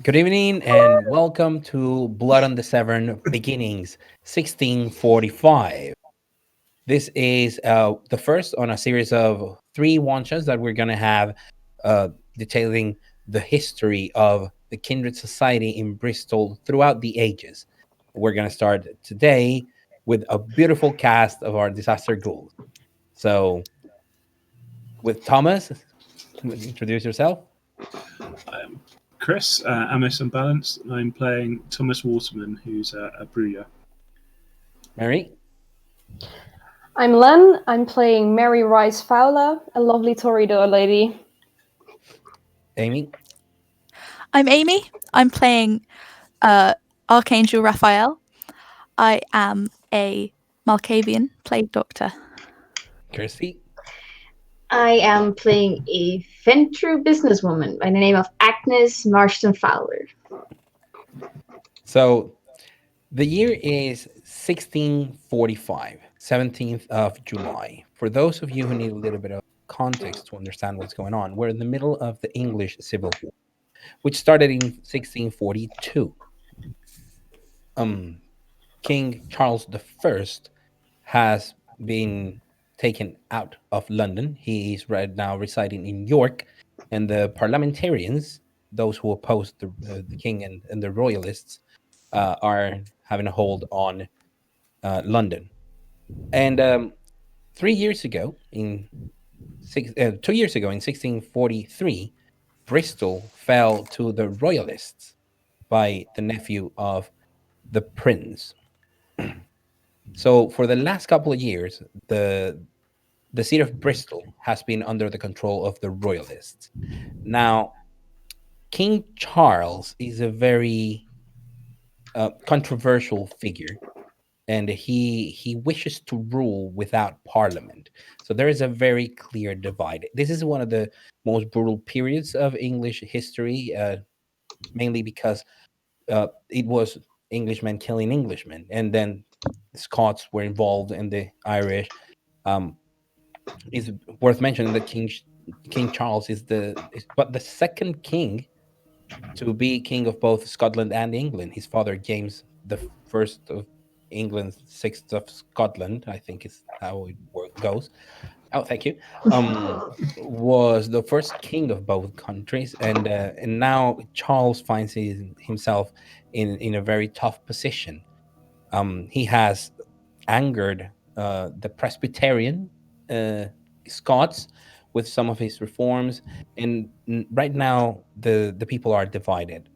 Good evening and welcome to Blood on the Severn Beginnings 1645. This is the first on a series of three one-shots that we're going to have detailing the history of the Kindred Society in Bristol throughout the ages. We're going to start today with a beautiful cast of our disaster ghouls. So, with Thomas, introduce yourself. I'm Chris, Amos Unbalanced. I'm playing Thomas Waterman, who's a brewer. Mary. I'm Len. I'm playing Mary Rice Fowler, a lovely Toreador lady. Amy. I'm Amy. I'm playing Archangel Raphael. I am a Malkavian plague doctor. Kirsty. I am playing a Ventru businesswoman by the name of Agnes Marston Fowler. So the year is 1645, 17th of July. For those of you who need a little bit of context to understand what's going on, we're in the middle of the English Civil War, which started in 1642. King Charles I has been taken out of London. He is right now residing in York, and the parliamentarians, those who oppose the king and the royalists, are having a hold on London. And 2 years ago, in 1643, Bristol fell to the royalists by the nephew of the prince. So for the last couple of years, the seat of Bristol has been under the control of the royalists. Now, King Charles is a very controversial figure, and he wishes to rule without parliament. So there is a very clear divide. This is one of the most brutal periods of English history, mainly because it was Englishmen killing Englishmen, and then Scots were involved, and the Irish. It's worth mentioning that King Charles is but the second king to be king of both Scotland and England. His father, James the First of England, sixth of Scotland, I think is how it goes. Oh, thank you. Was the first king of both countries, and now Charles finds himself in a very tough position. He has angered the Presbyterian Scots with some of his reforms, and right now the people are divided.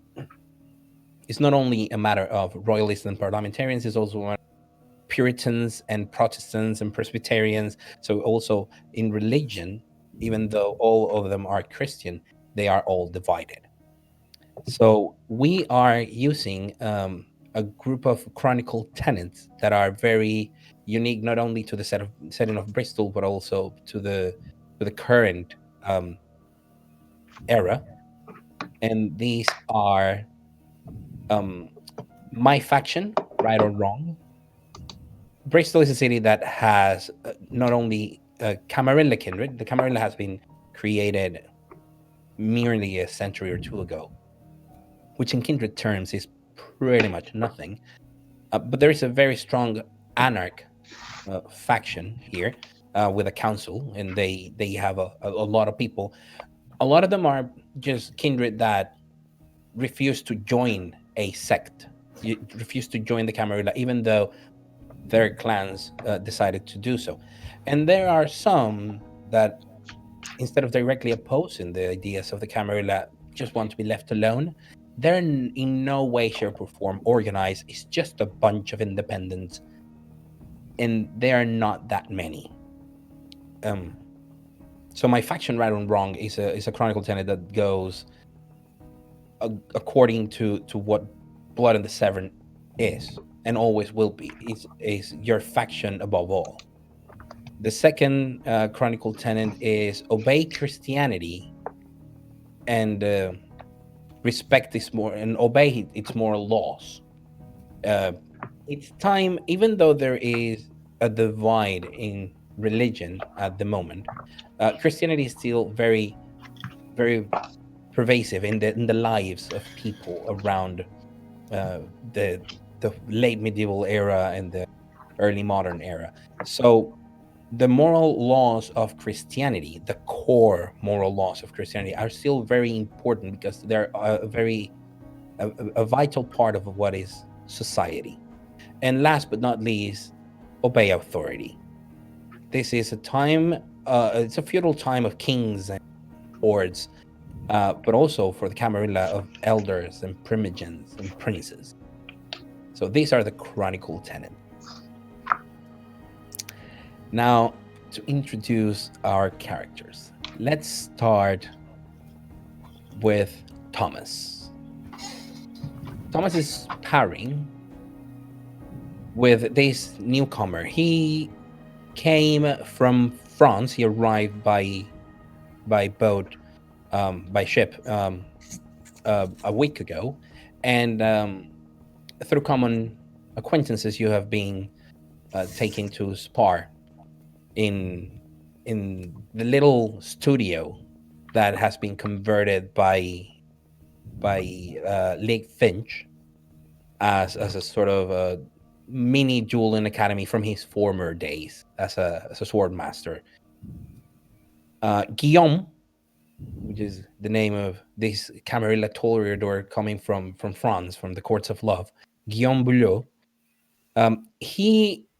It's not only a matter of royalists and parliamentarians; it's also a matter of Puritans and Protestants and Presbyterians. So also in religion, even though all of them are Christian, they are all divided. So we are using a group of chronicle tenets that are very unique, not only to the setting of Bristol, but also to the current era. And these are my faction, right or wrong. Bristol is a city that has not only Camarilla Kindred. The Camarilla has been created merely a century or two ago, which in Kindred terms is pretty much nothing. But there is a very strong Anarch faction here with a council, and they have a lot of people. A lot of them are just Kindred that refuse to join a sect, refuse to join the Camarilla, even though their clans decided to do so. And there are some that, instead of directly opposing the ideas of the Camarilla, just want to be left alone. They're in no way, shape, or form organized. It's just a bunch of independents, and there are not that many. So my faction, right and wrong, is a chronicle tenet that goes according to what Blood on the Severn is and always will be. Is your faction above all. The second chronicle tenet is obey Christianity and respect its more and obey its moral laws. It's time, even though there is a divide in religion at the moment, Christianity is still very, very pervasive in the lives of people around the late medieval era and the early modern era. So the moral laws of Christianity, the core moral laws of Christianity, are still very important because they're a vital part of what is society. And last but not least, obey authority. This is a time, it's a feudal time of kings and lords, but also for the Camarilla of elders and primogens and princes. So these are the chronicle tenets. Now, to introduce our characters, let's start with Thomas. Thomas is pairing with this newcomer. He came from France. He arrived by boat, by ship, a week ago, and through common acquaintances, you have been taken to spar in the little studio that has been converted by Lake Finch as a sort of a mini dueling academy from his former days as a sword master. Guillaume, which is the name of this Camarilla toreador coming from France, from the courts of love, Guillaume Boulot,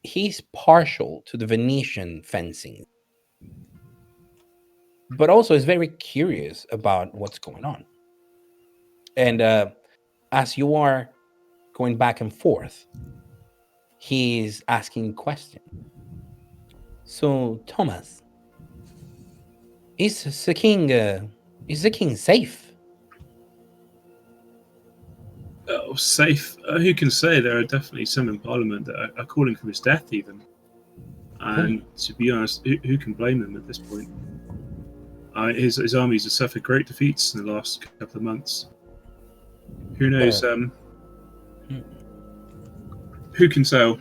he's partial to the Venetian fencing, but also is very curious about what's going on. And as you are going back and forth, he's asking questions. So, Thomas, is the king safe? Oh, safe. Who can say? There are definitely some in Parliament that are calling for his death, even. And to be honest, who can blame them at this point? His armies have suffered great defeats in the last couple of months. Who knows? Who can tell?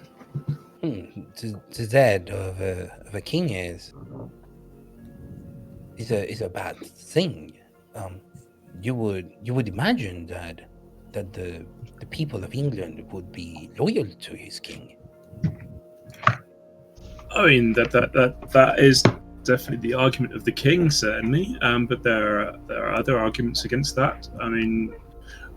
The death of a king is a bad thing. You would imagine that the people of England would be loyal to his king. I mean that is definitely the argument of the king, certainly. But there are other arguments against that. I mean,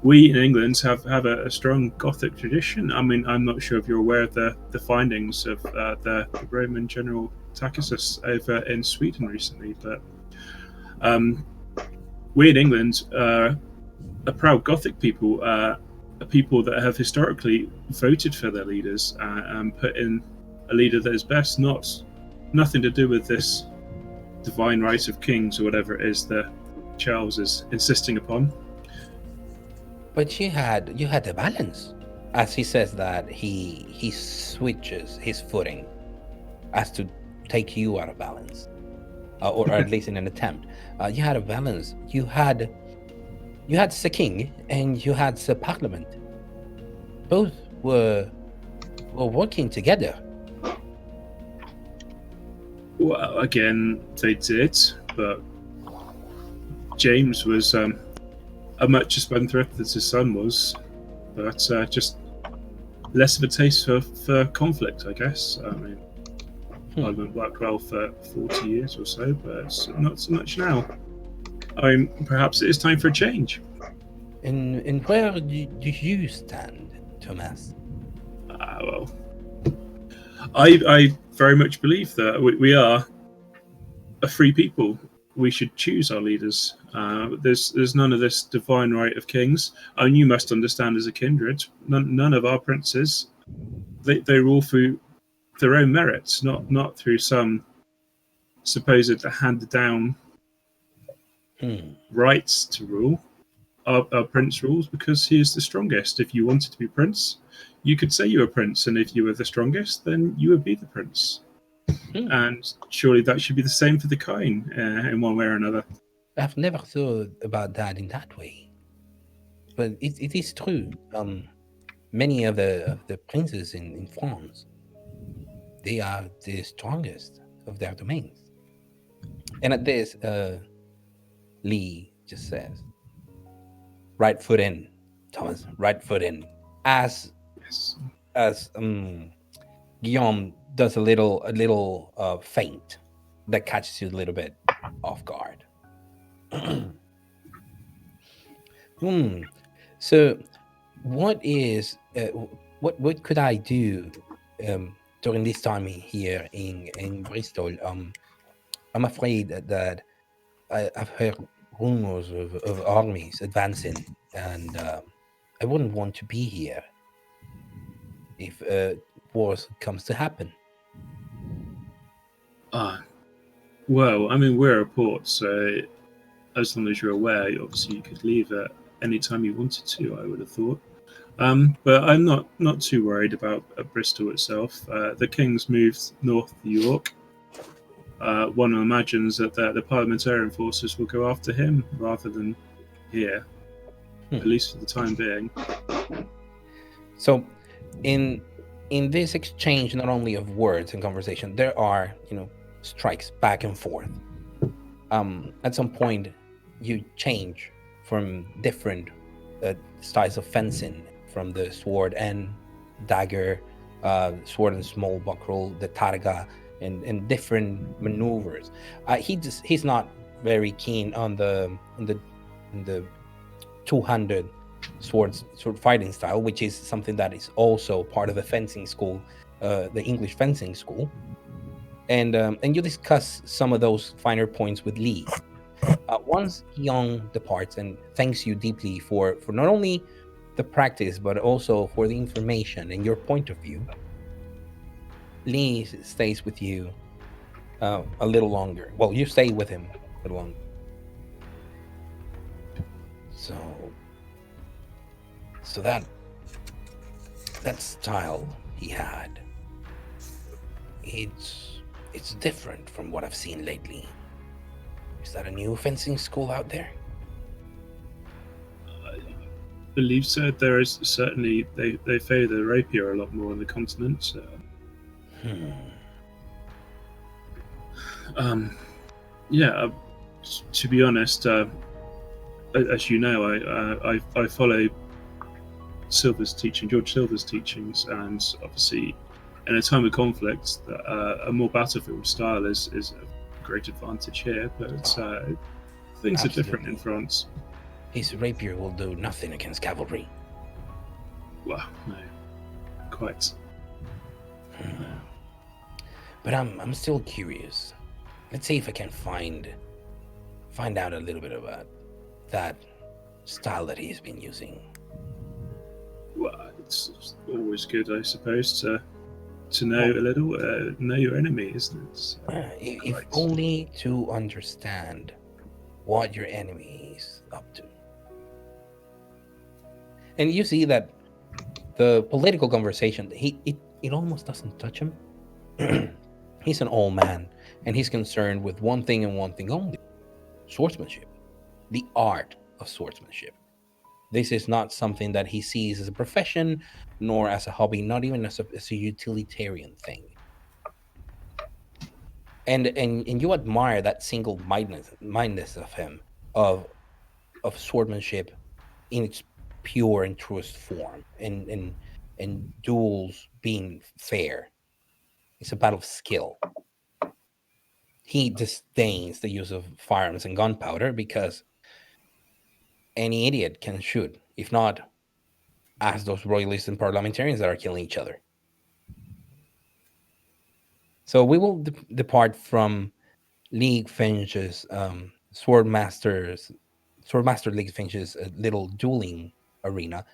we in England have a strong Gothic tradition. I mean, I'm not sure if you're aware of the findings of the Roman general Tacitus over in Sweden recently, but we in England are a proud Gothic people, a people that have historically voted for their leaders and put in a leader that is best, nothing to do with this divine right of kings or whatever it is that Charles is insisting upon. But you had the balance. As he says that he switches his footing as to take you out of balance, or at least in an attempt. You had a balance. You had the king and you had the parliament. Both were working together. Well, again, they did, but James was a much spendthrift as his son was, but just less of a taste for conflict, I guess. I mean, Parliament worked well for 40 years or so, but not so much now. I mean, perhaps it is time for a change. And where do you stand, Thomas? Well, I very much believe that we are a free people. We should choose our leaders. There's none of this divine right of kings. And you must understand, as a kindred, none of our princes, they rule through their own merits, not through some supposed handed down rights to rule. Our prince rules because he is the strongest. If you wanted to be prince, you could say you were prince, and if you were the strongest, then you would be the prince. And surely that should be the same for the kine in one way or another. I've never thought about that in that way, but it is true. Many of the princes in France, they are the strongest of their domains. And at this, Lee just says, right foot in, Thomas. Right foot in. As Yes. as Guillaume does a little feint that catches you a little bit off guard. Hmm. So, what is what could I do during this time here in Bristol? I'm afraid that I've heard rumors of armies advancing, and I wouldn't want to be here if wars comes to happen. Ah, well, I mean, we're a port, so as long as you're aware, obviously you could leave at any time you wanted to. I would have thought. But I'm not too worried about Bristol itself. The King's moved north to York. One imagines that the parliamentarian forces will go after him rather than here, at Hmm. least for the time being. So, in this exchange, not only of words and conversation, there are strikes back and forth. At some point, you change from different styles of fencing, from the sword and dagger, sword and small buckle, the targa, and different maneuvers. He's not very keen on the two-handed sword fighting style, which is something that is also part of the fencing school, the English fencing school. And you discuss some of those finer points with Lee. Once Young departs and thanks you deeply for not only the practice but also for the information and your point of view, Lee stays with you a little longer. Well, you stay with him a little longer. So, that style he had, it's different from what I've seen lately. Is that a new fencing school out there? I believe so. There is certainly they favour the rapier a lot more on the continent. Hmm. Yeah, to be honest, as you know, I follow Silver's teaching, George Silver's teachings, and obviously, in a time of conflict, a more battlefield style is a great advantage here. But things are different in Absolutely. France. His rapier will do nothing against cavalry. Well, no, quite. Hmm. But I'm still curious. Let's see if I can find out a little bit about that style that he's been using. Well, it's always good, I suppose, to know Well, a little, know your enemy, isn't it? So, if quite. only to understand what your enemy is up to. And you see that the political conversation, it almost doesn't touch him. He's an old man, and he's concerned with one thing and one thing only: swordsmanship, the art of swordsmanship. This is not something that he sees as a profession, nor as a hobby, not even as a utilitarian thing. And you admire that single mindedness of him, of swordsmanship in its pure and truest form, and duels being fair. It's a battle of skill. He disdains the use of firearms and gunpowder because any idiot can shoot. If not, ask those royalists and parliamentarians that are killing each other. So we will depart from League Finch's Swordmaster League Finch's little dueling arena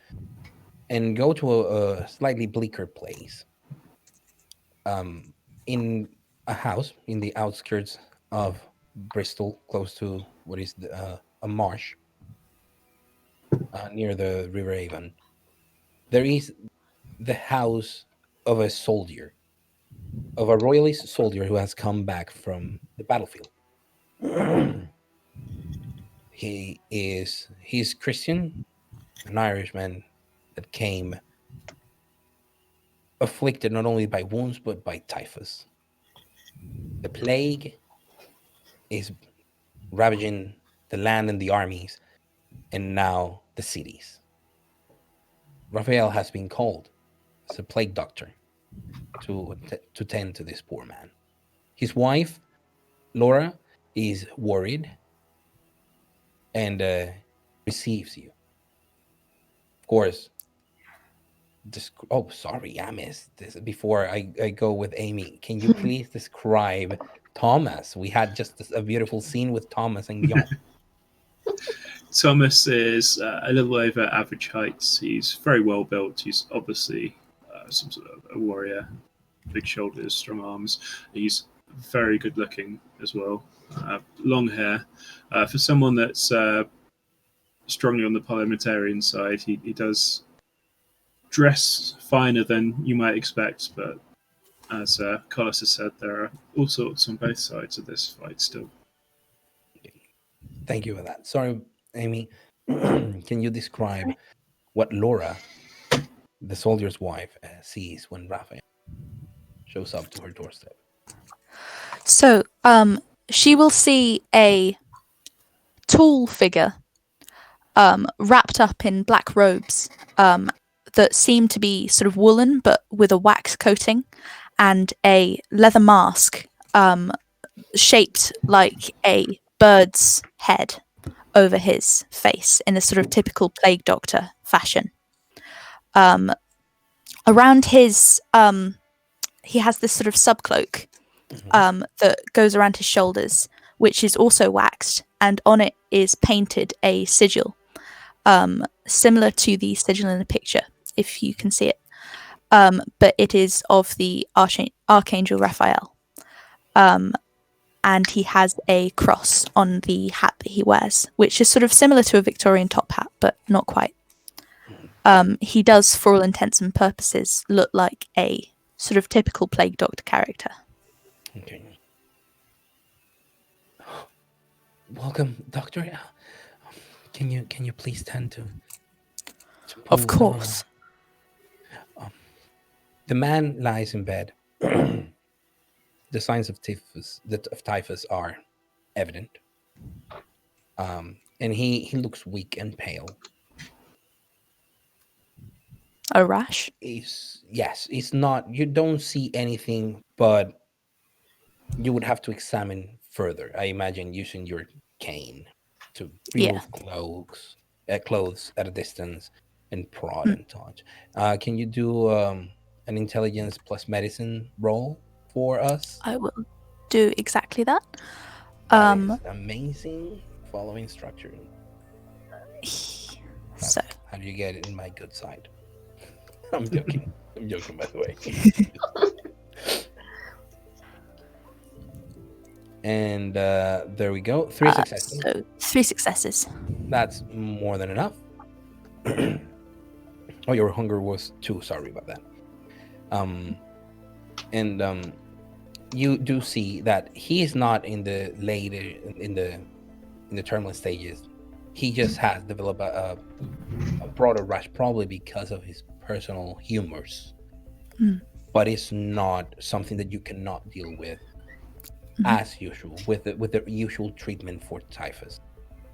and go to a slightly bleaker place. Um, in a house in the outskirts of Bristol, close to what is a marsh near the River Avon, there is the house of a soldier, of a royalist soldier who has come back from the battlefield. He's Christian, an Irishman that came afflicted not only by wounds but by typhus. The plague is ravaging the land and the armies, and now the cities. Raphael has been called as a plague doctor to tend to this poor man. His wife, Laura, is worried and receives you. Of course, sorry, I missed this. Before I go with Amy, can you please describe Thomas? We had just a beautiful scene with Thomas and Jon. Thomas is a little over average height. He's very well built. He's obviously some sort of a warrior, big shoulders, strong arms. He's very good looking as well. Long hair. For someone that's strongly on the parliamentarian side, he does dress finer than you might expect, but as Carlos has said, there are all sorts on both sides of this fight still. Thank you for that. Sorry, Amy. Can you describe what Laura, the soldier's wife, sees when Raphael shows up to her doorstep? So, she will see a tall figure wrapped up in black robes that seem to be sort of woolen but with a wax coating, and a leather mask shaped like a bird's head over his face in a sort of typical plague doctor fashion. Around his he has this sort of subcloak that goes around his shoulders, which is also waxed, and on it is painted a sigil similar to the sigil in the picture, if you can see it, but it is of the Archangel Raphael, and he has a cross on the hat that he wears, which is sort of similar to a Victorian top hat, but not quite. He does, for all intents and purposes, look like a sort of typical plague doctor character. Okay. Welcome, Doctor. Can you please tend to Of course. The man lies in bed. The signs of typhus are evident, and he looks weak and pale. A rash? It's not. You don't see anything, but you would have to examine further. I imagine using your cane to remove clothes at a distance and prod and touch. Can you do an intelligence plus medicine roll for us? I will do exactly that. That is amazing. Following structure. So, how do you get it in my good side? I'm joking. I'm joking, by the way. And there we go. 3 successes. So 3 successes. That's more than enough. Oh, your hunger was 2. Sorry about that. And you do see that he is not in the later in the terminal stages. He just has developed a broader rash, probably because of his personal humors. But it's not something that you cannot deal with as usual with the usual treatment for typhus.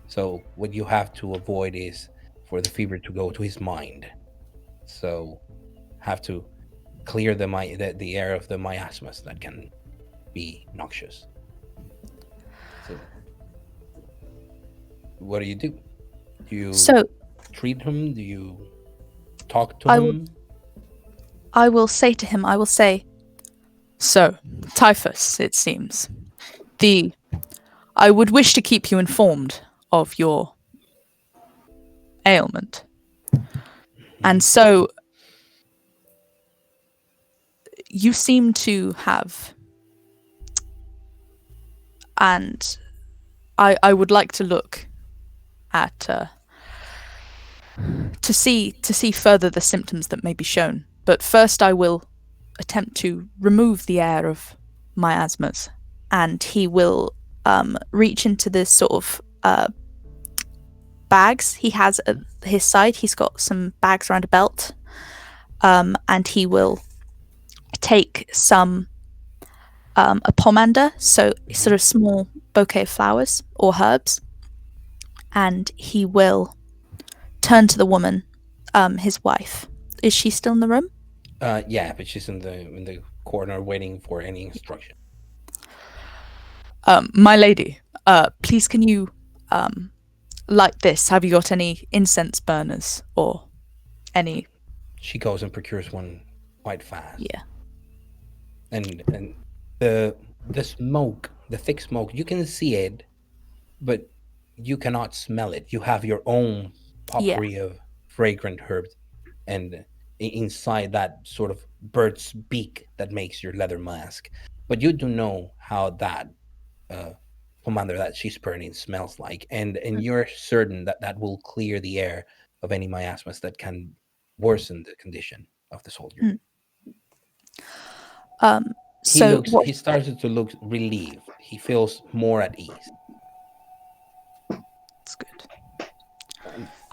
So what you have to avoid is for the fever to go to his mind. So have to clear the air of the miasmas that can be noxious. So what do? Do you treat him? Do you talk to him? I will say to him, so, typhus, it seems. I would wish to keep you informed of your ailment. And so, you seem to have, and I would like to look at, to see further the symptoms that may be shown. But first I will attempt to remove the air of miasmas, and he will reach into this sort of bags he has at his side. He's got some bags around a belt, and he will take some a pomander, so a sort of small bouquet of flowers or herbs, and he will turn to the woman, his wife. Is she still in the room? Yeah, but she's in the corner waiting for any instruction. My lady, please can you light this? Have you got any incense burners or any? She goes and procures one quite fast. Yeah. And the smoke, the thick smoke, you can see it, but you cannot smell it. You have your own potpourri of fragrant herbs, and inside that sort of bird's beak that makes your leather mask. But you do know how that commander that she's burning smells like, and you're certain that that will clear the air of any miasmas that can worsen the condition of the soldier. He started to look relieved. He feels more at ease. That's good.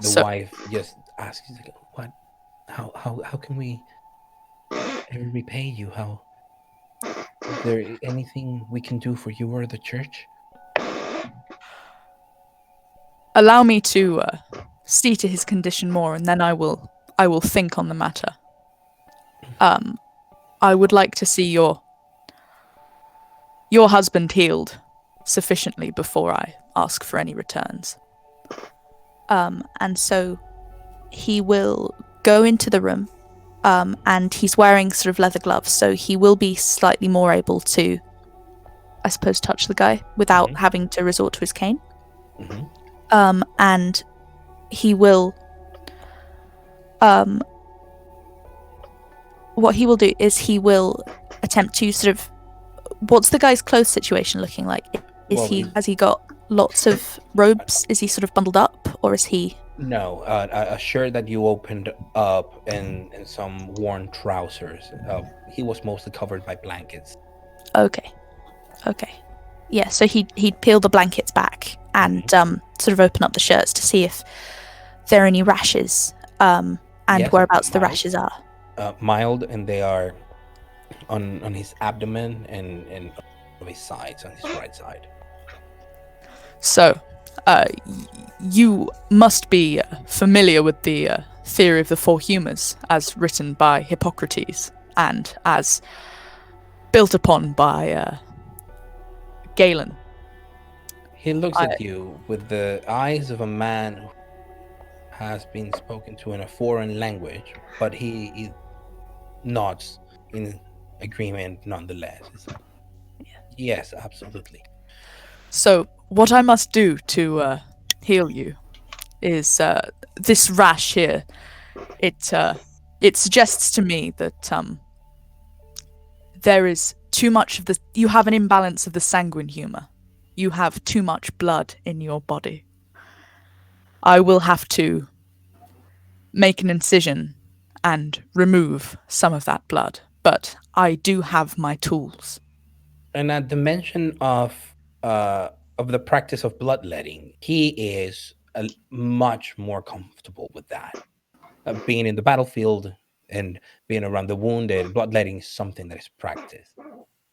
The wife just asks, like, "What? How can we ever repay you? Is there anything we can do for you or the church?" Allow me to see to his condition more, and then I will think on the matter. I would like to see your husband healed sufficiently before I ask for any returns. And so he will go into the room, and he's wearing sort of leather gloves, so he will be slightly more able to, I suppose, touch the guy without having to resort to his cane. And he will, what he will do is he will attempt to sort of, what's the guy's clothes situation looking like? Has he got lots of robes? Is he sort of bundled up, or is he? No, a shirt that you opened up and some worn trousers. He was mostly covered by blankets. Okay. Yeah, so he'd peel the blankets back and sort of open up the shirts to see if there are any rashes, and yes, whereabouts the rashes are. Mild, and they are on his abdomen and on his sides, on his right side. So, you must be familiar with the theory of the four humours, as written by Hippocrates and as built upon by Galen. He looks at you with the eyes of a man who has been spoken to in a foreign language, but he nods in agreement nonetheless. Yes, absolutely. So, what I must do to heal you is this rash here. It suggests to me that there is too much of you have an imbalance of the sanguine humour. You have too much blood in your body. I will have to make an incision and remove some of that blood, but I do have my tools. And at the mention of the practice of bloodletting, he is much more comfortable with that. Being in the battlefield and being around the wounded, bloodletting is something that is practiced.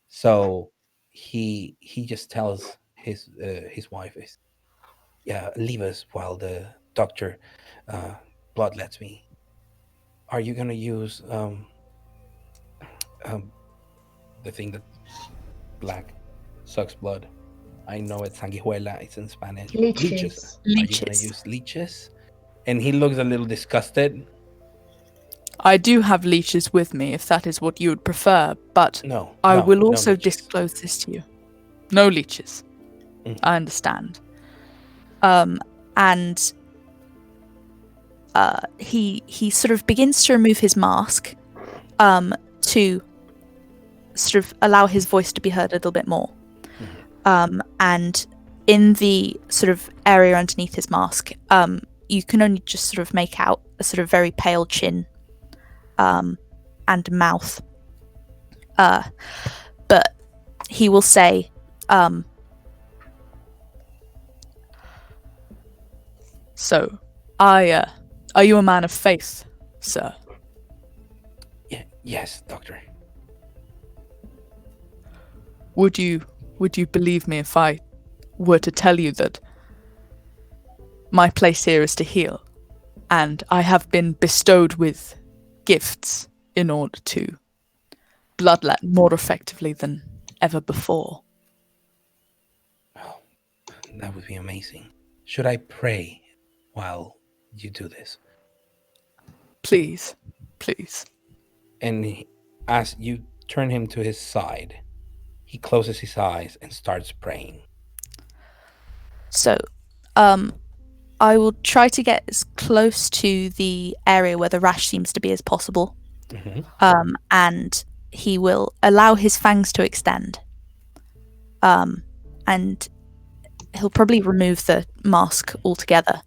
So he just tells his wife, leave us while the doctor bloodlets me. Are you gonna use the thing that black sucks blood? I know it's sanguijuela, it's in Spanish. Leeches. Are you gonna use leeches? And he looks a little disgusted. I do have leeches with me, if that is what you would prefer, but I will also disclose this to you. No leeches. I understand. And he sort of begins to remove his mask to sort of allow his voice to be heard a little bit more. And in the sort of area underneath his mask, you can only just sort of make out a sort of very pale chin and mouth. But he will say, so, are you a man of faith, sir? Yes, doctor. Would you believe me if I were to tell you that my place here is to heal? and I have been bestowed with gifts in order to bloodlet more effectively than ever before. Oh, that would be amazing. Should I pray while you do this? Please, please. And as you turn him to his side, he closes his eyes and starts praying. So, I will try to get as close to the area where the rash seems to be as possible. Mm-hmm. And he will allow his fangs to extend. And he'll probably remove the mask altogether,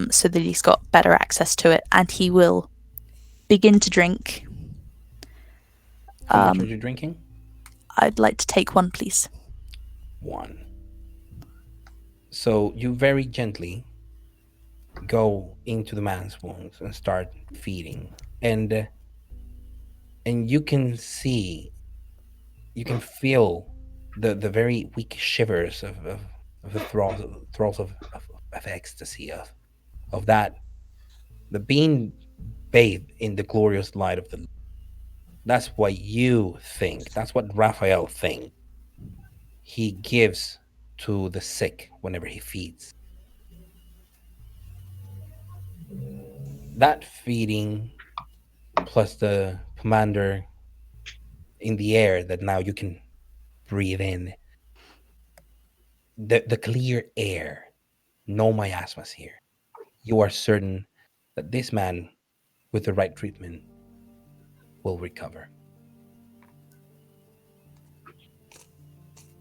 so that he's got better access to it. And he will begin to drink. How much are you drinking? I'd like to take one, please. 1. So you very gently go into the man's wounds and start feeding, and you can feel the very weak shivers of the thralls of ecstasy, of that, the being bathed in the glorious light of the. That's what you think. That's what Raphael thinks. He gives to the sick whenever he feeds. That feeding, plus the commander in the air that now you can breathe in, the clear air, no miasmas here. You are certain that this man, with the right treatment, will recover.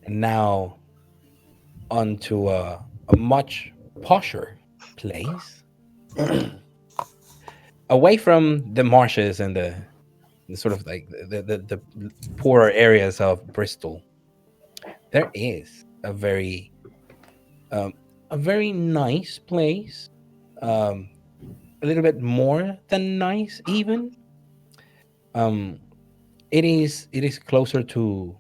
And now, onto a much posher place, away from the marshes and the sort of like the poorer areas of Bristol. There is a very nice place, a little bit more than nice even. It is closer to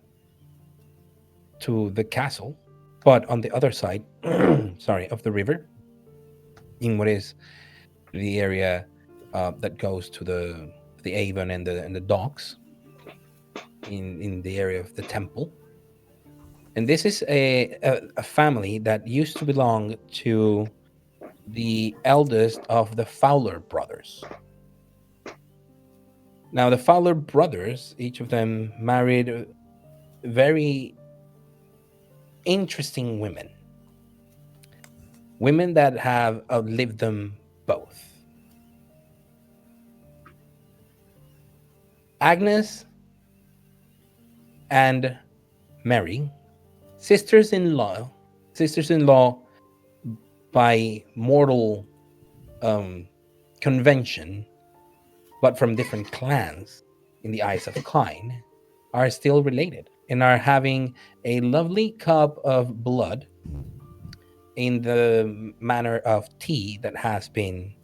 the castle, but on the other side, sorry, of the river, in what is the area that goes to the Avon and the docks, in the area of the temple. And this is a family that used to belong to the eldest of the Fowler brothers. Now, the Fowler brothers, each of them married very interesting women that have outlived them both. Agnes and Mary, sisters-in-law by mortal convention, but from different clans in the eyes of Kine, are still related and are having a lovely cup of blood in the manner of tea that has been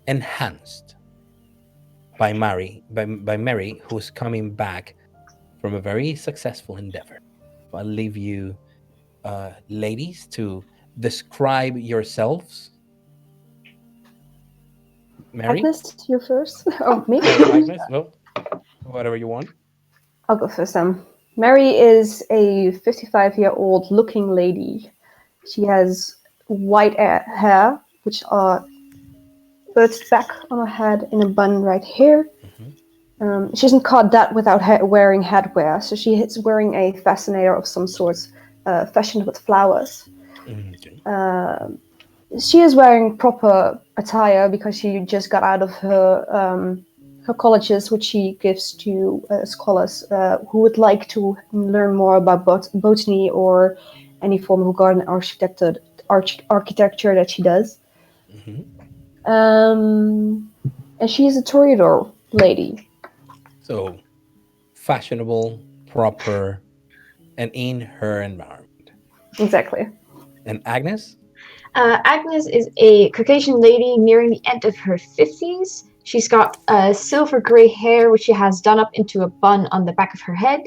enhanced by Mary, who's coming back from a very successful endeavor. I'll leave you, ladies, to describe yourselves. Mary? Agnes, you first. Oh, me? Agnes, well, whatever you want. I'll go first. Mary is a 55-year-old looking lady. She has white hair, which are birched back on her head in a bun right here. Mm-hmm. She hasn't caught that without wearing headwear, so she is wearing a fascinator of some sort, fashioned with flowers. Okay. She is wearing proper attire because she just got out of her colleges, which she gives to scholars who would like to learn more about botany or any form of garden architecture that she does. Mm-hmm. And she is a Toreador lady. So, fashionable, proper, and in her environment. Exactly. And Agnes? Agnes is a Caucasian lady nearing the end of her 50s. She's got silver grey hair, which she has done up into a bun on the back of her head,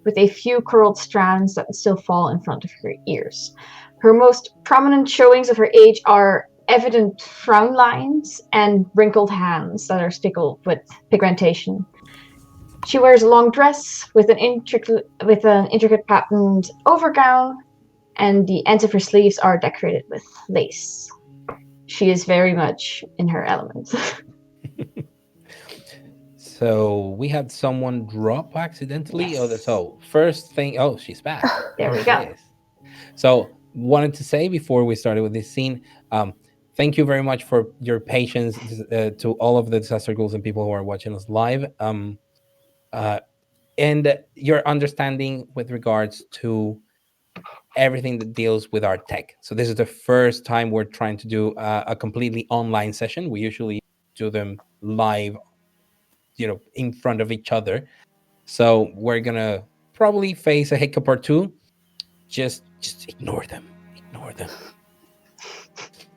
with a few curled strands that still fall in front of her ears. Her most prominent showings of her age are evident frown lines and wrinkled hands that are speckled with pigmentation. She wears a long dress with an intricate patterned overgown, and the ends of her sleeves are decorated with lace. She is very much in her element. So we had someone drop accidentally. Yes. So first thing, she's back. There we She go. is. So wanted to say before we started with this scene, thank you very much for your patience to all of the disaster ghouls and people who are watching us live, and your understanding with regards to everything that deals with our tech. So this is the first time we're trying to do a completely online session. We usually do them live, in front of each other. So we're gonna probably face a hiccup or two. Just ignore them. Ignore them.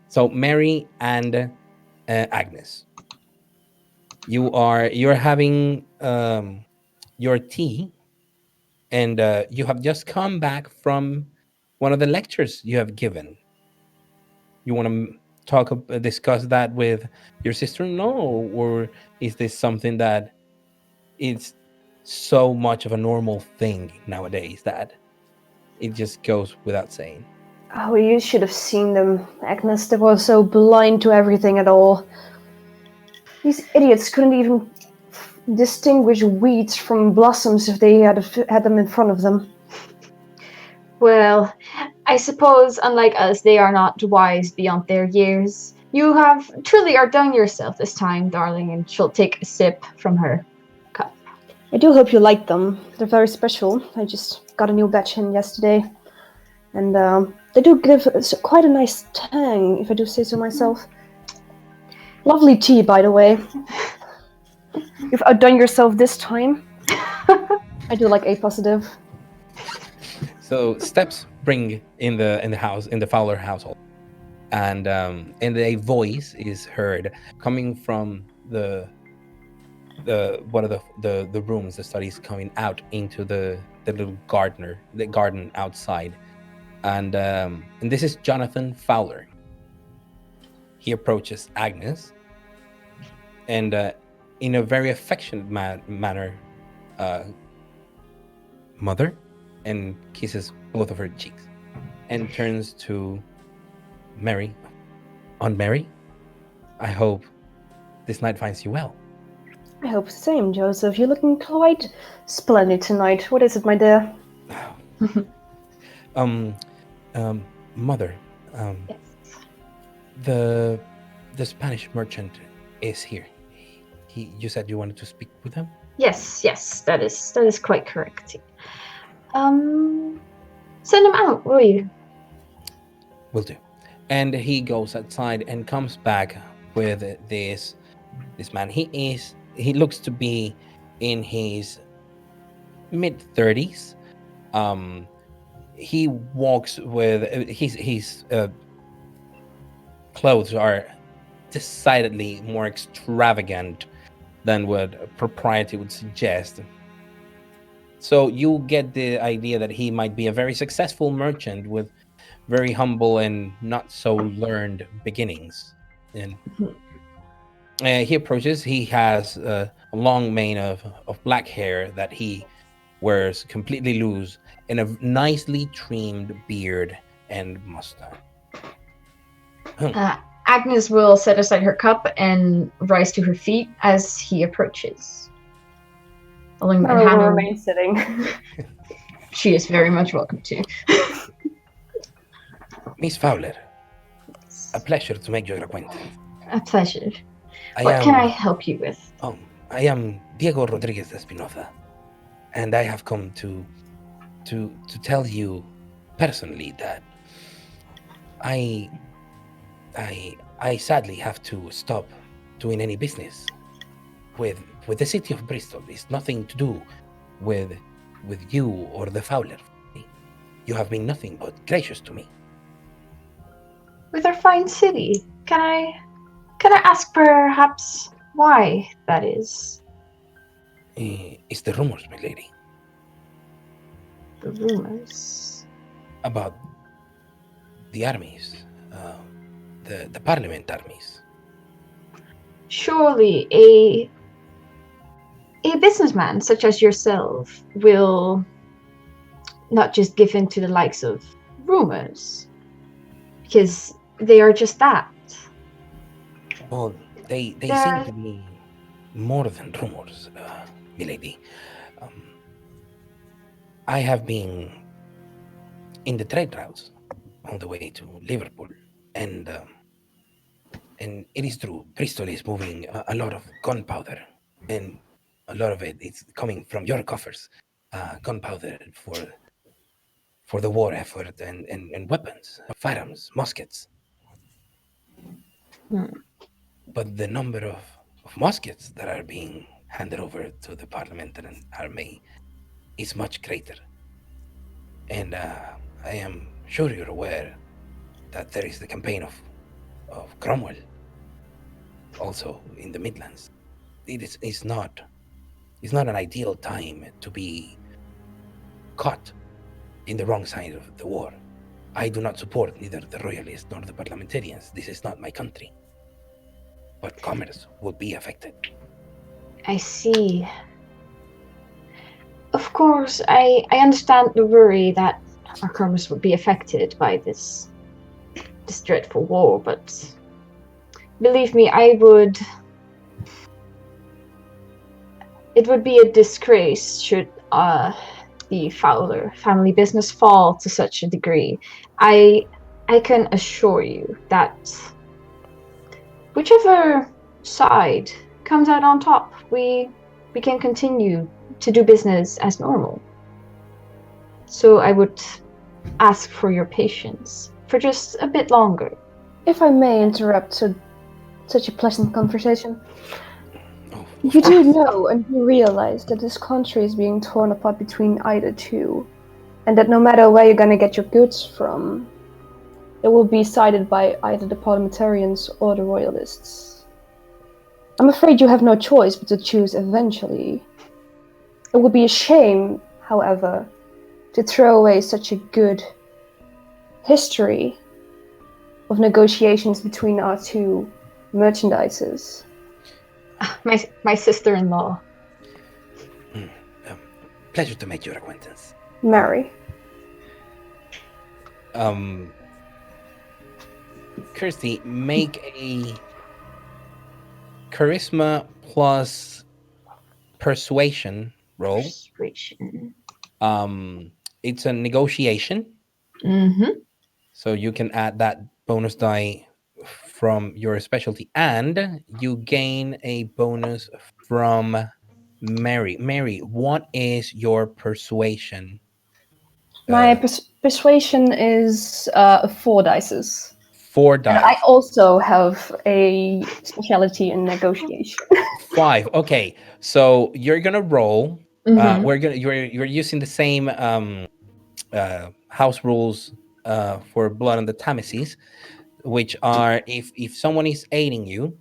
So Mary and Agnes, you're having your tea, and you have just come back from one of the lectures you have given. You want to discuss that with your sister-in-law, or is this something that is so much of a normal thing nowadays that it just goes without saying? Oh, you should have seen them, Agnes. They were so blind to everything at all. These idiots couldn't even distinguish weeds from blossoms if they had them in front of them. Well, I suppose, unlike us, they are not wise beyond their years. You have truly outdone yourself this time, darling, and she'll take a sip from her cup. I do hope you like them. They're very special. I just got a new batch in yesterday. And they do give quite a nice tang, if I do say so myself. Lovely tea, by the way. You've outdone yourself this time. I do like A positive. So steps bring in the Fowler household, and a voice is heard coming from the one of the rooms, the studies, coming out into the little garden outside, and this is Jonathan Fowler. He approaches Agnes, and in a very affectionate manner, mother, and kisses both of her cheeks, and turns to Mary. Aunt Mary, I hope this night finds you well. I hope the same, Joseph. You're looking quite splendid tonight. What is it, my dear? Mother, Yes. the Spanish merchant is here. You said you wanted to speak with him? Yes, that is quite correct. Send him out, will you? Will do. And he goes outside and comes back with this man. He looks to be in his mid-30s. He walks with his clothes are decidedly more extravagant than what propriety would suggest. So you get the idea that he might be a very successful merchant with very humble and not so learned beginnings. And he approaches. He has a long mane of black hair that he wears completely loose, and a nicely trimmed beard and mustache. Agnes will set aside her cup and rise to her feet as he approaches. I will remain sitting. She is very much welcome to. Miss Fowler, a pleasure to make your acquaintance. A pleasure. What can I help you with? I am Diego Rodriguez de Espinoza, and I have come to tell you personally that I sadly have to stop doing any business with the city of Bristol. It's nothing to do with you or the Fowler. You have been nothing but gracious to me. With our fine city, can I ask perhaps why that is? It's the rumors, my lady. The rumors? About the armies the Parliament armies. Surely a businessman such as yourself will not just give in to the likes of rumors, because they are just that. Well, they They're- seem to be more than rumors, milady. I have been in the trade routes on the way to Liverpool, and it is true, Bristol is moving a lot of gunpowder, and a lot of it is coming from your coffers. Gunpowder for the war effort and weapons, firearms, muskets. But the number of muskets that are being handed over to the Parliamentarian army is much greater. And I am sure you're aware that there is the campaign of Cromwell also in the Midlands. It's not an ideal time to be caught in the wrong side of the war. I do not support neither the royalists nor the parliamentarians. This is not my country. But commerce will be affected. I see. Of course, I understand the worry that our commerce would be affected by this dreadful war, but believe me, it would be a disgrace should the Fowler family business fall to such a degree. I can assure you that whichever side comes out on top, we can continue to do business as normal. So I would ask for your patience for just a bit longer. If I may interrupt such a pleasant conversation, Oh, you do know and you realize that this country is being torn apart between either two, and that no matter where you're gonna get your goods from, it will be sided by either the parliamentarians or the royalists. I'm afraid you have no choice but to choose eventually. It would be a shame, however, to throw away such a good history of negotiations between our two merchandises. My sister-in-law. Pleasure to make your acquaintance. Mary. Kirsty, make a charisma plus persuasion roll. Persuasion. It's a negotiation, Mm-hmm. so you can add that bonus die from your specialty, and you gain a bonus from Mary. Mary, what is your persuasion? My persuasion is 4 dices. 4 And dice. I also have a specialty in negotiation. 5. Okay, so you're gonna roll. Mhm. You're using the same house rules for Blood on the Thameses, which are if someone is aiding you,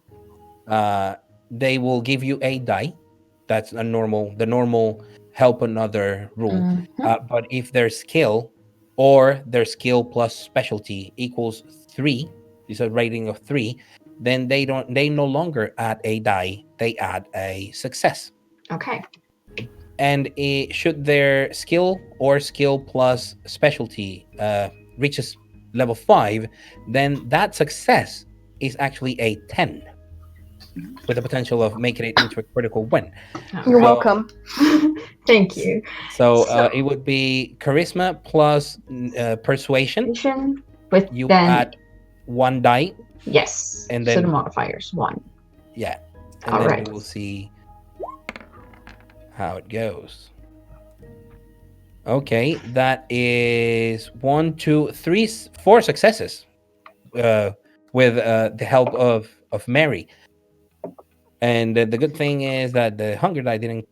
they will give you a die. That's the normal help another rule. Mhm. But if their skill or their skill plus specialty equals 3, is a rating of 3, then they no longer add a die, they add a success. Okay. And should their skill or skill plus specialty reaches level 5, then that success is actually a 10 with the potential of making it into a critical win. You're So- welcome. Thank you. So So- it would be charisma plus persuasion. Persuasion with You then add 1 die, yes. and So then- the modifiers 1. yeah, and All then right. we will see how it goes. Okay, that is 1, 2, 3, 4 successes with the help of Mary. And the good thing is that the hunger die didn't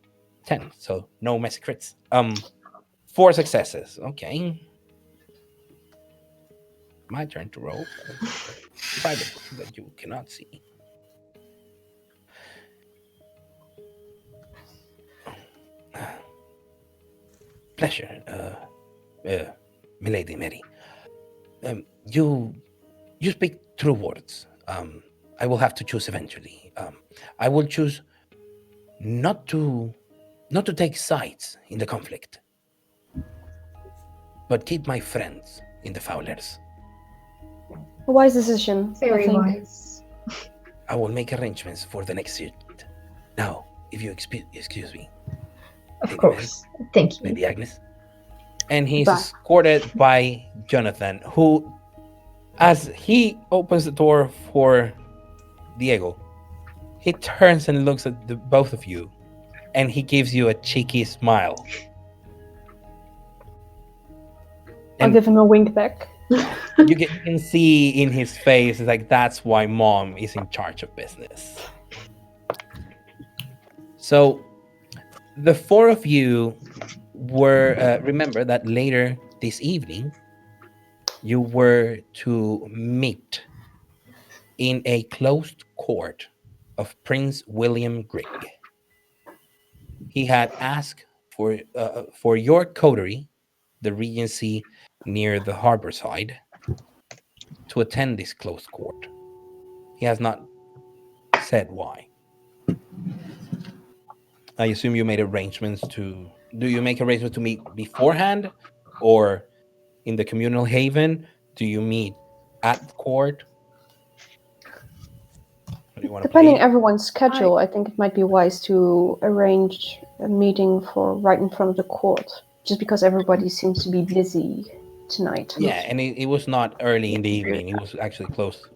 10, so no messy crits. 4 successes. Okay. My turn to roll. Private that you cannot see. Pleasure, milady Mary. You speak true words. I will have to choose eventually. I will choose not to take sides in the conflict, but keep my friends in the Fowlers. A wise decision, I Very think. wise. I will make arrangements for the next suit. Now, if you excuse me, Of Lady course. Thank you. Lady Agnes. And he's Bye. escorted by Jonathan, who, as he opens the door for Diego, he turns and looks at the both of you, and he gives you a cheeky smile. I'll And give him a wink back. you can see in his face, it's like, that's why Mom is in charge of business. So the four of you were, remember that later this evening, you were to meet in a closed court of Prince William Grigg. He had asked for your coterie, the Regency near the harbor side, to attend this closed court. He has not said why. I assume you made arrangements to. Do you make arrangements to meet beforehand, or in the communal haven? Do you meet at the court? What do you want to Depending play? everyone's schedule, I think it might be wise to arrange a meeting for right in front of the court, just because everybody seems to be busy tonight. Yeah, and it was not early in the evening. It was actually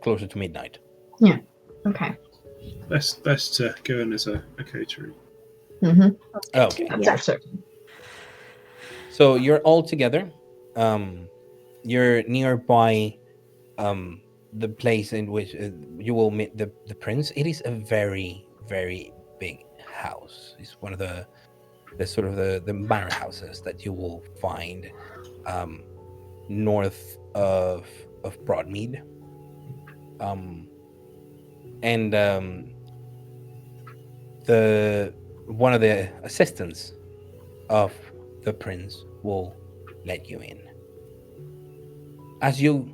closer to midnight. Okay. Best to go in as a coterie. Mm-hmm. Okay. That's certain. So you're all together. You're nearby the place in which you will meet the prince. It is a very, very big house. It's one of the sort of the manor houses that you will find north of Broadmead. And the one of the assistants of the prince will let you in. As you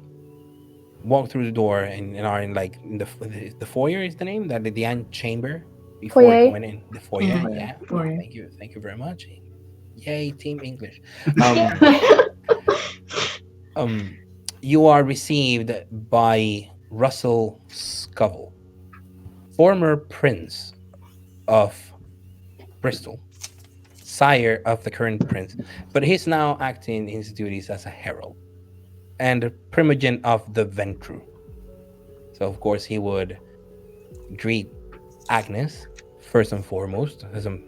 walk through the door and are in like in the foyer is the name, that the antechamber before Foyer. going in the foyer. Mhm. Yeah, Foyer. thank you very much. Yay, Team English. You are received by Russell Scoville, former Prince of Bristol, sire of the current prince, but he's now acting in his duties as a herald and primogenitor of the Ventru. So of course he would greet Agnes first and foremost as a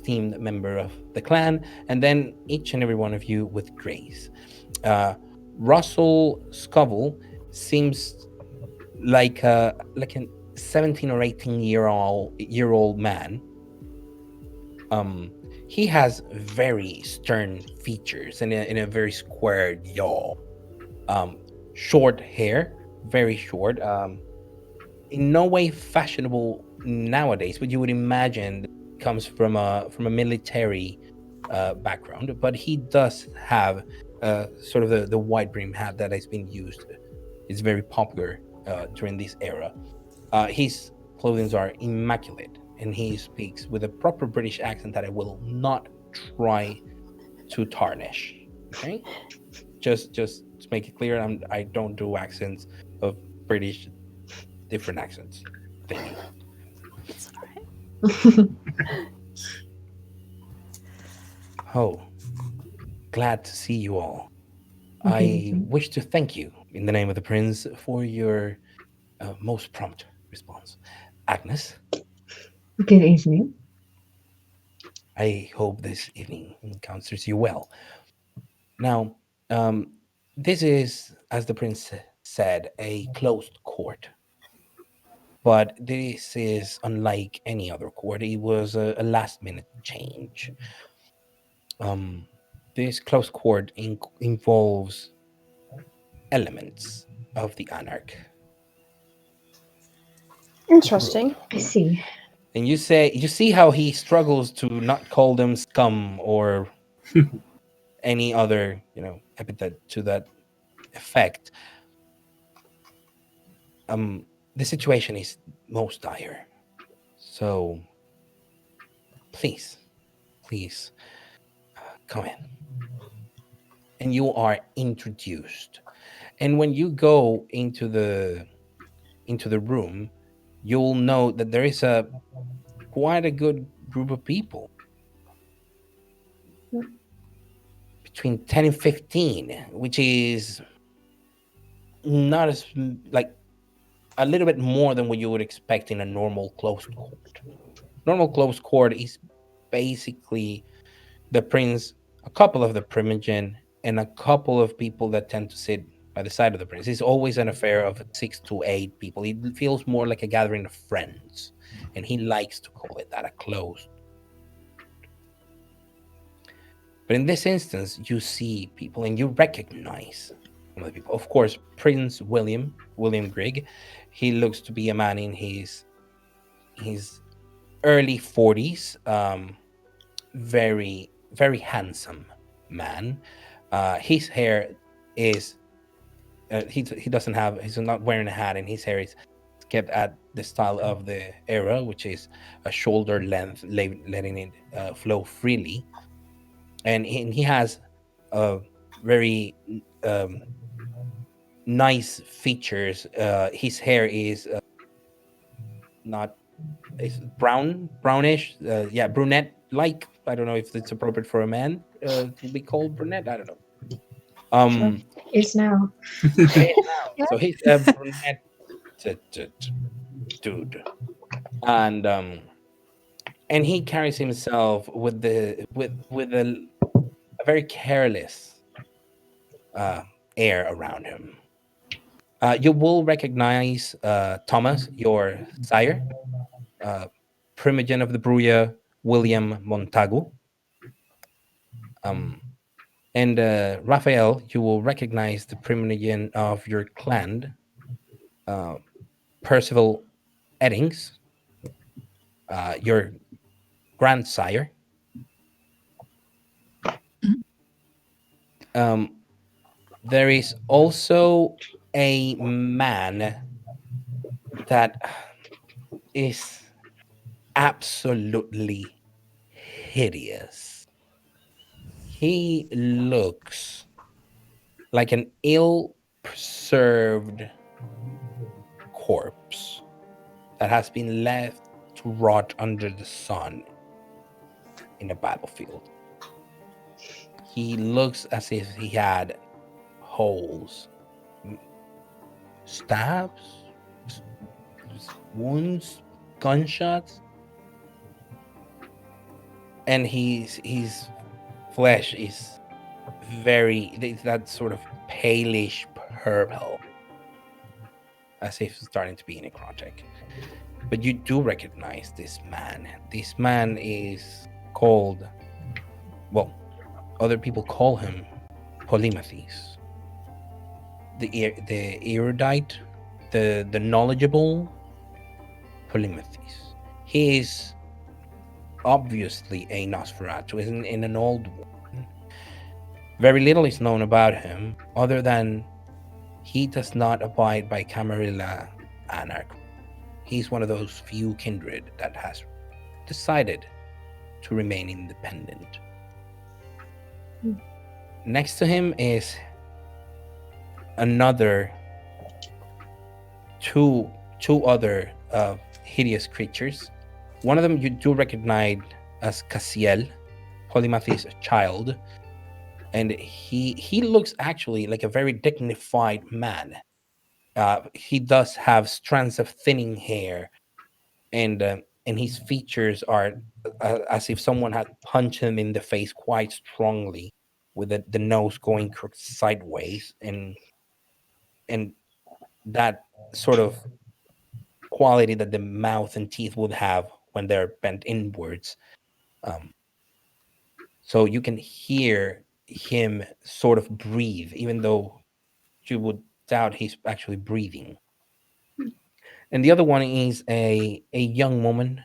esteemed member of the clan, and then each and every one of you with grace. Russell Scoville seems like a 17 or 18-year-old man. He has very stern features and in a very squared jaw. Short hair, very short. In no way fashionable nowadays, but you would imagine comes from a military background. But he does have sort of the wide brim hat that has been used. It's very popular during this era. His clothing are immaculate, and he speaks with a proper British accent that I will not try to tarnish. Okay, just to make it clear, I don't do accents of British, different accents. Thank you. It's all right. Oh, glad to see you all. I wish to thank you in the name of the prince for your most prompt response. Agnes, Good evening. I hope this evening encounters you well. Now, this is, as the prince said, a closed court. But this is unlike any other court. It was a last-minute change. This closed court involves elements of the Anarch. Interesting. I see. And you see how he struggles to not call them scum or any other, epithet to that effect. The situation is most dire. So please, please come in. And you are introduced. And when you go into the room, you'll know that there is a quite a good group of people, between 10 and 15, which is not as like a little bit more than what you would expect in a normal closed court. Normal closed court is basically the prince, a couple of the primogen, and a couple of people that tend to sit by the side of the prince. It's always an affair of 6 to 8 people. It feels more like a gathering of friends, and he likes to call it that, a closed. But in this instance, you see people and you recognize some of the people. Of course, Prince William Grigg, he looks to be a man in his early 40s, very, very handsome man. His hair is, he doesn't have, he's not wearing a hat, and his hair is kept at the style of the era, which is a shoulder length, letting it flow freely. And he has a very nice features. His hair is not, it's brownish, yeah, brunette like. I don't know if it's appropriate for a man to be called brunette. I don't know. Sure. Is now. So he's a brunette dude, and he carries himself with a very careless uh, air around him. You will recognize Thomas, your sire, uh, primogen of the Bruya, William Montagu. Um, and Raphael, you will recognize the primogen of your clan, uh, Percival Eddings, your grandsire. Um, there is also a man that is absolutely hideous. He looks like an ill preserved corpse that has been left to rot under the sun in a battlefield. He looks as if he had holes, stabs, wounds, gunshots, and his flesh is that sort of palish purple, as if starting to be necrotic. But you do recognize this man. This man is called, well, other people call him Polymathes, the erudite, the knowledgeable Polymathes. He is obviously a Nosferatu, in an old one. Very little is known about him, other than he does not abide by Camarilla Anarch. He's one of those few kindred that has decided to remain independent. Next to him is another two other hideous creatures. One of them you do recognize as Cassiel, Polymathes' child, and he looks actually like a very dignified man. He does have strands of thinning hair, and his features are as if someone had punched him in the face quite strongly, with the nose going sideways, and that sort of quality that the mouth and teeth would have when they're bent inwards. Um, so you can hear him sort of breathe, even though you would doubt he's actually breathing. And the other one is a young woman,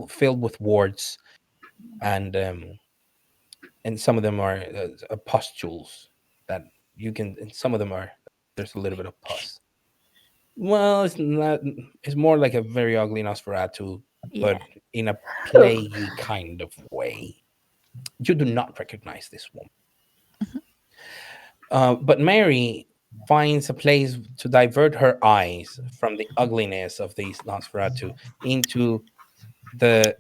filled with warts, and some of them are pustules that you can, and some of them are, there's a little bit of pus. Well, it's not. It's more like a very ugly Nosferatu, Yeah. but in a plaguey kind of way. You do not recognize this woman. But Mary finds a place to divert her eyes from the ugliness of these Nosferatu into the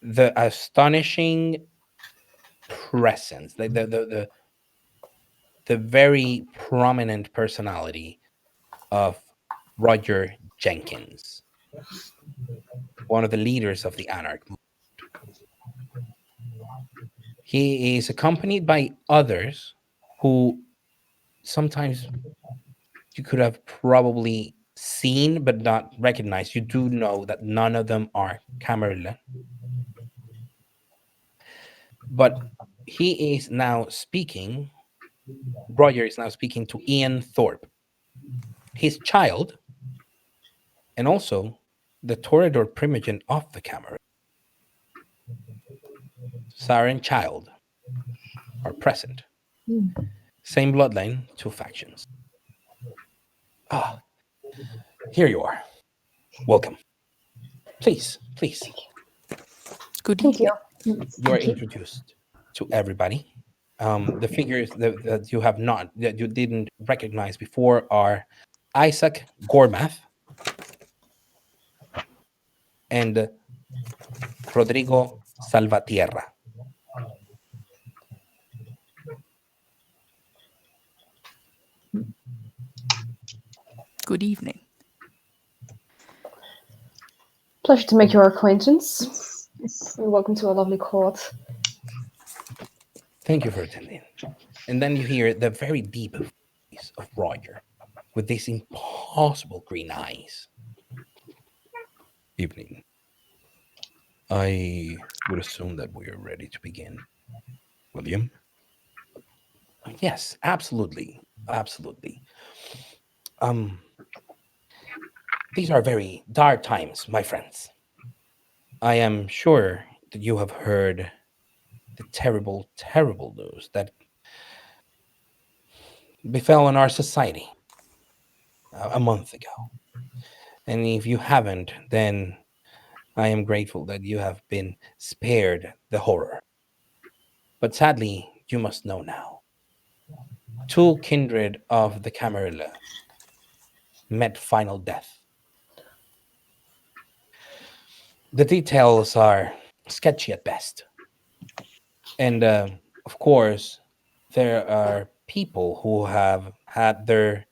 astonishing presence, the very prominent personality of Roger Jenkins, one of the leaders of the Anarch movement. He is accompanied by others who sometimes you could have probably seen but not recognized. You do know that none of them are Camarilla, but he is now speaking. Roger is now speaking to Ian Thorpe, his child, and also the Toreador primogen of the Camarilla. Sire and child are present. Same bloodline, two factions. Ah, here you are. Welcome. Please, please. Good Thank evening. you. You are introduced to everybody. The figures that you have not, that you didn't recognize before, are Isaac Gormath and Rodrigo Salvatierra. Good evening. Pleasure to make your acquaintance. Welcome to our lovely court. Thank you for attending. And then you hear the very deep voice of Roger with these impossible green eyes. Evening. I would assume that we are ready to begin. William? Yes, absolutely. Absolutely. These are very dark times, my friends. I am sure that you have heard the terrible, terrible news that befell in our society a month ago. And if you haven't, then I am grateful that you have been spared the horror. But sadly, you must know now. Two kindred of the Camarilla met final death. The details are sketchy at best. And of course, there are people who have had their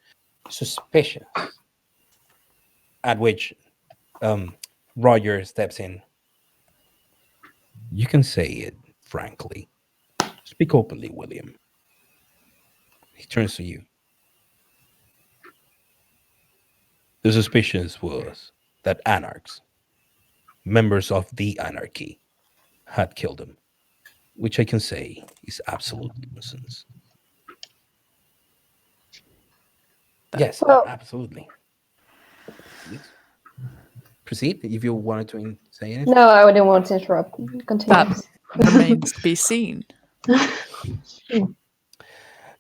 suspicions, at which Roger steps in. You can say it frankly. Speak openly, William. He turns to you. The suspicions was that anarchs, members of the anarchy, had killed him, which I can say is absolute nonsense. Yes, Well- absolutely. Yes. Proceed if you wanted to say anything. No, I didn't want to interrupt. Continue. That remains to be seen.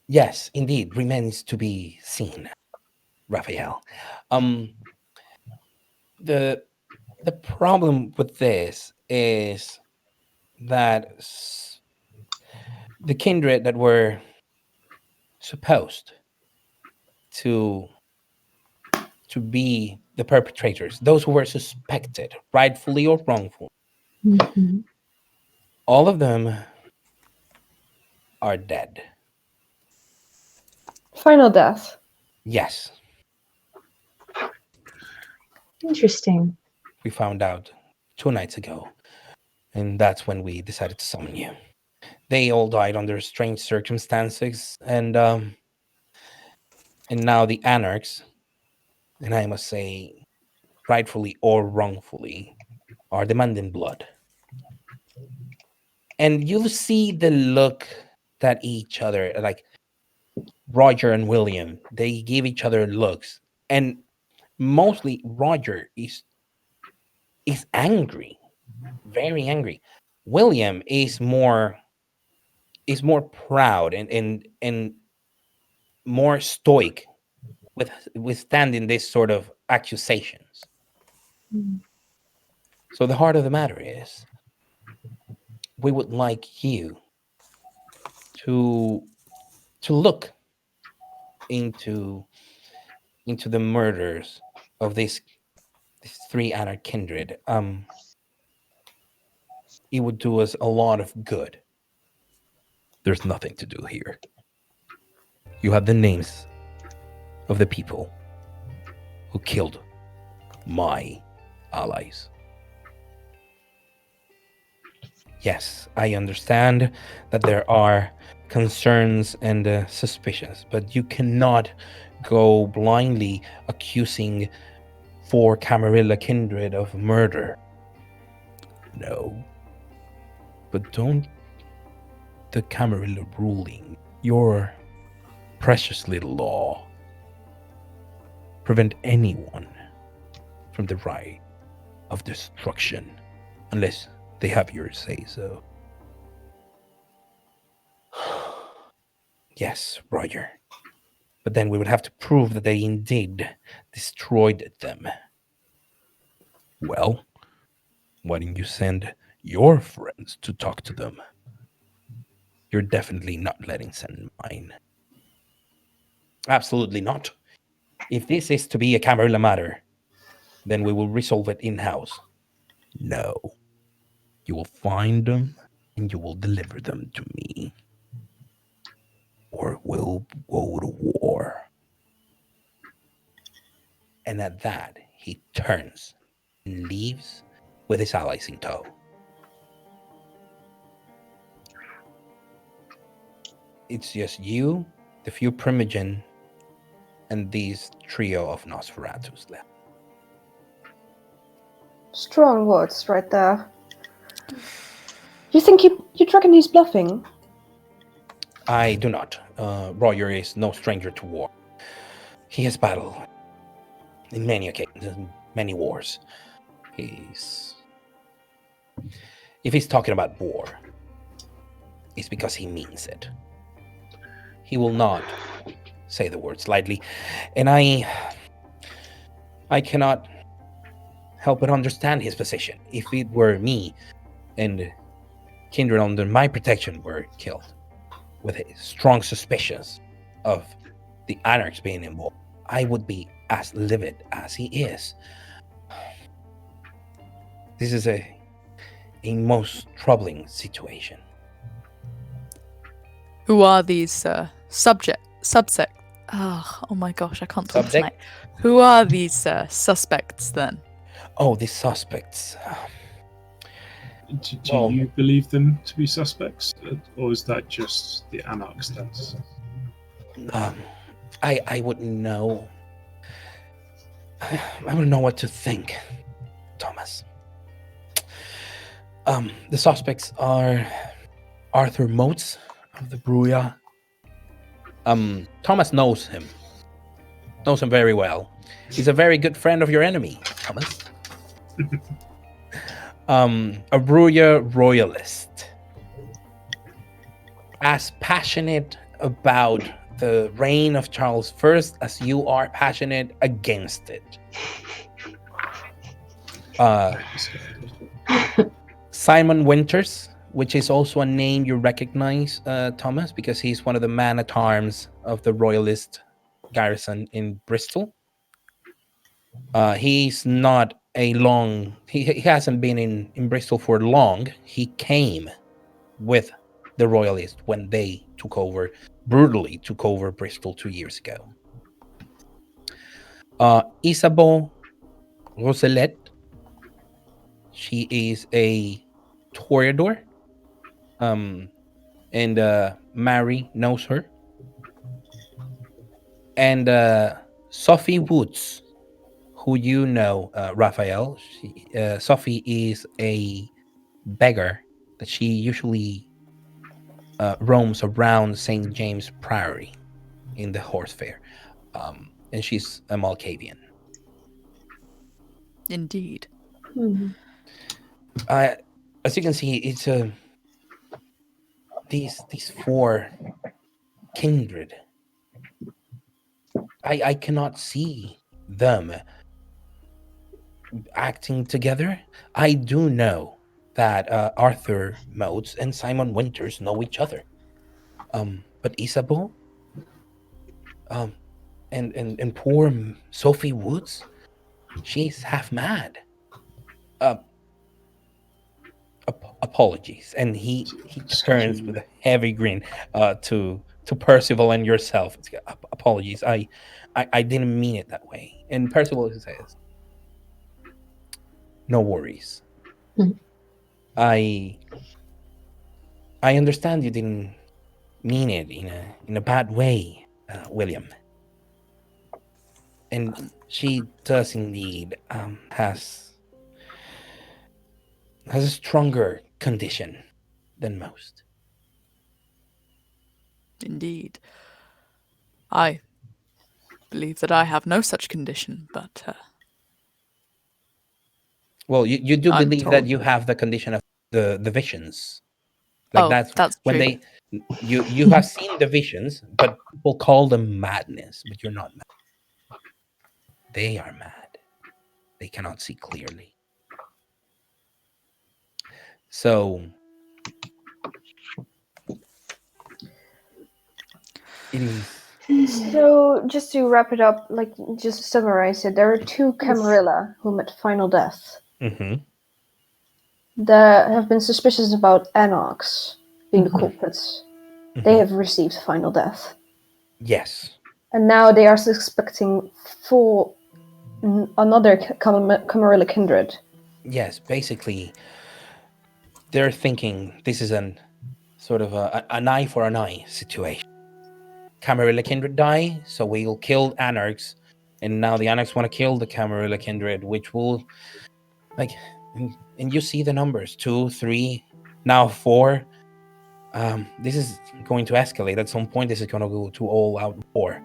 Yes, indeed, remains to be seen, Raphael. The the problem with this is that the kindred that were supposed to be the perpetrators, those who were suspected, rightfully or wrongfully, all of them are dead. Final death. Yes, Interesting. we found out 2 nights ago, and that's when we decided to summon you. They all died under strange circumstances, and now the anarchs, and I must say, rightfully or wrongfully, are demanding blood. And you see the look that each other, like Roger and William, they give each other looks, and mostly Roger is angry, very angry. William is more proud and more stoic with withstanding this sort of accusations. Mm. So the heart of the matter is, we would like you to look into the murders of these three Anarch Kindred. It would do us a lot of good. There's nothing to do here. You have the names of the people who killed my allies. Yes, I understand that there are concerns and suspicions, but you cannot go blindly accusing 4 Camarilla Kindred of murder. No. But don't the Camarilla ruling, your precious little law, prevent anyone from the right of destruction unless they have your say-so. Yes, Roger. But then we would have to prove that they indeed destroyed them. Well, why didn't you send your friends to talk to them? You're definitely not letting send mine. Absolutely not. If this is to be a Camarilla matter, then we will resolve it in-house. No. You will find them and you will deliver them to me. Or we'll go to war. And at that, he turns and leaves with his allies in tow. It's just you, the few Primogen, and these trio of Nosferatus left. Strong words right there. You think you reckon he's bluffing? I do not. Roger is no stranger to war. He has battled in many occasions, in many wars. If he's talking about war, it's because he means it. He will not say the words lightly, and I cannot help but understand his position. If it were me and Kindred under my protection were killed, with strong suspicions of the Anarchs being involved, I would be as livid as he is. This is a most troubling situation. Who are these subsect? Oh my gosh, I can't talk Subject? tonight. Who are these suspects then? Oh, the suspects. Do you believe them to be suspects, or is that just the Anarch stance? I wouldn't know. I wouldn't know what to think, Thomas. The suspects are Arthur Motes of the Bruja. Thomas knows him very well. He's a very good friend of your enemy, Thomas. A Bruja royalist, as passionate about the reign of Charles I as you are passionate against it. Simon Winters, which is also a name you recognize, Thomas, because he's one of the man-at-arms of the royalist garrison in Bristol. He's not he hasn't been in Bristol for long. He came with the royalists when they brutally took over Bristol 2 years ago. Isabeau Roselette, she is a toreador, and Mary knows her. And Sophie Woods, who you know, Raphael. Sophie is a beggar that she usually roams around St. James Priory in the horse fair. And she's a Malkavian. Indeed. Mm-hmm. As you can see, it's these 4 kindred. I cannot see them acting together. I do know that Arthur Motes and Simon Winters know each other. But Isabeau, um, and poor Sophie Woods, she's half mad. Uh, Apologies, and he turns with a heavy grin to Percival and yourself. Apologies, I didn't mean it that way. And Percival says, "No worries. Hmm. I I understand you didn't mean it in a bad way, William." And she does indeed has a stronger condition than most. Indeed. I believe that I have no such condition, but Well, you do I'm believe that told you that- have the condition of the visions. Like Oh, that's when true. you have seen the visions, but people call them madness, but you're not mad. They are mad. They cannot see clearly. So it is. So, just to wrap it up, like, just to summarize it, there are two Camarilla who met final death Mm-hmm. that have been suspicious about Anarchs being the culprits. They Mhm. have received final death. Yes. And now they are suspecting for another Camarilla Kindred. Yes. Basically, they're thinking this is an sort of an eye for an eye situation. Camarilla Kindred die, so we'll kill Anarchs, and now the Anarchs want to kill the Camarilla Kindred, which will, like, and you see the numbers: 2, 3, now 4. This is going to escalate at some point. This is going to go to all-out war.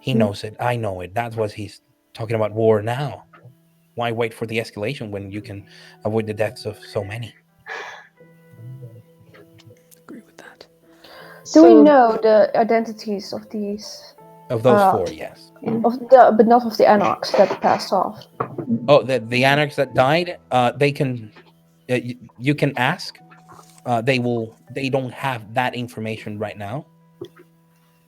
He knows it. I know it. That's what he's talking about, war now. Why wait for the escalation when you can avoid the deaths of so many? Agree with that. Do we know the identities of these? Of those 4, yes. But not of the Anarchs that passed off. Oh, the Anarchs that died, they can, you can ask. They will. They don't have that information right now.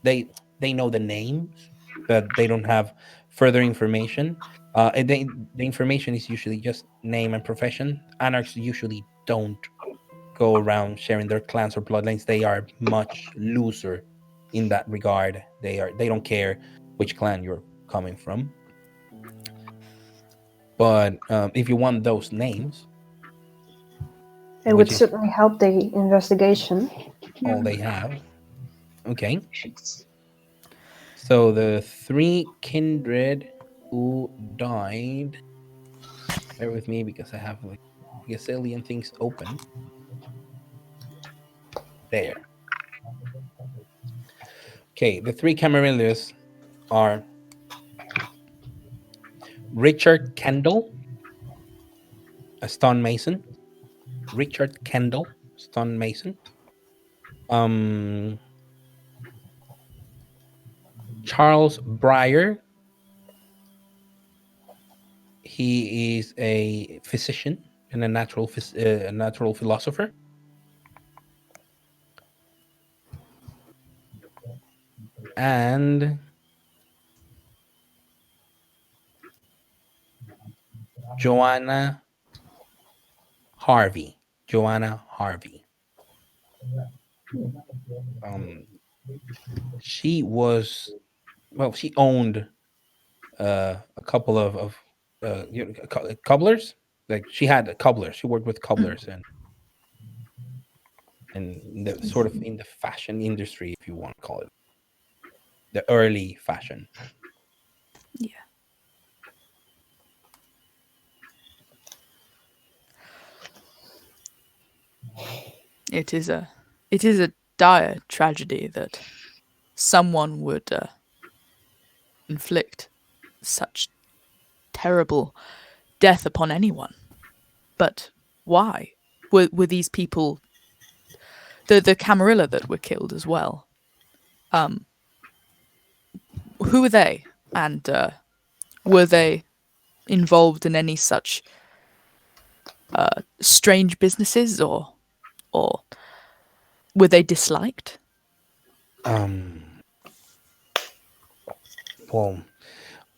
They know the names, but they don't have further information. And the information is usually just name and profession. Anarchs usually don't go around sharing their clans or bloodlines. They are much looser in that regard. They don't care which clan you're coming from. But if you want those names, It would certainly help the investigation. all they have. Okay. So the 3 kindred who died. Bear with me because I have like a gazillion things open. There. Okay, the 3 Camarillas are Richard Kendall, a stonemason. Richard Kendall, stonemason. Charles Breyer. He is a physician and a natural philosopher. And Joanna Harvey. She was, well, she owned a couple of cobblers. Like she had cobblers. She worked with cobblers and the sort of in the fashion industry, if you want to call it, the early fashion. Yeah. It is a dire tragedy that someone would inflict such terrible death upon anyone. But why? Were these people the Camarilla that were killed as well? Who were they? And were they involved in any such strange businesses, or were they disliked? Well,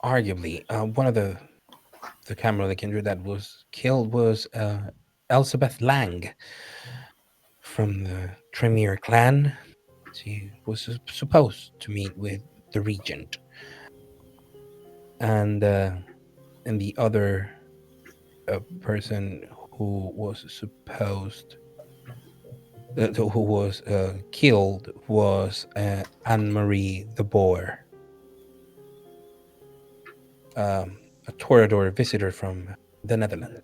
arguably, one of the Camarilla Kindred that was killed was Elizabeth Lang from the Tremere clan. She was supposed to meet with the regent, and the other person who was supposed who was killed was Anne Marie the Boer, a Toreador visitor from the Netherlands.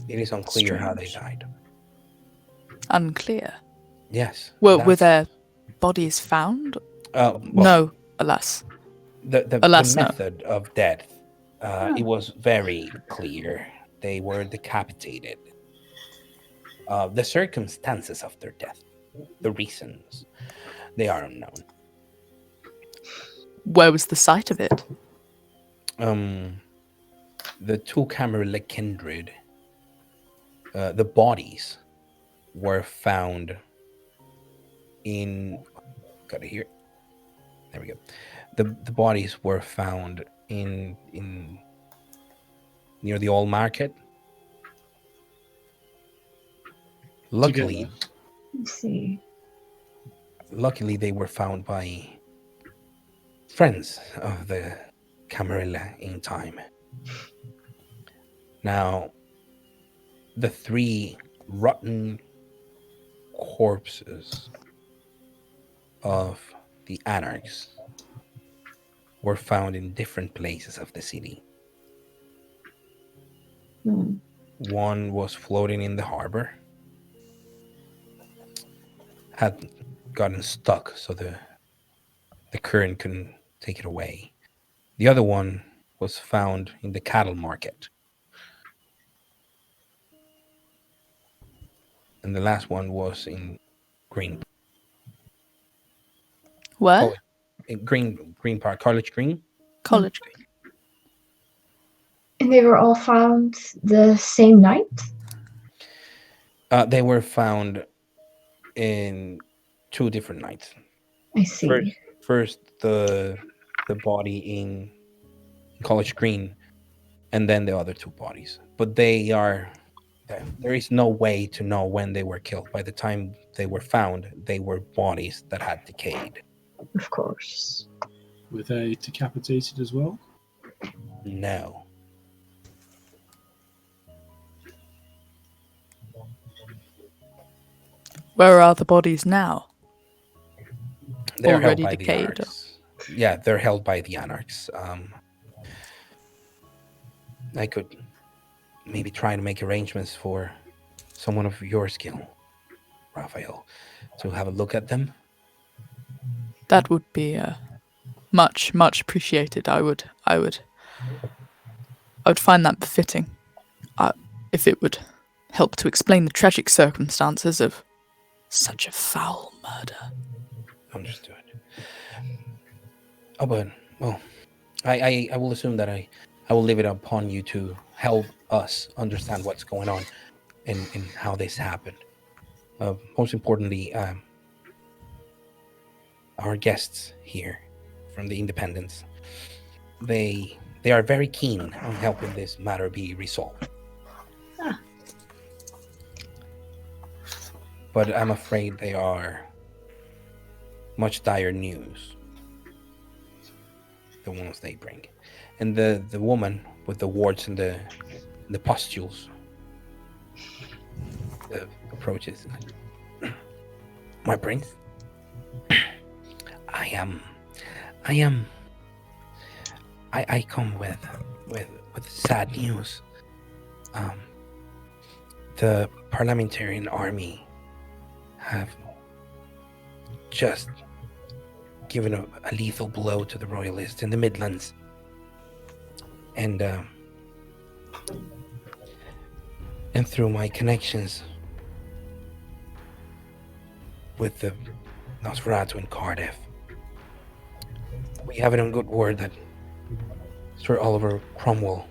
It is unclear how they died. Unclear. Yes. Were their bodies found? Well, No, alas. The Alas, no. method of death, it was very clear. They were decapitated. The circumstances of their death, the reasons, they are unknown. Where was the site of it? The two Camarilla Kindred, the bodies were found in. Got it here. There we go. The bodies were found in near the Old Market. Luckily, Let's see. luckily they were found by friends of the Camarilla in time. Now, the three rotten corpses of the Anarchs were found in different places of the city. One was floating in the harbor, had gotten stuck so the current couldn't take it away. The other one was found in the cattle market. And the last one was in Green. Where? Oh, in Green Park, College Green. College Green. And they were all found the same night? They were found in 2 different nights. I see. First the body in College Green, and then the other 2 bodies. But there is no way to know when they were killed. By the time they were found, they were bodies that had decayed. Of course. Were they decapitated as well? No. Where are the bodies now? They're Already held by decayed. the Anarchs. Yeah, they're held by the Anarchs. I could maybe try to make arrangements for someone of your skill, Raphael, to have a look at them. That would be much, much appreciated. I would find that befitting, if it would help to explain the tragic circumstances of such a foul murder. Understood. Oh, but well, I will assume that I will leave it upon you to help us understand what's going on and how this happened. Most importantly, our guests here from the Independents, they are very keen on helping this matter be resolved. But I'm afraid they are much dire news, the ones they bring. And the woman with the warts and the pustules approaches. My prince, I come with sad news. The parliamentarian army have just given a lethal blow to the royalists in the Midlands, and through my connections with the Nosferatu in Cardiff. We have it on good word that Sir Oliver Cromwell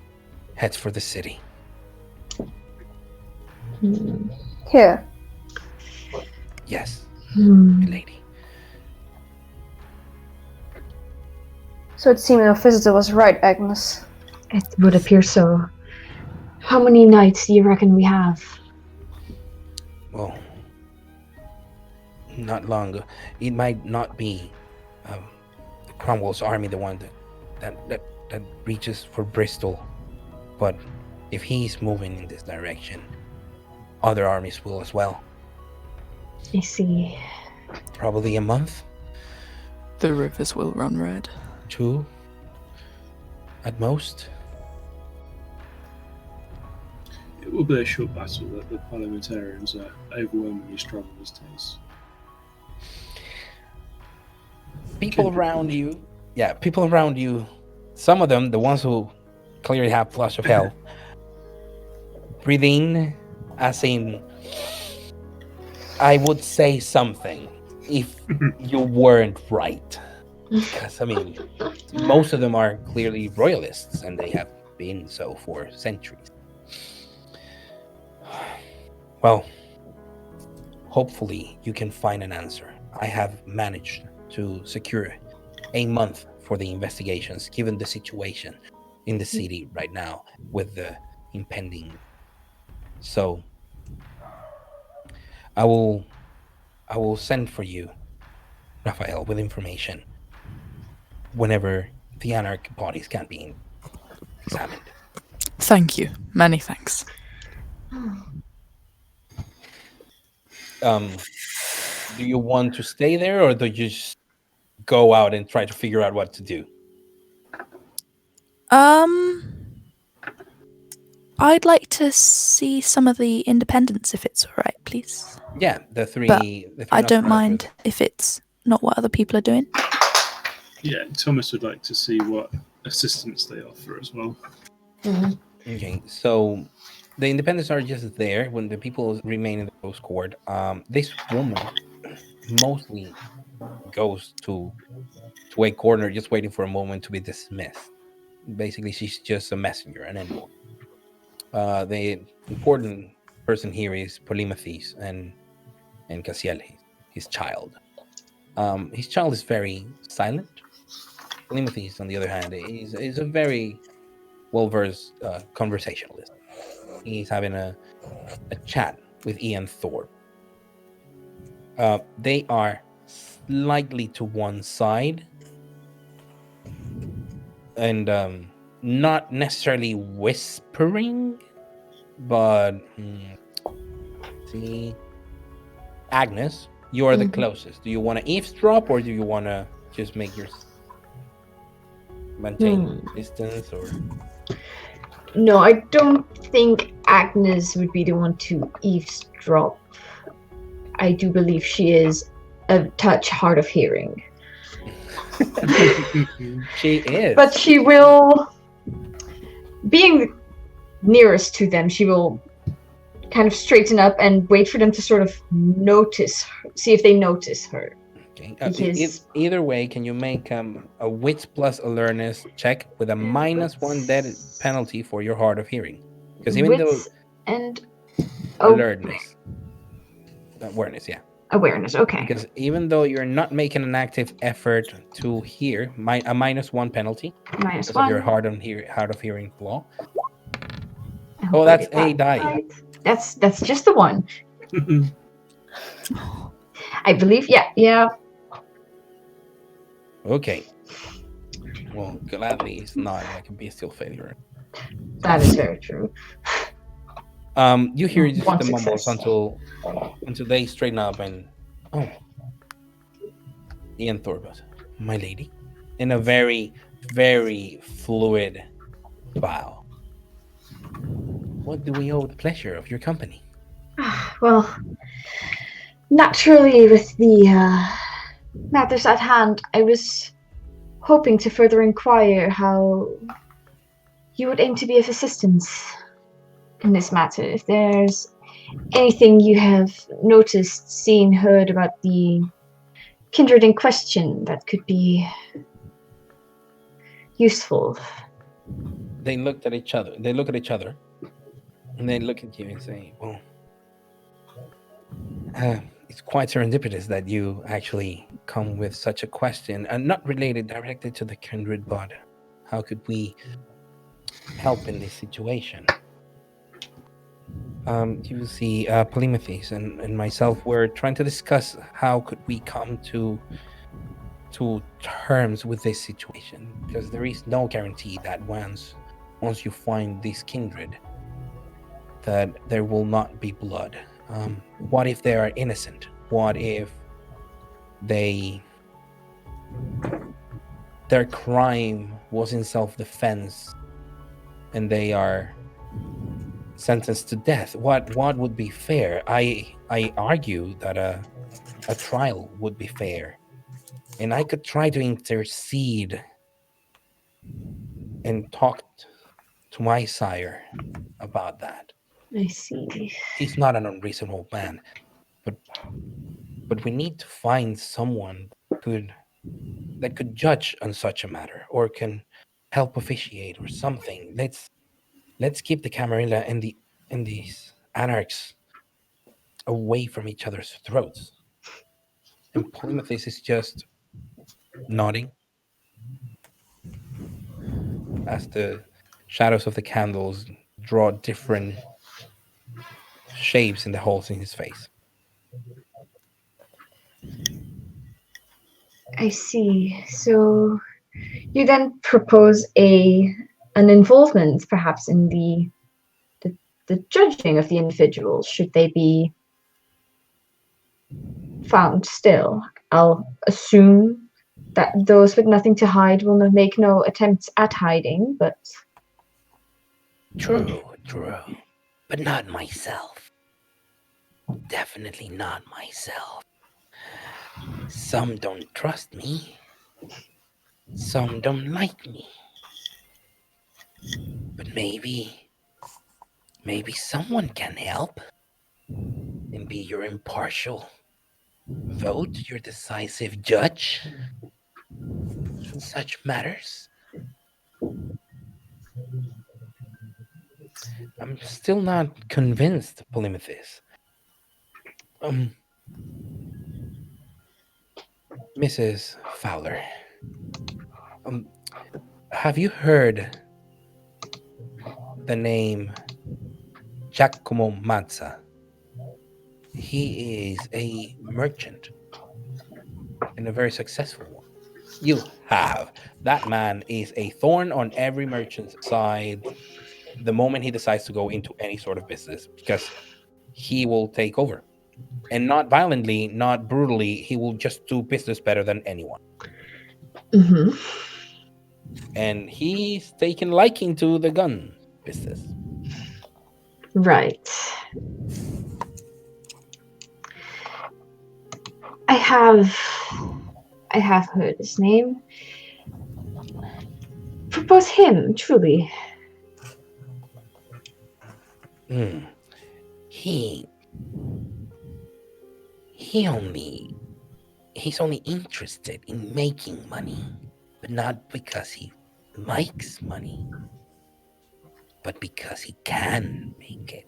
heads for the city. Here. Yes, Hmm. lady. So it seemed our visitor was right, Agnes. It would appear so. How many nights do you reckon we have? Well, not long. It might not be Cromwell's army the one that reaches for Bristol, but if he's moving in this direction, other armies will as well. I see. Probably a month, The rivers will run red. 2, at most. It will be a short battle that the parliamentarians are overwhelmingly strong these days. People around you, some of them, the ones who clearly have flush of hell, breathe in as in, I would say something if you weren't right. Because, I mean, most of them are clearly royalists, and they have been so for centuries. Well, hopefully you can find an answer. I have managed to secure a month for the investigations, given the situation in the city right now with the impending. So I will send for you, Raphael, with information whenever the Anarch bodies can be examined. Thank you. Many thanks. Do you want to stay there, or do you just go out and try to figure out what to do? I'd like to see some of the independents, if it's all right, please. Yeah, the three. But the three I don't Nosferatu. mind if it's not what other people are doing. Yeah, Thomas would like to see what assistance they offer as well. Okay, so the independents are just there when the people remain in the rose court. This woman mostly goes to a corner, just waiting for a moment to be dismissed. Basically, she's just a messenger, an envoy. The important person here is Polymathes and Cassiel, his child. His child is very silent. Polymathes, on the other hand, is a very well-versed conversationalist. He's having a chat with Ian Thorpe. They are slightly to one side and not necessarily whispering, but see, Agnes, you are the closest. Do you want to eavesdrop, or do you want to just make your maintain distance? Or No, I don't think Agnes would be the one to eavesdrop. I do believe she is a touch hard of hearing. she is, But she will, being nearest to them, she will kind of straighten up and wait for them to sort of notice her, see if they notice her. okay. Because- Either way, can you make a wits plus alertness check with a -1 dead penalty for your hard of hearing? Because even Wits and alertness, awareness, yeah. Awareness, okay. Because even though you're not making an active effort to hear, a -1 penalty Minus because of your one. hard of hearing flaw. I hope Oh, I that's get that a die. right. That's just the one. I believe, yeah. Okay. Well, gladly it's not like a bestial failure. That is very true. You hear just One the mumbles success. until they straighten up and Ian Thorpe, my lady, in a very, very fluid bow. What do we owe the pleasure of your company? Well, naturally, with the matters at hand, I was hoping to further inquire how you would aim to be of assistance in this matter. If there's anything you have noticed, seen, heard about the kindred in question that could be useful. They looked at each other. They look at each other, and they look at you and say, "Well, it's quite serendipitous that you actually come with such a question, and not related directly to the kindred, but how could we help in this situation?" You see, Polymathes and myself were trying to discuss how could we come to terms with this situation, because there is no guarantee that once you find this kindred, that there will not be blood. What if they are innocent? What if their crime was in self-defense and they are sentenced to death? What would be fair? I argue that a trial would be fair, and I could try to intercede and talk to my sire about that. I see. He's not an unreasonable man, but we need to find someone that could judge on such a matter, or can help officiate or something. Let's keep the Camarilla and these anarchs away from each other's throats. And Polymathes is just nodding as the shadows of the candles draw different shapes in the holes in his face. I see. So you then propose an involvement, perhaps, in the judging of the individuals, should they be found still. I'll assume that those with nothing to hide will make no attempts at hiding, but... True, but not myself. Definitely not myself. Some don't trust me. Some don't like me. But maybe someone can help and be your impartial vote, your decisive judge in such matters. I'm still not convinced, Polymathes. Mrs. Fowler, have you heard the name Giacomo Mazza? He is a merchant and a very successful one. You have. That man is a thorn on every merchant's side the moment he decides to go into any sort of business, because he will take over. And not violently, not brutally, he will just do business better than anyone. Mm-hmm. And he's taken liking to the gun business. Right. I have heard his name. Propose him, truly. He's only interested in making money, but not because he likes money, but because he can make it.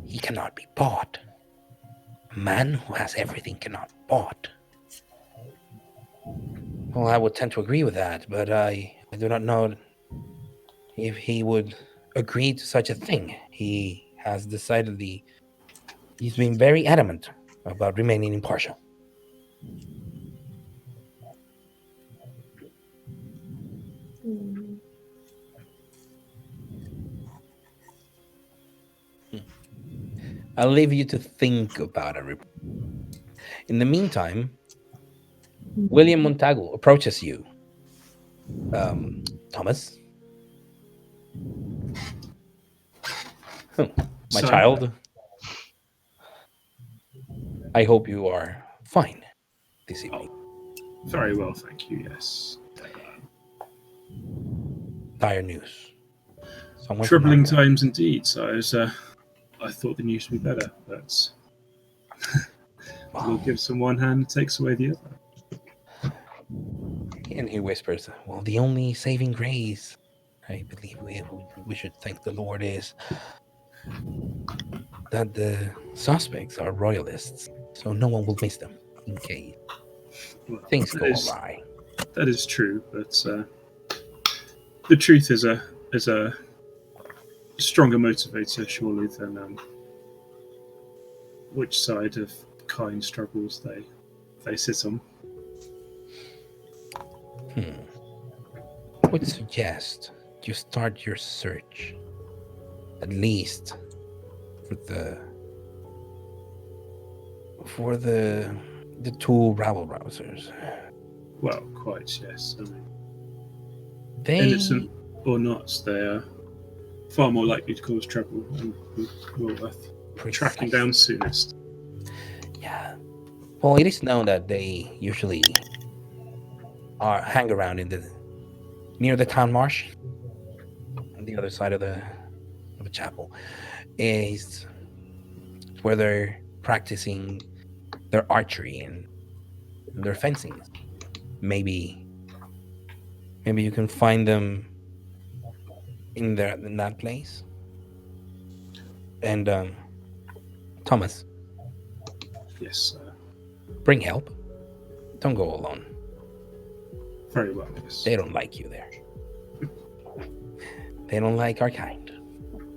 He cannot be bought. A man who has everything cannot be bought. Well, I would tend to agree with that, but I do not know if he would agree to such a thing. He has decidedly, he's been very adamant about remaining impartial. I'll leave you to think about it. In the meantime, William Montagu approaches you. Thomas? My child? I hope you are fine this evening. Very well, thank you, yes. Dire news. Troubling times indeed. So I thought the news would be better, but The Lord gives them one hand and takes away the other. And he whispers, well, the only saving grace I believe we should thank the Lord is that the suspects are royalists, so no one will miss them in case Well, things go awry. That is true, but the truth is a stronger motivator, surely, than which side of kind struggles they sit on. I would suggest you start your search, at least for the two rabble rousers. Well, quite, yes. I mean, They innocent or not, they are far more likely to cause trouble and well worth tracking down soonest. Yeah. Well, it is known that they usually hang around near the town marsh on the other side of the chapel. Is where they're practicing their archery and their fencing. Maybe you can find them in that place. And Thomas, Yes, bring help. Don't go alone. very well, yes. They don't like you there. They don't like our kind.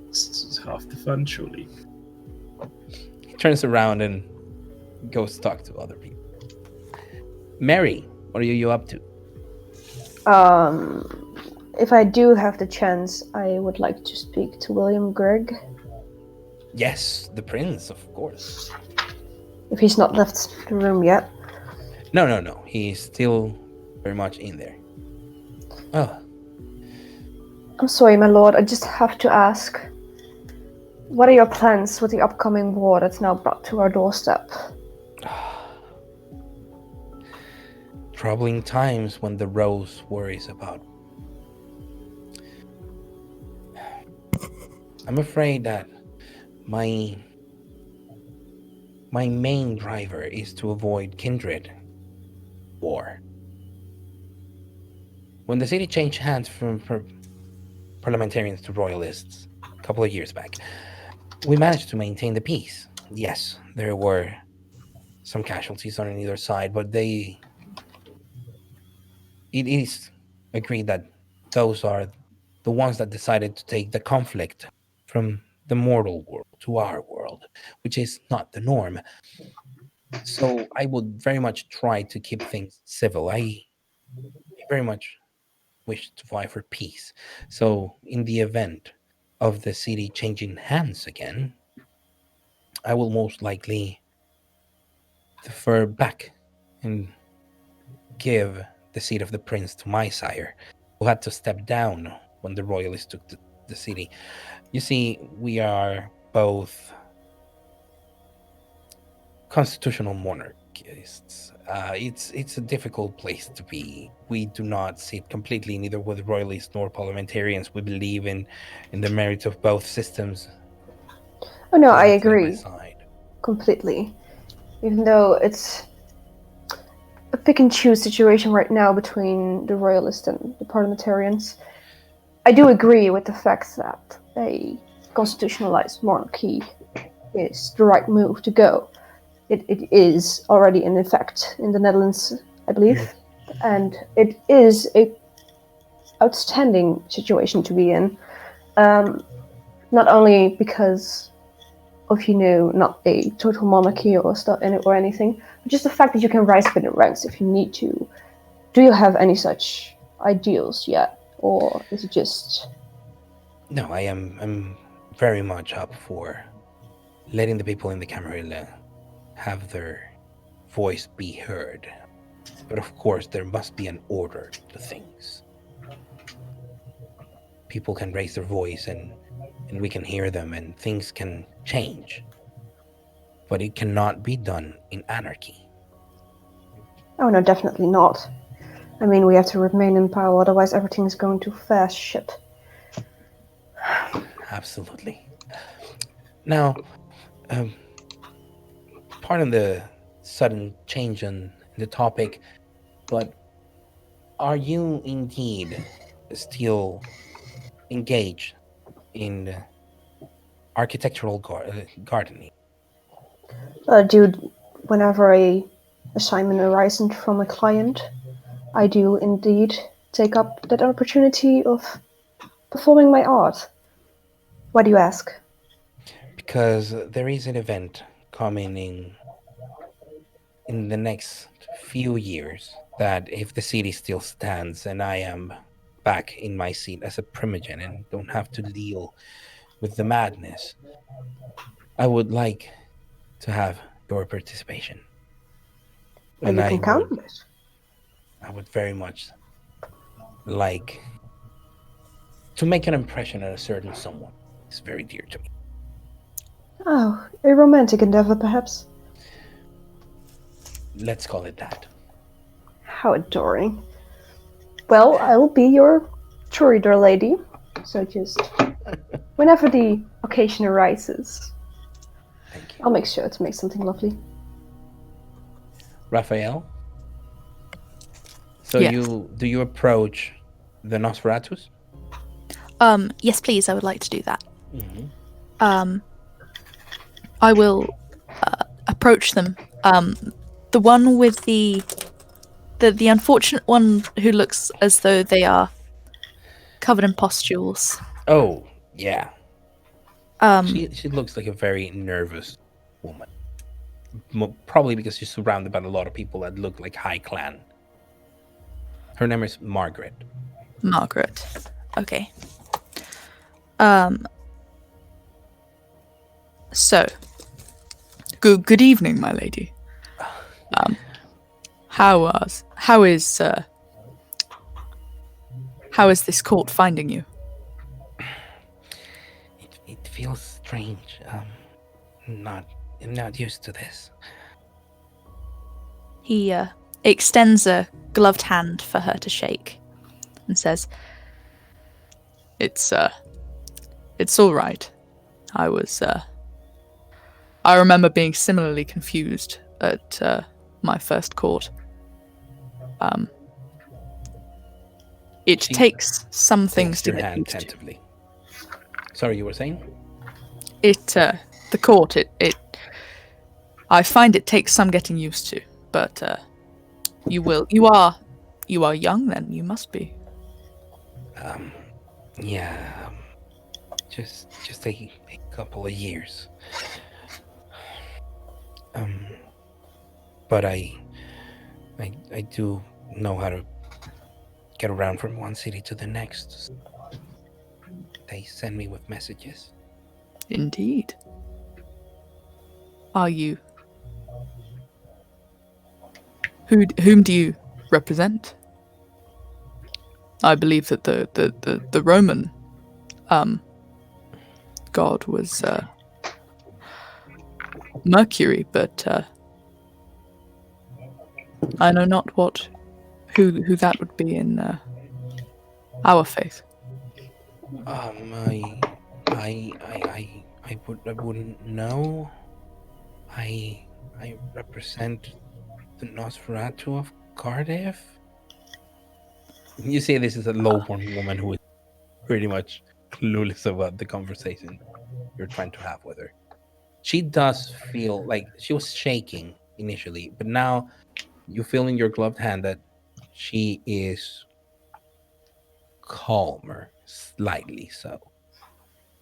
It's half the fun, surely. He turns around and goes to talk to other people. Mary, what are you up to? If I do have the chance, I would like to speak to William Gregg. Yes, the prince, of course. If he's not left the room yet. No. He's still very much in there. Oh, I'm sorry, my lord. I just have to ask. What are your plans with the upcoming war that's now brought to our doorstep? troubling times when the rose worries about. I'm afraid that my main driver is to avoid Kindred war. When the city changed hands from parliamentarians to royalists a couple of years back, we managed to maintain the peace. Yes, there were some casualties on either side, but it is agreed that those are the ones that decided to take the conflict from the mortal world to our world, which is not the norm. So I would very much try to keep things civil. I very much wish to vie for peace. So in the event of the city changing hands again, I will most likely defer back and give the seat of the prince to my sire, who had to step down when the royalists took the city. You see, we are both constitutional monarchists. It's a difficult place to be. We do not sit completely neither with royalists nor parliamentarians. We believe in the merits of both systems. Oh no, I Side by agree side. completely. Even though it's a pick and choose situation right now between the royalists and the parliamentarians, I do agree with the fact that a constitutionalized monarchy is the right move to go. It is already in effect in the Netherlands, I believe, and it is a outstanding situation to be in. Not only because of not a total monarchy or stuff in it or anything, but just the fact that you can rise up in the ranks if you need to. Do you have any such ideals yet, or is it just? No, I'm very much up for letting the people in the Camarilla have their voice be heard. But of course, there must be an order to things. People can raise their voice and we can hear them and things can change. But it cannot be done in anarchy. Oh no, definitely not. I mean, we have to remain in power, otherwise everything is going to fast ship. Absolutely. Now, pardon the sudden change on the topic, but are you indeed still engaged in architectural gardening? Dude, whenever a assignment arises from a client, I do indeed take up that opportunity of performing my art. Why do you ask? Because there is an event coming in the next few years that, if the city still stands and I am back in my seat as a primogen and don't have to deal with the madness, I would like to have your participation. And you can count on it. I would very much like to make an impression on a certain someone. It's very dear to me. Oh, a romantic endeavor, perhaps? Let's call it that. How adoring. Well, I will be your troubadour lady, so just whenever the occasion arises, Thank you. I'll make sure to make something lovely. Raphael? So Yes. do you approach the Nosferatus? Yes, please. I would like to do that. Mm-hmm. I will approach them. The one with the unfortunate one who looks as though they are covered in pustules. Oh, yeah. Um, She looks like a very nervous woman. Probably because she's surrounded by a lot of people that look like high clan. Her name is Margaret. Margaret. Okay. So, good evening, my lady. How is this court finding you? It feels strange. I'm not used to this. He extends a gloved hand for her to shake and says, It's all right. I remember being similarly confused at my first court. It takes some things to your get hand used to. tentatively. Sorry, you were saying? The court, I find it takes some getting used to, but you are young then, you must be. Yeah. Just a couple of years. But I do know how to get around from one city to the next. They send me with messages. Indeed. Are you? Whom do you represent? I believe that the Roman god was Mercury, but I know not who that would be in our faith. I wouldn't know. I represent the Nosferatu of Cardiff. You say this is a low-born woman who is pretty much clueless about the conversation you're trying to have with her. She does feel like she was shaking initially, but now you feel in your gloved hand that she is calmer, slightly so.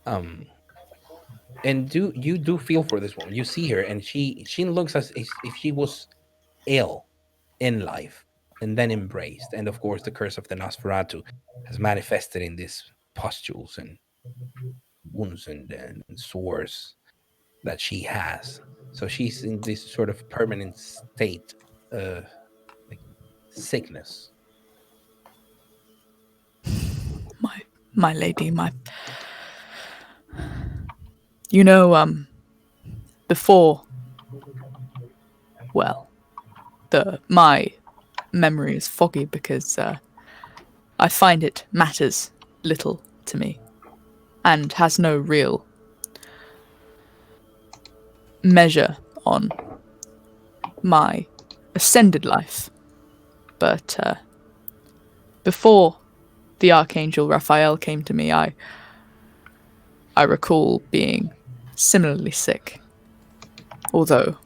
And you do feel for this woman. You see her, and she looks as if she was ill in life and then embraced. And of course, the curse of the Nosferatu has manifested in these pustules and wounds and sores that she has. So she's in this sort of permanent state of like sickness. My lady, before, well, my memory is foggy because I find it matters little to me and has no real measure on my ascended life. But before the Archangel Raphael came to me, I recall being similarly sick, although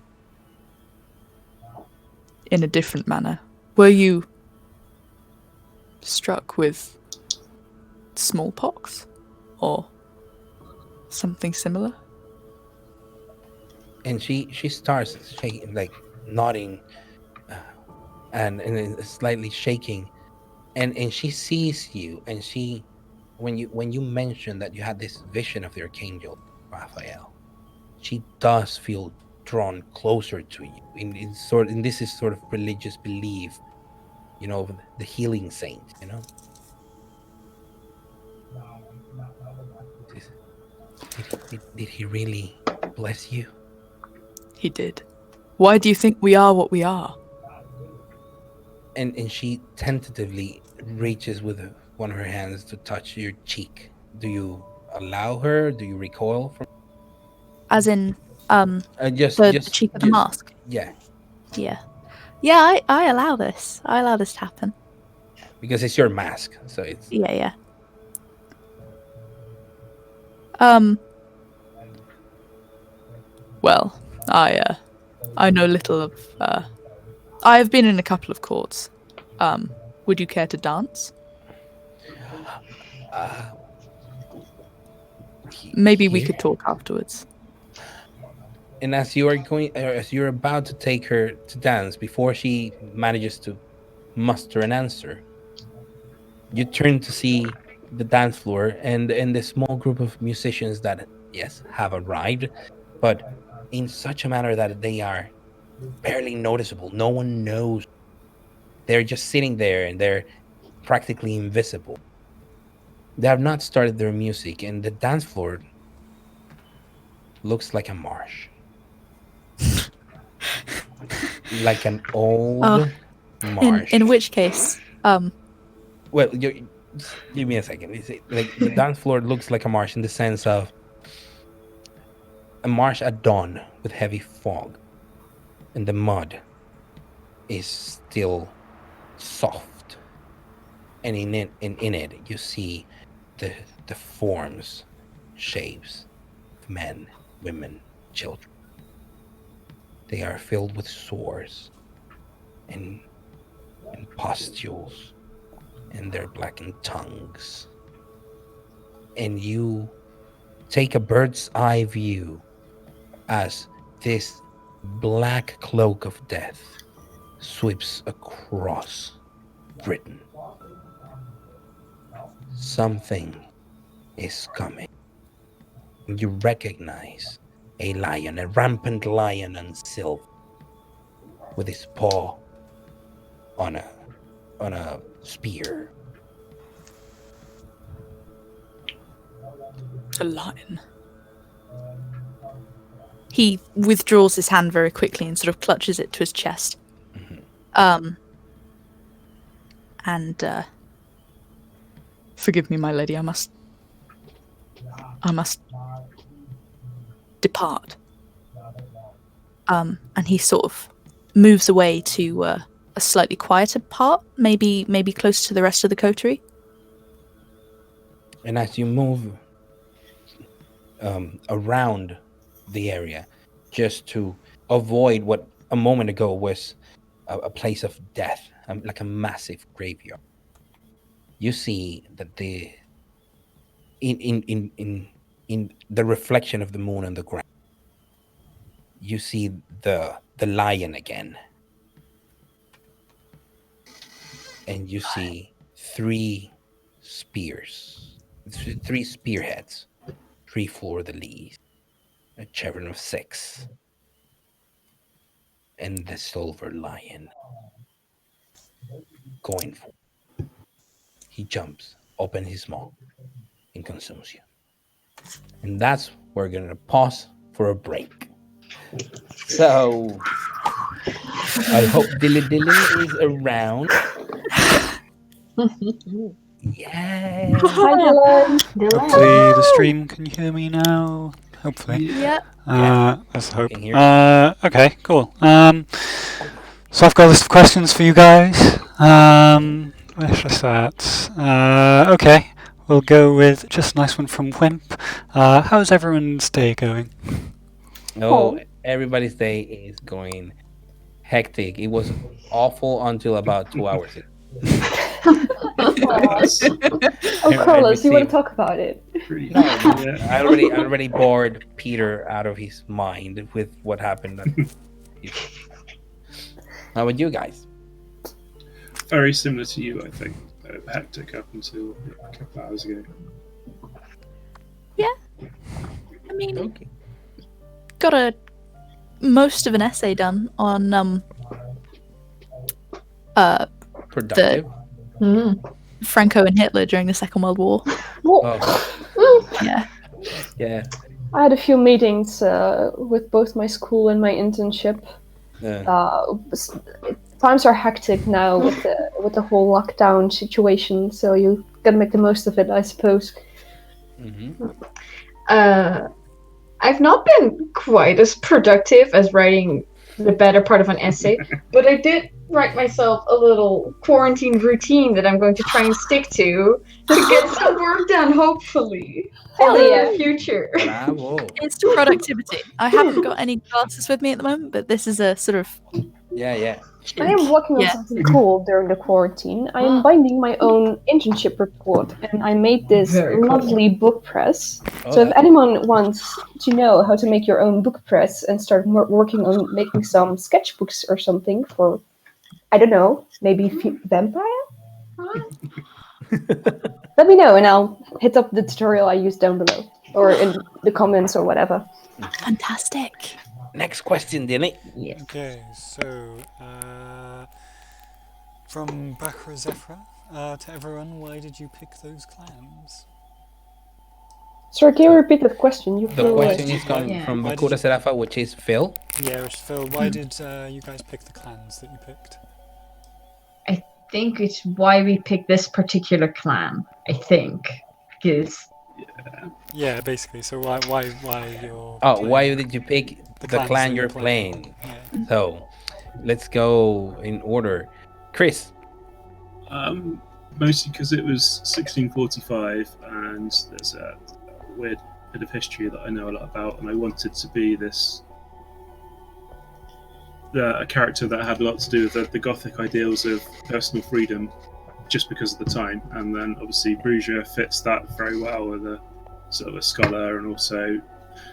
in a different manner. Were you struck with smallpox or something similar? And she starts shaking, like nodding, and then slightly shaking, and she sees you, and when you mention that you had this vision of the Archangel Raphael, she does feel drawn closer to you. In this is sort of religious belief, of the healing saint. Did he really bless you? He did. Why do you think we are what we are? And she tentatively reaches with one of her hands to touch your cheek. Do you allow her? Do you recoil from? As in, The cheek of the mask. Yeah, Yeah. Yeah, I allow this. I allow this to happen. because it's your mask, so it's. Yeah. Well, I know little of. I have been in a couple of courts. Would you care to dance? Maybe we could talk afterwards. And as you're about to take her to dance, before she manages to muster an answer, you turn to see the dance floor and the small group of musicians that, yes, have arrived, but in such a manner that they are barely noticeable. No one knows. They're just sitting there and they're practically invisible. They have not started their music, and the dance floor looks like a marsh. Like an old marsh. In which case, Well, give me a second. Like the dance floor looks like a marsh in the sense of a marsh at dawn with heavy fog, and the mud is still soft, and in it you see the forms, shapes of men, women, children. They are filled with sores and pustules, and their blackened tongues. And you take a bird's eye view as this black cloak of death sweeps across Britain. Something is coming. You recognize a lion, a rampant lion on silver, with his paw on a spear. A lion. he withdraws his hand very quickly and sort of clutches it to his chest. And Forgive me, my lady, I must depart. And he sort of moves away to a slightly quieter part, maybe close to the rest of the coterie. And as you move around the area, just to avoid what a moment ago was a place of death, like a massive graveyard, you see that in the reflection of the moon on the ground, you see the lion again, and you see three spearheads, three fleur-de-lis, a chevron of 6, and the silver lion going for. He jumps, opens his maw, and consumes you. And that's where we're gonna pause for a break. So I hope Dylan is around. Yeah. Hi, Dylan. Dylan. Hopefully the stream can hear me now. hopefully. Yeah. Let's hope. Can hear. Okay, cool. So I've got a list of questions for you guys. Where should I start? Okay, we'll go with just a nice one from Wimp. How's everyone's day going? Oh, everybody's day is going hectic. It was awful until about 2 hours ago. Oh, Carlos, you want to talk about it? No, I already bored Peter out of his mind with what happened. How about you guys? Very similar to you, I think. Hectic up until a couple hours ago. I mean, Okay. got most of an essay done on Productive. Franco and Hitler during the Second World War. Oh, Yeah. yeah. I had a few meetings with both my school and my internship. Times are hectic now with the whole lockdown situation, so you gotta make the most of it, I suppose. Mm-hmm. I've not been quite as productive as writing the better part of an essay, but I did write myself a little quarantine routine that I'm going to try and stick to get some work done, hopefully, in the near future. Bravo. It's productivity. I haven't got any glasses with me at the moment, but this is a sort of Yeah. I am working on Yeah. something cool during the quarantine. I am binding my own internship report, and I made this Very cool. lovely book press. Oh, So if that's- anyone wants to know how to make your own book press and start working on making some sketchbooks or something for, I don't know, maybe vampire? Let me know, and I'll hit up the tutorial I used down below, or in the comments or whatever. fantastic. Next question, Dilly. Okay, so from Bakra Zefra to everyone, why did you pick those clans? Sorry, can you repeat the question? You The flew away. question is coming Yeah. from Why did Bakura you- Serafa, which is Phil. Yeah, which Phil, why did you guys pick the clans that you picked? I think it's why we picked this particular clan. I think because Yeah, basically. So why you're Oh, playing why did you pick the clans clan that you're playing? Yeah. So, let's go in order. Chris. Mostly because it was 1645, and there's a weird bit of history that I know a lot about, and I wanted to be a character that had a lot to do with the Gothic ideals of personal freedom, just because of the time. And then obviously Bruges fits that very well with a sort of a scholar and also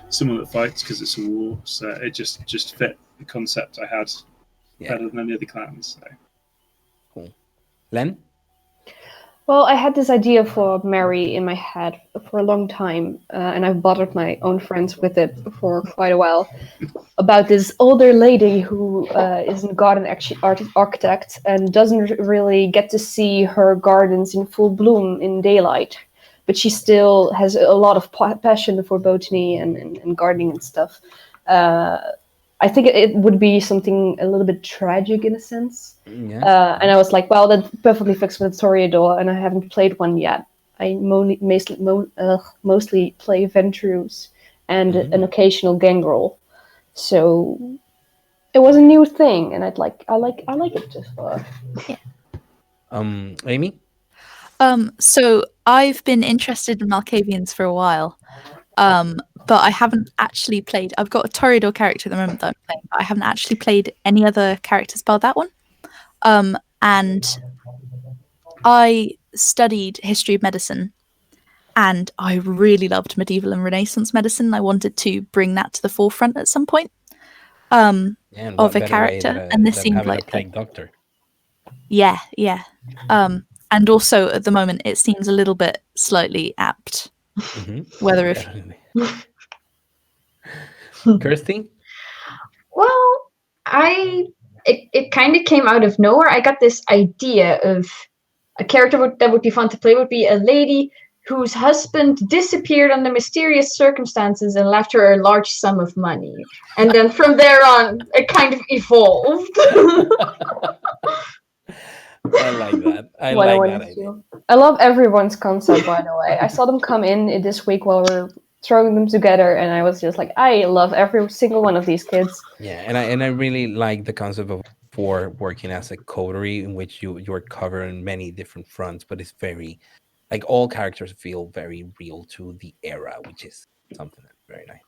someone that fights because it's a war. So it just fit the concept I had better than any of the clans. So. Cool. Len? Well, I had this idea for Mary in my head for a long time, and I've bothered my own friends with it for quite a while, about this older lady who is a garden architect and doesn't really get to see her gardens in full bloom in daylight, but she still has a lot of passion for botany and gardening and stuff. I think it would be something a little bit tragic in a sense. Yeah. And I was like, well, that perfectly fits with Toreador, and I haven't played one yet. I mostly play Ventruse and an occasional Gangrel. So it was a new thing, and I like it just far. Amy? So I've been interested in Malkavians for a while, but I haven't actually played. I've got a Toreador character at the moment that I'm playing, but I haven't actually played any other characters but that one. And I studied history of medicine, and I really loved medieval and Renaissance medicine. I wanted to bring that to the forefront at some point And of what a better way character, and this than seemed having like a plague doctor. yeah. And also at the moment it seems a little bit slightly apt. Whether if Definitely. Kirsty? well, it kind of came out of nowhere. I got this idea of a character that would be fun to play would be a lady whose husband disappeared under mysterious circumstances and left her a large sum of money. And then from there on, it kind of evolved. I like that. I What like I that wanted idea. to. I love everyone's concept, by the way. I saw them come in this week while we were throwing them together, and I was just like, I love every single one of these kids. Yeah, and I really like the concept of 4 working as a coterie in which you're covering many different fronts, but it's very like all characters feel very real to the era, which is something that's very nice.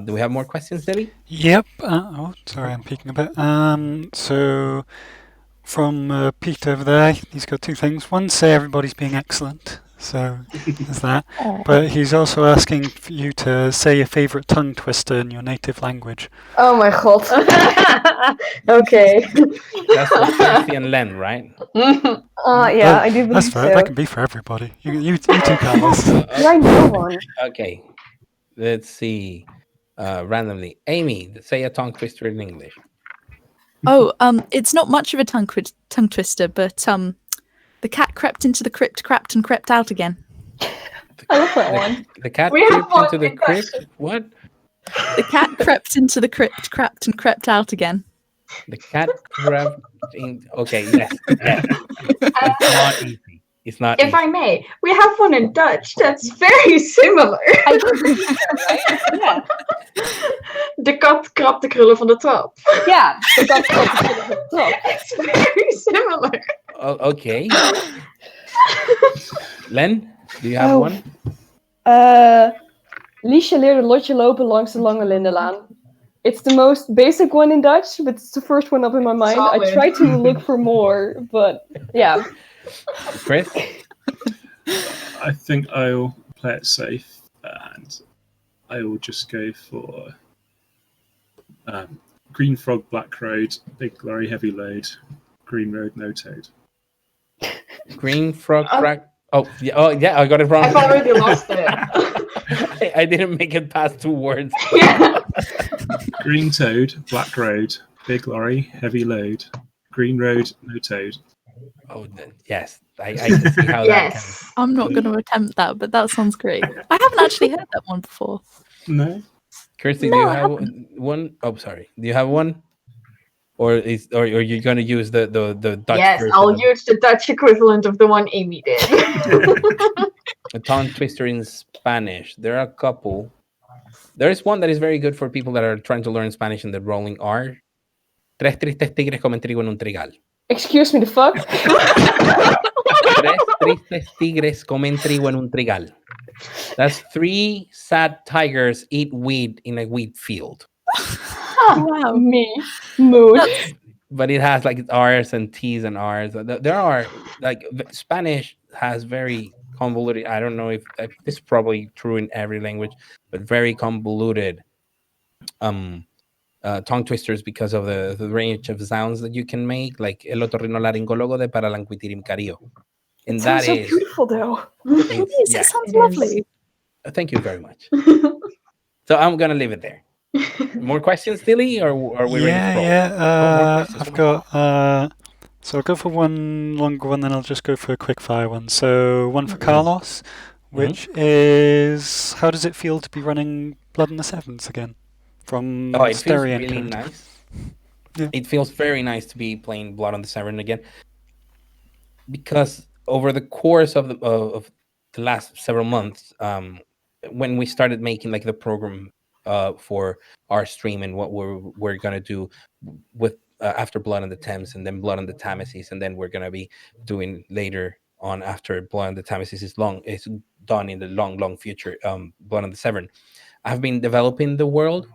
Do we have more questions, Debbie? Yep. Oh, sorry, I'm peeking a bit. So from Pete over there, he's got 2 things. One, say everybody's being excellent. So there's that. But he's also asking for you to say your favorite tongue twister in your native language. Oh my god. Okay. That's for Kirsty and Len, right? Yeah, I do believe That's so. fair. That can be for everybody. You too, Carlos. Do I know one? Okay, let's see. Randomly, Amy, say a tongue twister in English. Oh, it's not much of a tongue twister, but the cat crept into the crypt, crapped, and crept out again. I love that one. The cat We have crept one into the in crypt. Dutch. What? The cat crept into the crypt, crapped, and crept out again. The cat crept in. Okay, yes. It's not easy. It's not If easy. I may, we have one in Dutch that's very similar. I do believe so, right? Yeah. De kat krabt de krullen van de trap. Yeah. The got the top. It's very similar. Okay. Len, do you have Oh. one? Liesje leerde Lotje lopen langs de lange lindenlaan. It's the most basic one in Dutch, but it's the first one up in my mind. I Solid. tried to look for more, but yeah. Chris? I think I'll play it safe, and I will just go for Green Frog, Black Road, Big Glory, Heavy Load, Green Road, No Toad. Green frog crack. Oh yeah, I got it wrong. I've already lost it. I didn't make it past 2 words. Yeah. Green Toad, Black Road, Big Lorry, Heavy Load, Green Road, No Toad. Oh, yes. I can see how that Yes. I'm not going to attempt that, but that sounds great. I haven't actually heard that one before. No? can. Kirsty, No, do you I have one? Oh, sorry. Do you have one? Or are you going to use the Dutch Yes, version I'll of use the Dutch equivalent of the one Amy did. a tongue twister in Spanish? There are a couple. There is one that is very good for people that are trying to learn Spanish in the rolling R. Tres tristes tigres comen trigo en un trigal. Excuse me, the fuck? Tres tristes tigres comen trigo en un trigal. That's 3 sad tigers eat wheat in a wheat field. Wow. Me. Mood. But it has like R's and T's and R's. There are like Spanish has very convoluted. I don't know if this is probably true in every language, but very convoluted tongue twisters because of the range of sounds that you can make, like el otorrinolaringólogo de paralanquitirimcario. And It that sounds so is beautiful, though. It is. yeah. It sounds It is. lovely. Thank you very much. So I'm gonna leave it there. More questions, Tilly, or are we ready to roll? Yeah. questions. I've got. So I'll go for one longer one, then I'll just go for a quick fire one. So one for Carlos, which is how does it feel to be running Blood in the Sevens again? From Oh, it feels Stereo really Code. nice. Yeah. It feels very nice to be playing Blood on the Severn again, because over the course of the last several months, when we started making like the program for our stream and what we're gonna do with after Blood on the Thames and then Blood on the Thameses, and then we're gonna be doing later on after Blood on the Thameses is done in the long future. Blood on the Severn. I've been developing the world.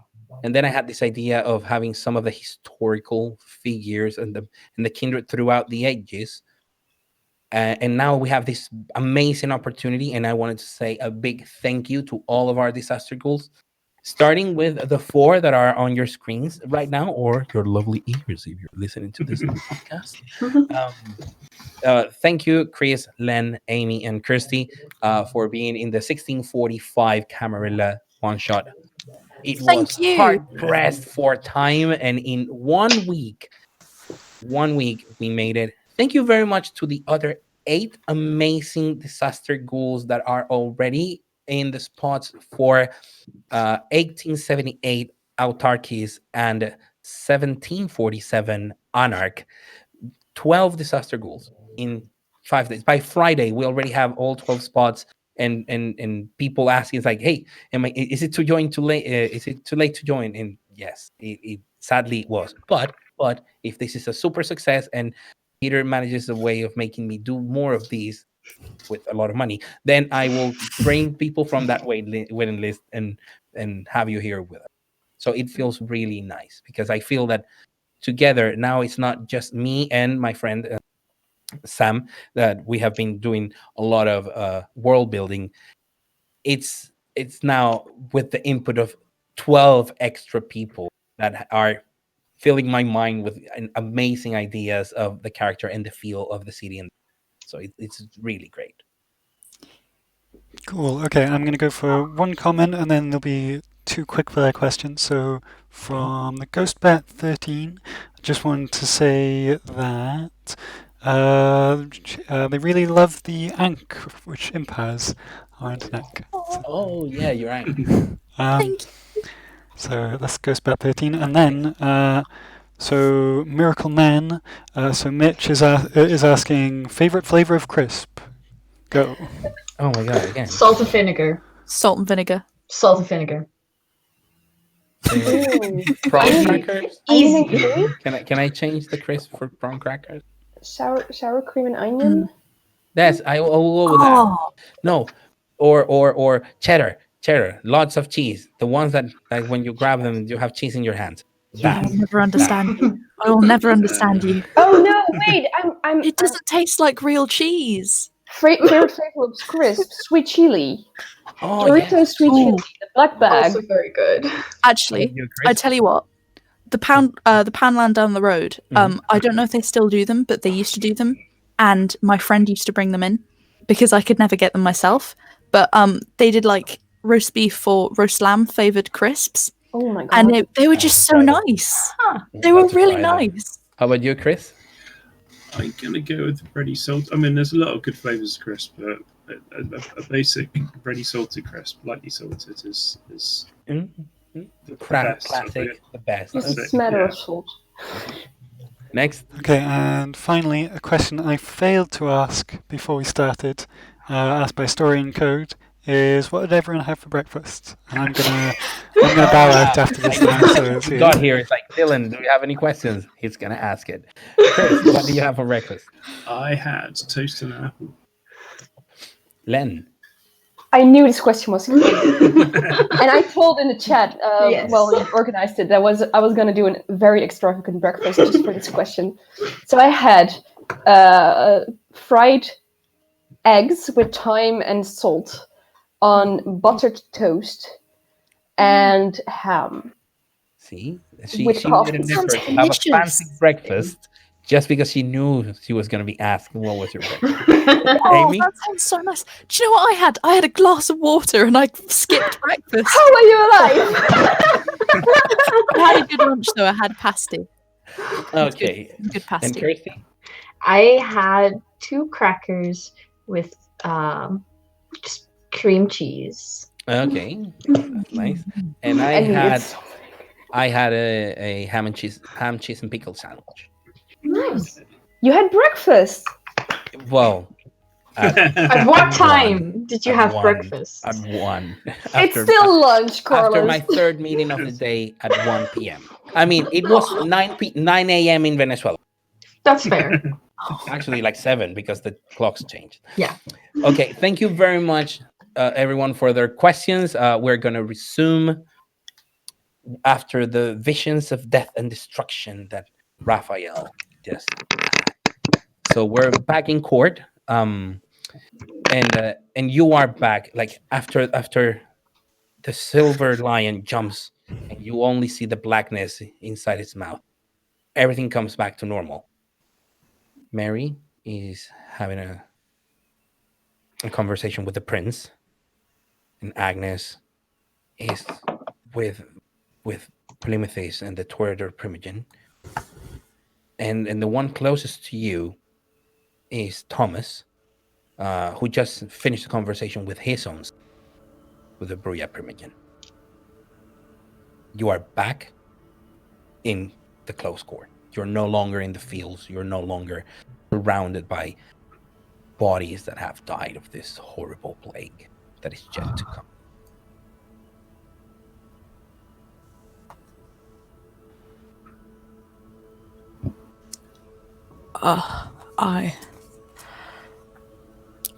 And then I had this idea of having some of the historical figures and the kindred throughout the ages. And now we have this amazing opportunity. And I wanted to say a big thank you to all of our disaster ghouls, starting with the 4 that are on your screens right now, or your lovely ears if you're listening to this podcast. Thank you, Chris, Len, Amy, and Kirsty, for being in the 1645 Camarilla one-shot. It Thank was you. hard pressed for time, and in 1 week, we made it. Thank you very much to the other 8 amazing disaster ghouls that are already in the spots for 1878 Autarkies and 1747 Anarch. 12 disaster ghouls in 5 days. By Friday, we already have all 12 spots and people asking, it's like, hey, is it too late? Is it too late to join? And yes, it sadly was. But if this is a super success and Peter manages a way of making me do more of these with a lot of money, then I will bring people from that waiting list and have you here with us. So it feels really nice because I feel that together now it's not just me and my friend Sam that we have been doing a lot of world building. It's now with the input of 12 extra people that are filling my mind with amazing ideas of the character and the feel of the city, and so it's really great. Cool. Okay, I'm going to go for one comment and then there'll be two quick fire questions. So from the GhostBat13, I just wanted to say that they really love the Ankh, which Imp has on internet. Oh yeah, you're right. Thank you. So that's GhostBat13, and then so Miracle Man. So Mitch is asking favorite flavor of crisp. Go. Oh my god, again. Salt and vinegar. Salt and vinegar. Salt and vinegar. Prawn crackers. Easy. Can I change the crisp for prawn crackers? Sour cream and onion. That's I will go with that. No, or cheddar. Lots of cheese. The ones that like when you grab them, you have cheese in your hands. I'll never understand you. I will never understand you. Oh no! Wait, I'm. It doesn't taste like real cheese. Favorite flavor of crisp, sweet chili. Oh, Doritos yes. sweet chili, the black bag. Also very good. Actually, I tell you what, the Poundland down the road. I don't know if they still do them, but they used to do them, and my friend used to bring them in because I could never get them myself. But they did like roast beef or roast lamb flavored crisps. Oh my god! And they were just so nice. They were really nice. How about you, Chris? I'm gonna go with ready salt. I mean, there's a lot of good flavors of crisp, but a basic ready salted crisp, lightly salted, is The best. classic, the best. It's a Classic, smatter yeah. of salt. Next. Okay, and finally, a question I failed to ask before we started, asked by Story and Code, is what did everyone have for breakfast? And I'm gonna bow out after this now. So We got here. It's like, Dylan, do you have any questions? He's gonna ask it. Chris, what do you have for breakfast? I had toast and an apple. Len. I knew this question was coming, and I told in the chat. Yes. Well, you organized it. I was gonna do a very extravagant breakfast just for this question. So I had fried eggs with thyme and salt on buttered toast and ham. See, With she made coffee. an Sounds effort to have a fancy delicious. breakfast just because she knew she was going to be asked what was your breakfast. Oh, Amy? that sounds so nice. Do you know what I had? I had a glass of water and I skipped breakfast. How are you alive? I had a good lunch though. I had pasty. Okay. Good And pasty. Kirsty? I had 2 crackers with just cream cheese. Okay, that's nice. And I had a ham, cheese, and pickle sandwich. Nice. You had breakfast. Well, At what time did you At have one. breakfast? at 1. It's still lunch, Carlos. After my third meeting of the day at 1 p.m. I mean, it was 9 a.m. in Venezuela. That's fair. Actually, like 7 because the clocks changed. Yeah. Okay, thank you very much, everyone, for their questions. We're going to resume after the visions of death and destruction that Raphael just had. So we're back in court, and you are back. Like after the silver lion jumps, and you only see the blackness inside its mouth. Everything comes back to normal. Mary is having a conversation with the prince, and Agnes is with Plymouthis and the Twitter Primogen, and the one closest to you is Thomas, who just finished the conversation with his own son, with the Bruya Primogen. You are back in the close court. You're no longer in the fields. You're no longer surrounded by bodies that have died of this horrible plague that is yet to come.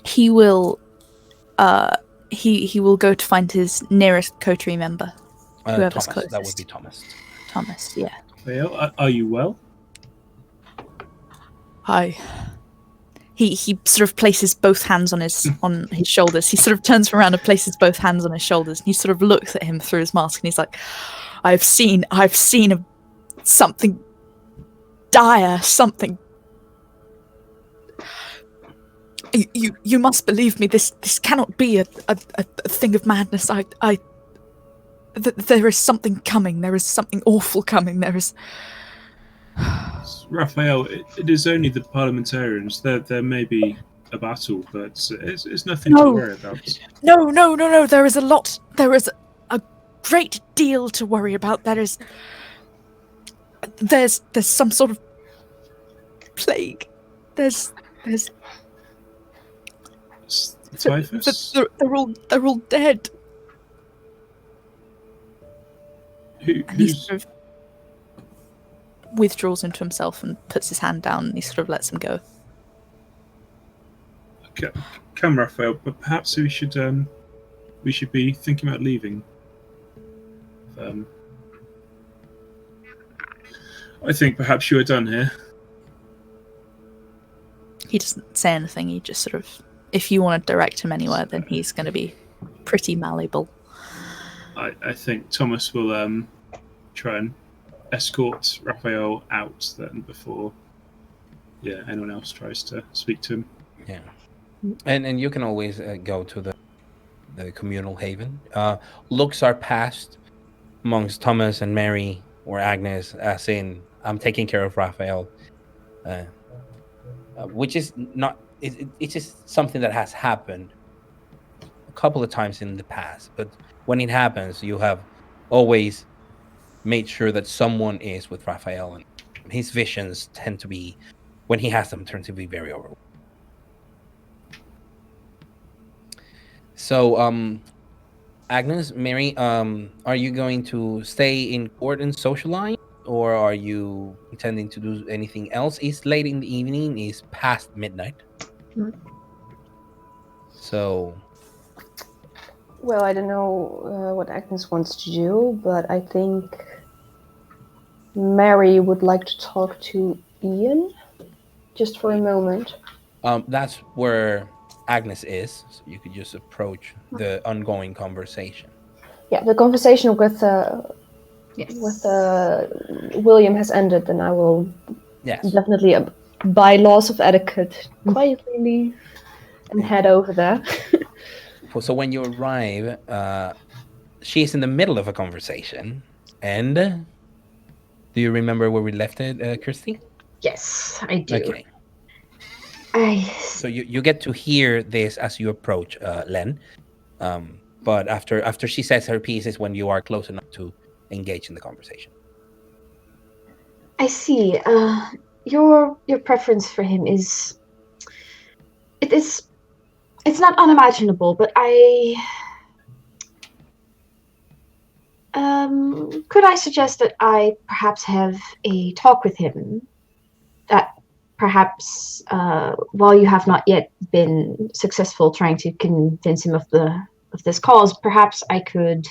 He will he will go to find his nearest coterie member. Whoever's Thomas, that would closest. be Thomas. Thomas, yeah. Raphael, are you well? He sort of places both hands on his shoulders. He sort of turns around and places both hands on his shoulders, and he sort of looks at him through his mask, and he's like, I've seen something dire, something. You must believe me. This cannot be a thing of madness. There is something coming. There is something awful coming. There is. Raphael, it is only the parliamentarians. There may be a battle, but it's nothing to worry about. No. There is a lot. There is a great deal to worry about. There's some sort of plague. There's Typhus? they're all dead. And he sort of withdraws into himself and puts his hand down, and he sort of lets him go. Okay. Come, Raphael, but perhaps we should be thinking about leaving. I think perhaps you are done here. He doesn't say anything. He just sort of, if you want to direct him anywhere, then he's going to be pretty malleable. I think Thomas will try and escort Raphael out then before anyone else tries to speak to him. Yeah, and you can always go to the communal haven. Looks are passed amongst Thomas and Mary or Agnes, as in, I'm taking care of Raphael, which is not. It's just something that has happened a couple of times in the past, but when it happens, you have always made sure that someone is with Raphael, and his visions tend to be, when he has them, turn to be very overwhelming. So, Agnes, Mary, are you going to stay in court and socialize, or are you intending to do anything else? It's late in the evening, it's past midnight. So... Well, I don't know what Agnes wants to do, but I think Mary would like to talk to Ian, just for a moment. That's where Agnes is, so you could just approach the ongoing conversation. Yeah, the conversation with William has ended, and I will definitely, by laws of etiquette, quietly leave and head over there. So when you arrive, she's in the middle of a conversation. And do you remember where we left it, Kirsty? Yes, I do. Okay. So you get to hear this as you approach Len. But after she says her piece is when you are close enough to engage in the conversation. I see. Your preference for him is... It's not unimaginable, but could I suggest that I perhaps have a talk with him? That perhaps, while you have not yet been successful trying to convince him of this cause, perhaps I could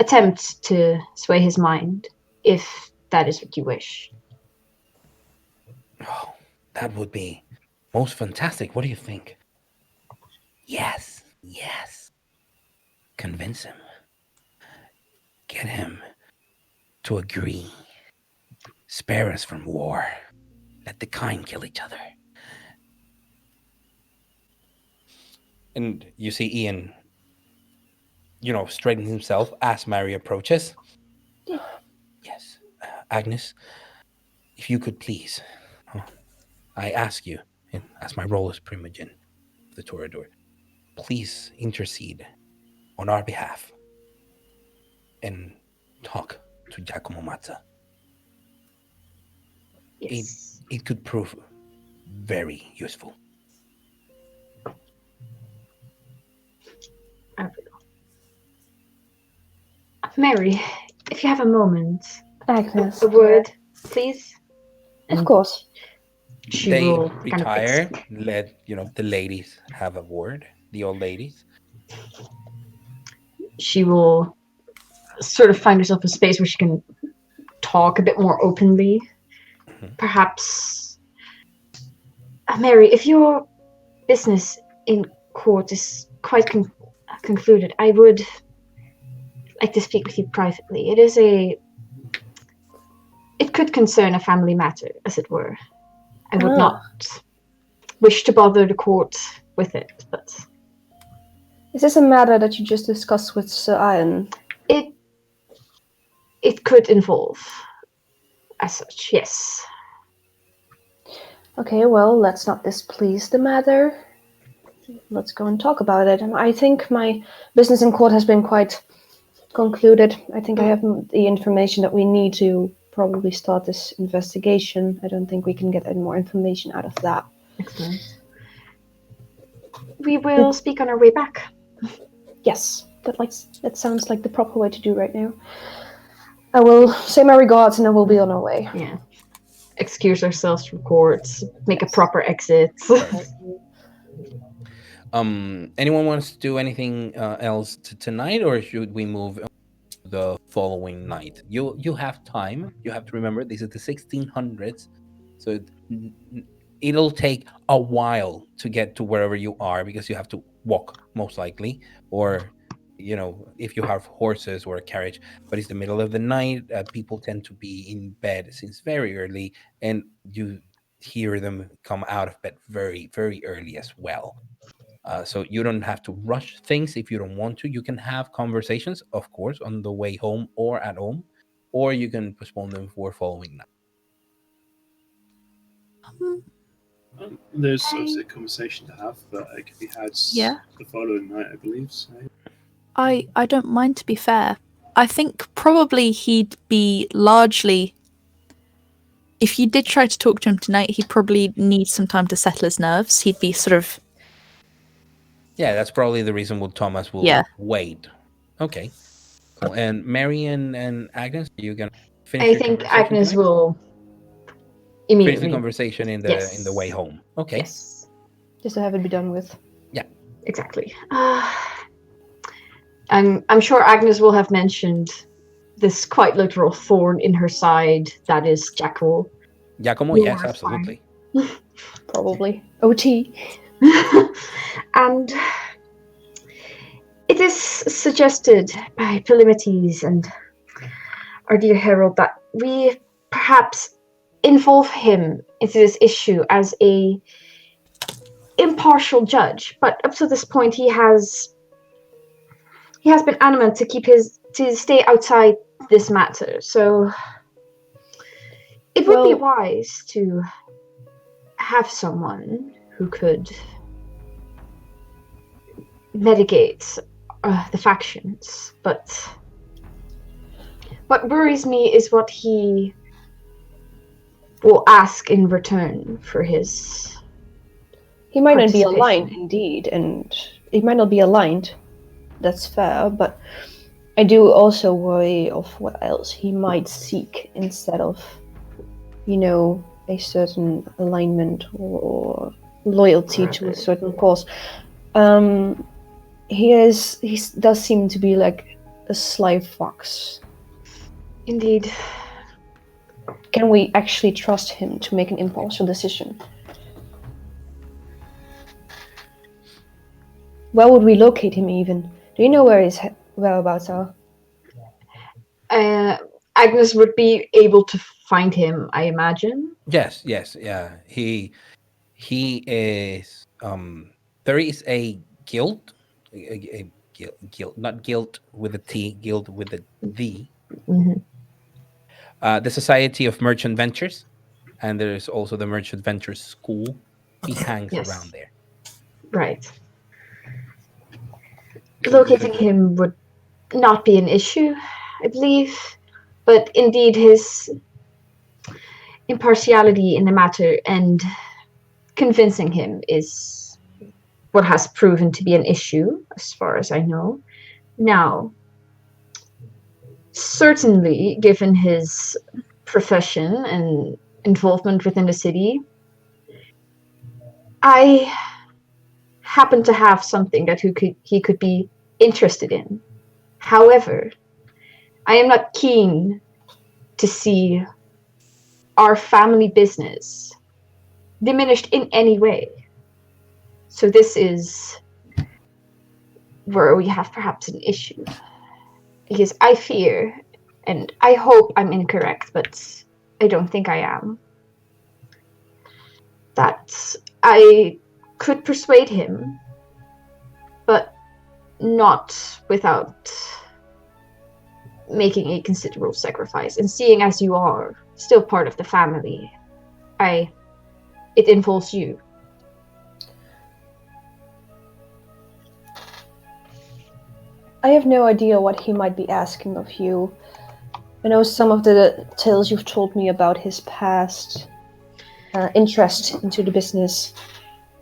attempt to sway his mind, if that is what you wish. Oh, that would be most fantastic. What do you think? Yes. Convince him. Get him to agree. Spare us from war. Let the kind kill each other. And you see Ian, straighten himself as Mary approaches. Yes. Agnes, if you could please, I ask you, as my role as Primogen of the Toreador, please intercede on our behalf and talk to Giacomo Mazza. Yes. It could prove very useful. Mary, if you have a moment, Agnes. a word, please. Of course. She They will kind of retire, let the ladies have a word, the old ladies. she will sort of find herself a space where she can talk a bit more openly. Mhm. Perhaps, Mary, if your business in court is quite concluded, I would like to speak with you privately. It could concern a family matter, as it were. I would not wish to bother the court with it, but... Is this a matter that you just discussed with Sir Iron? It could involve, as such, yes. Okay, well, let's not displease the matter. Let's go and talk about it. And I think my business in court has been quite concluded. I think I have the information that we need to probably start this investigation. I don't think we can get any more information out of that. Excellent. We will speak on our way back. Yes, that sounds like the proper way to do right now. I will say my regards and I will be on our way. Yeah. Excuse ourselves from court, make a proper exit. Anyone wants to do anything else tonight, or should we move on to the following night? You have time. You have to remember this is the 1600s, so it'll take a while to get to wherever you are because you have to walk most likely, or if you have horses or a carriage. But it's the middle of the night. People tend to be in bed since very early, and you hear them come out of bed very, very early as well. So you don't have to rush things if you don't want to. You can have conversations, of course, on the way home or at home, or you can postpone them for following night. There's obviously a conversation to have, but it could be had the following night, I believe. So. I don't mind, to be fair. I think probably he'd be largely... If you did try to talk to him tonight, he'd probably need some time to settle his nerves. He'd be sort of... Yeah, that's probably the reason why Thomas will wait. Okay, cool. And Mary and Agnes, are you gonna finish I your think conversation Agnes tonight? will Finish immediately the conversation in the way home. Okay. Yes. Just to have it be done with. Yeah. Exactly. I'm sure Agnes will have mentioned this quite literal thorn in her side that is Jackal. Giacomo, yes, absolutely. Probably. OT. And it is suggested by Polimites and our dear Herald that we perhaps involve him into this issue as a impartial judge. But up to this point, he has been adamant to stay outside this matter. So it would be wise to have someone who could mitigate the factions. But what worries me is what he will ask in return for his... He might not be aligned, indeed, and he might not be aligned. That's fair, but I do also worry of what else he might seek instead of, a certain alignment or loyalty to a certain cause. He does seem to be like a sly fox. Indeed. Can we actually trust him to make an impulsive decision? Where would we locate him even? Do you know where his whereabouts are? Agnes would be able to find him, I imagine. Yes, yeah. He is there is a guild, guild, not guild with a T, guild with a D. The Society of Merchant Ventures, and there is also the Merchant Ventures School. He hangs around there. Right. Locating him would not be an issue, I believe, but indeed his impartiality in the matter and convincing him is what has proven to be an issue, as far as I know. Now, Certainly, given his profession and involvement within the city, I happen to have something that he could be interested in. However, I am not keen to see our family business diminished in any way. So this is where we have perhaps an issue. Because I fear, and I hope I'm incorrect, but I don't think I am, that I could persuade him, but not without making a considerable sacrifice. And seeing as you are still part of the family, it involves you. I have no idea what he might be asking of you. I know some of the tales you've told me about his past interest into the business.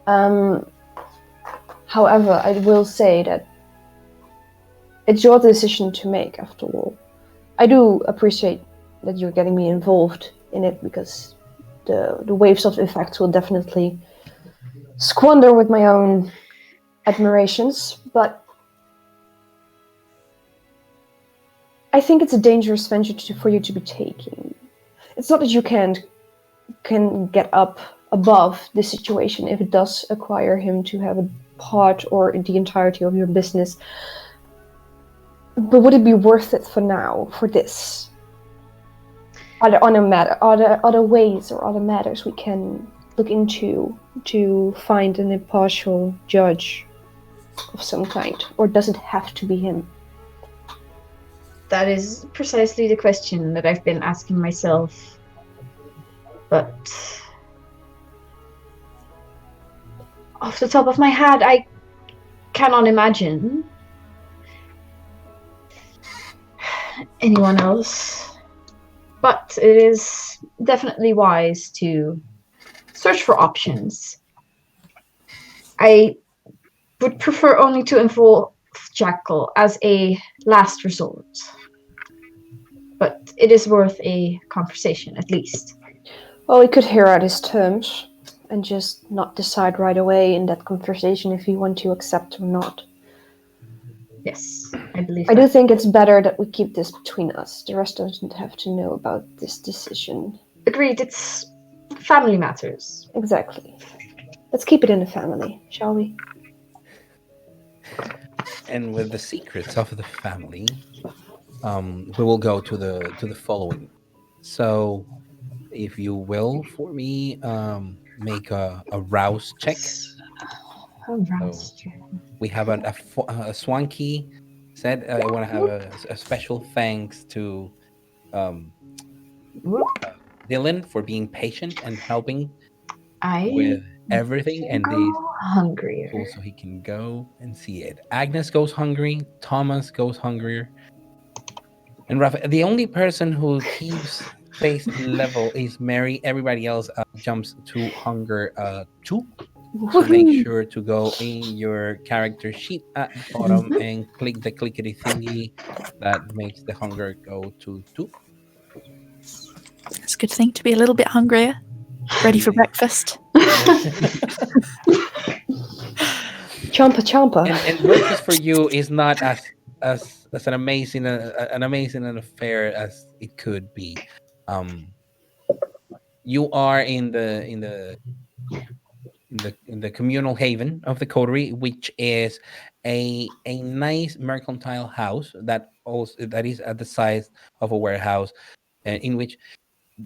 However, I will say that it's your decision to make, after all. I do appreciate that you're getting me involved in it, because the waves of effects will definitely squander with my own admirations, but I think it's a dangerous venture for you to be taking. It's not that you can get up above this situation if it does acquire him to have a part or the entirety of your business. But would it be worth it for now, for this? Are there other ways or other matters we can look into to find an impartial judge of some kind? Or does it have to be him? That is precisely the question that I've been asking myself. But off the top of my head, I cannot imagine anyone else. But it is definitely wise to search for options. I would prefer only to involve Jackal as a last resort. But it is worth a conversation, at least. Well, we could hear out his terms and just not decide right away in that conversation if we want to accept or not. Yes, I believe I do think it's better that we keep this between us. The rest doesn't have to know about this decision. Agreed, it's family matters. Exactly. Let's keep it in the family, shall we? And with the secrets of the family, we will go to the following. So, if you will, for me, make a rouse check. We have a Swanky said, I want to have a special thanks to Dylan for being patient and helping with everything, and hungrier. Also he can go and see it. Agnes goes hungry, Thomas goes hungrier, and Rafa. The only person who keeps pace level is Mary. Everybody else jumps to hunger 2. So make sure to go in your character sheet at the bottom and click the clickety thingy that makes the hunger go to 2. It's a good thing to be a little bit hungrier. Ready for breakfast. Champa. And breakfast for you is not as an amazing affair as it could be. You are in the communal haven of the Coterie, which is a nice mercantile house that is at the size of a warehouse, in which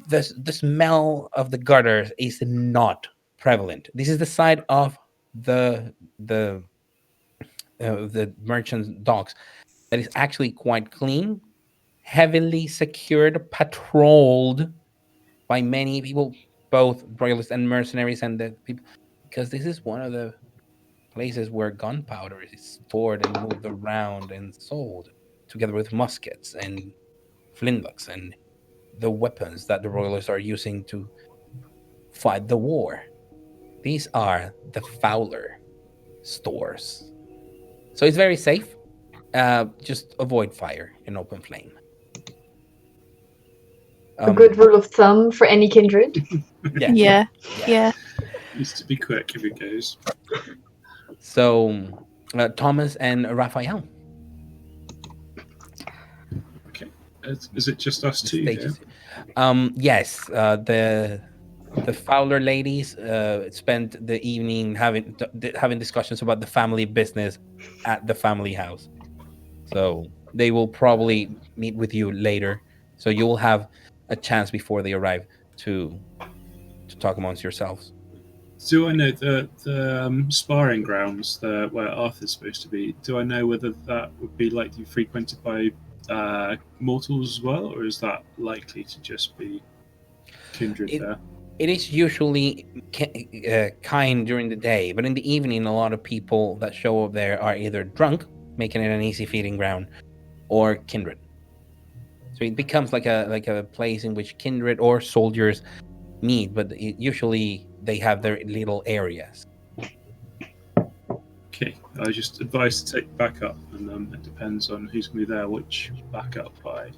the smell of the gutters is not prevalent. This is the side of the merchant's docks that is actually quite clean, heavily secured, patrolled by many people, both royalists and mercenaries, and the people, because this is one of the places where gunpowder is stored and moved around and sold, together with muskets and flintlocks and the weapons that the royalists are using to fight the war. These are the Fowler stores. So it's very safe. Just avoid fire and open flame. A good rule of thumb for any kindred. Yeah. Yeah. Needs to be quick if it goes. So, Thomas and Raphael. Okay. Is it just us The two stage here? is. Yes. The Fowler ladies spent the evening having discussions about the family business at the family house. So they will probably meet with you later. So you will have a chance before they arrive to talk amongst yourselves. Do I know the sparring grounds where Arthur's supposed to be? Do I know whether that would be likely frequented by mortals as well, or is that likely to just be kindred there? It is usually kind during the day, but in the evening, a lot of people that show up there are either drunk, making it an easy feeding ground, or kindred. So it becomes like a place in which kindred or soldiers meet, but usually they have their little areas. Okay, I was just advised to take backup, and it depends on who's going to be there, which backup I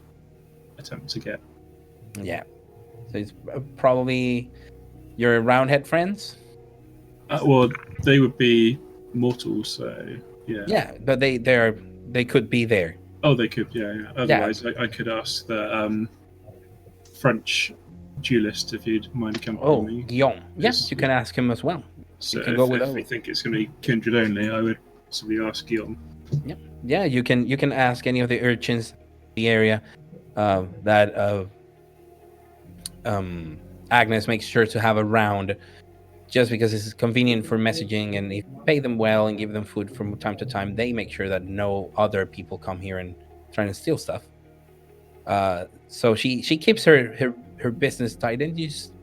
attempt to get. Yeah. So it's probably your roundhead friends. Well, they would be mortals, so yeah. Yeah, but they could be there. Oh, they could, yeah. Otherwise, I could ask the French duelist if you'd mind accompanying me. Guillaume. Yes, you can ask him as well. So you can go with if we think it's going to be kindred only, I would simply ask Guillaume. Yeah, you can ask any of the urchins in the area that Agnes makes sure to have around, just because it's convenient for messaging, and if you pay them well and give them food from time to time, they make sure that no other people come here and try to steal stuff. So she keeps her business tight, and you just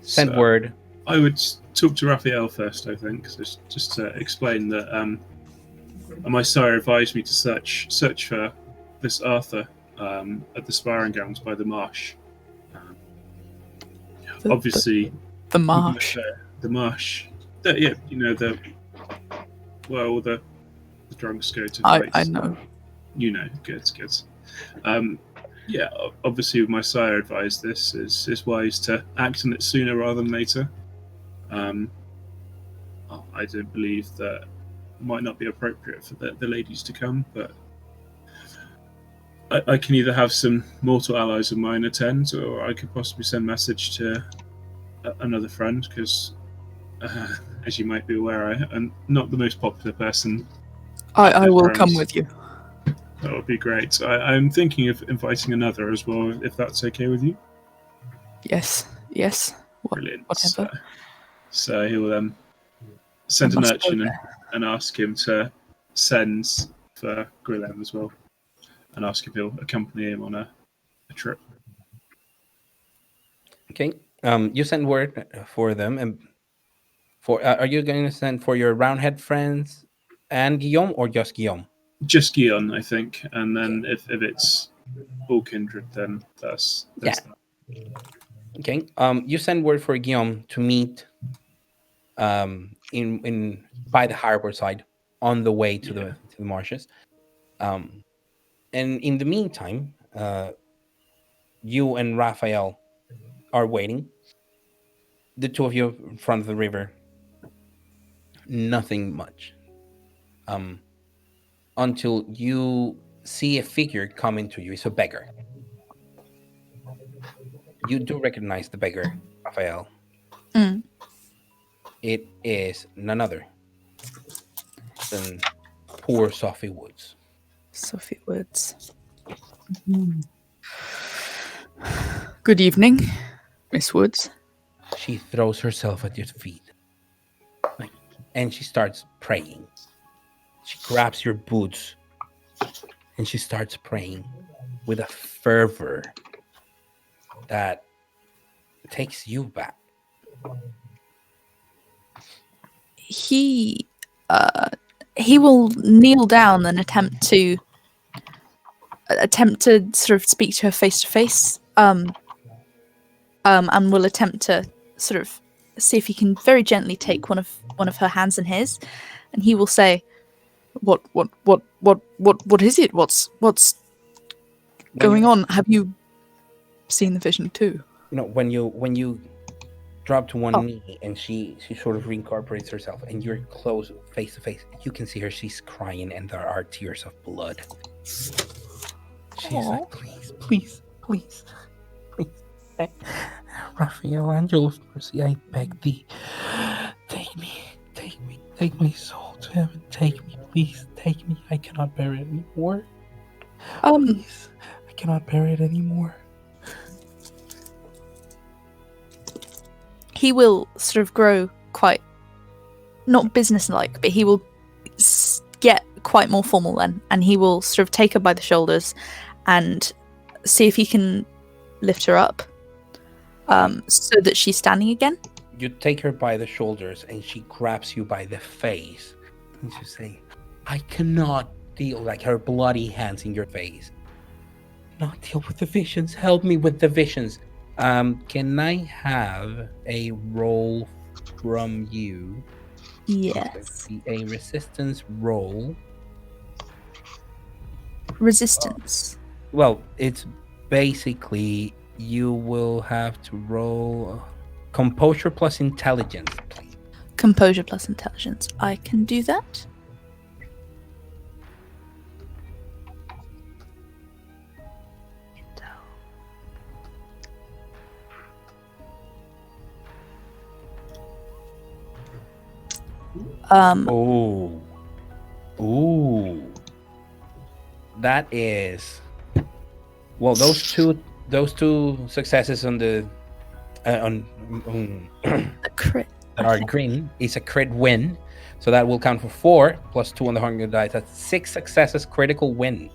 send word. I would talk to Raphael first, I think, just to explain that my sire advised me to search for this Arthur at the sparring grounds by the marsh. Obviously, the marsh. The marsh. The drunks go to fights. I know. You know, good. Obviously, my sire advised this. It's wise to act on it sooner rather than later. I don't believe that it might not be appropriate for the ladies to come, but I can either have some mortal allies of mine attend, or I could possibly send a message to another friend, because as you might be aware, I'm not the most popular person. I will come with you. That would be great. I'm thinking of inviting another as well, if that's okay with you. Yes. Brilliant. Whatever. So he'll send an urchin and ask him to send for Grillem as well, and ask if he'll accompany him on a trip. Okay. You send word for them, and for are you going to send for your roundhead friends and Guillaume, or just Guillaume? Just Guillaume, I think, and then if it's all kindred, then that's that. Okay. You send word for Guillaume to meet in by the harbor side on the way to the marshes. And in the meantime, you and Raphael are waiting. The two of you in front of the river. Nothing much. Until you see a figure coming to you. It's a beggar. You do recognize the beggar, Raphael. Mm. It is none other than poor Sophie Woods. Sophie Woods. Good evening, Miss Woods. She throws herself at your feet, and she starts praying. She grabs your boots, and she starts praying with a fervor that takes you back. He will kneel down and attempt to sort of speak to her face to face, and will attempt to sort of see if he can very gently take one of her hands in his, and he will say, "What is it? What's going on? Have you seen the vision too. When you drop to one Oh. knee and she sort of reincorporates herself, and you're close, face to face, you can see her. She's crying, and there are tears of blood. She's like, please. Raphael, angel of mercy, I beg thee, take my soul to heaven. Take me, please, take me. I cannot bear it anymore. Please, I cannot bear it anymore. He will sort of grow quite, not businesslike, but he will get quite more formal then, and he will sort of take her by the shoulders and see if he can lift her up, so that she's standing again. You take her by the shoulders, and she grabs you by the face, and she say, I cannot deal, like her bloody hands in your face. Not deal with the visions. Help me with the visions. Can I have a roll from you? Yes. A resistance roll. Resistance. Well, it's basically you will have to roll composure plus intelligence, please. Composure plus intelligence. I can do that. Ooh. That is, well, those two successes on the A crit. that are green is a crit win, so that will count for 4 plus 2 on the hunger dice. That's 6 successes, critical win.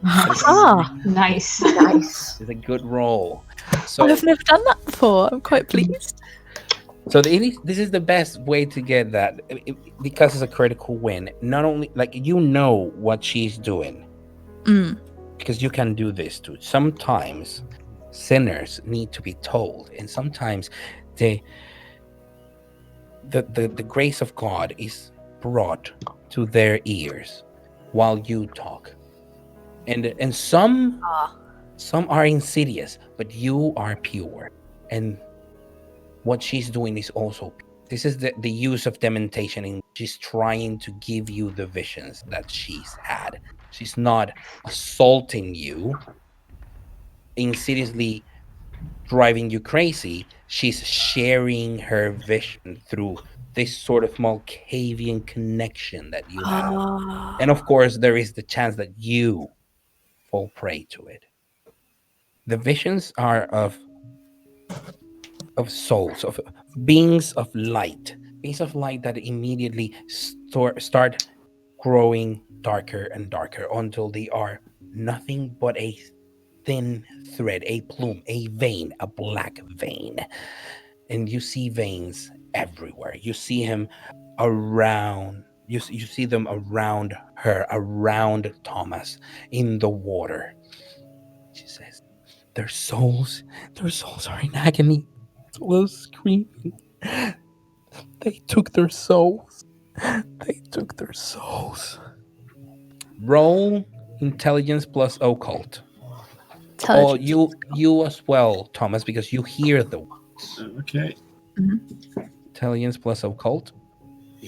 Nice. It's a good roll. So I've never done that before. I'm quite pleased. So this is the best way to get that, because it's a critical win. Not only, like, what she's doing, because you can do this too. Sometimes sinners need to be told, and sometimes the grace of God is brought to their ears while you talk, and some are insidious, but you are pure, and what she's doing is also, this is the use of dementation, and she's trying to give you the visions that she's had. She's not assaulting you, insidiously driving you crazy. She's sharing her vision through this sort of Malkavian connection that you have. And of course, there is the chance that you fall prey to it. The visions are of souls, of beings of light that immediately start growing darker and darker until they are nothing but a thin thread, a plume, a vein, a black vein. And you see veins everywhere. You see him around, you see them around her, around Thomas, in the water. She says, their souls are in agony. Was screaming. They took their souls. Roll intelligence plus occult. Oh, you as well, Thomas, because you hear the words. Okay. Intelligence plus occult.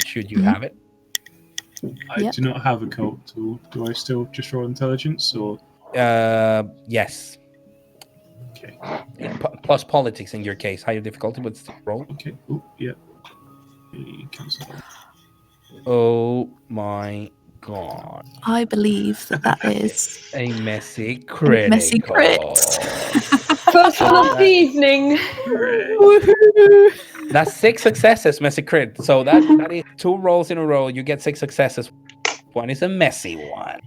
Should you have it? I do not have a cult tool. Do I still just roll intelligence, or? Yes. Okay. Plus politics in your case. Higher difficulty, but still roll. Okay. Oh, yeah. Cancel. Oh my god. I believe that is a messy crit. Messy crit. First one of the evening. That's 6 successes, messy crit. So that is 2 rolls in a row. You get 6 successes. One is a messy one.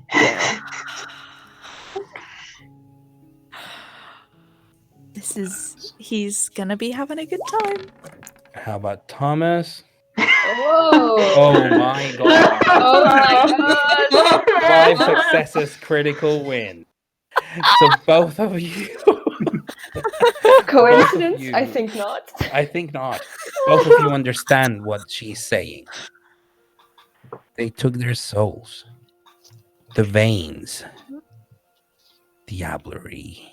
He's gonna be having a good time. How about Thomas? Whoa! Oh my god! Oh my god! 5 successes, critical win. So both of you. Coincidence? You. I think not. I think not. Both of you understand what she's saying. They took their souls, the veins, diablerie.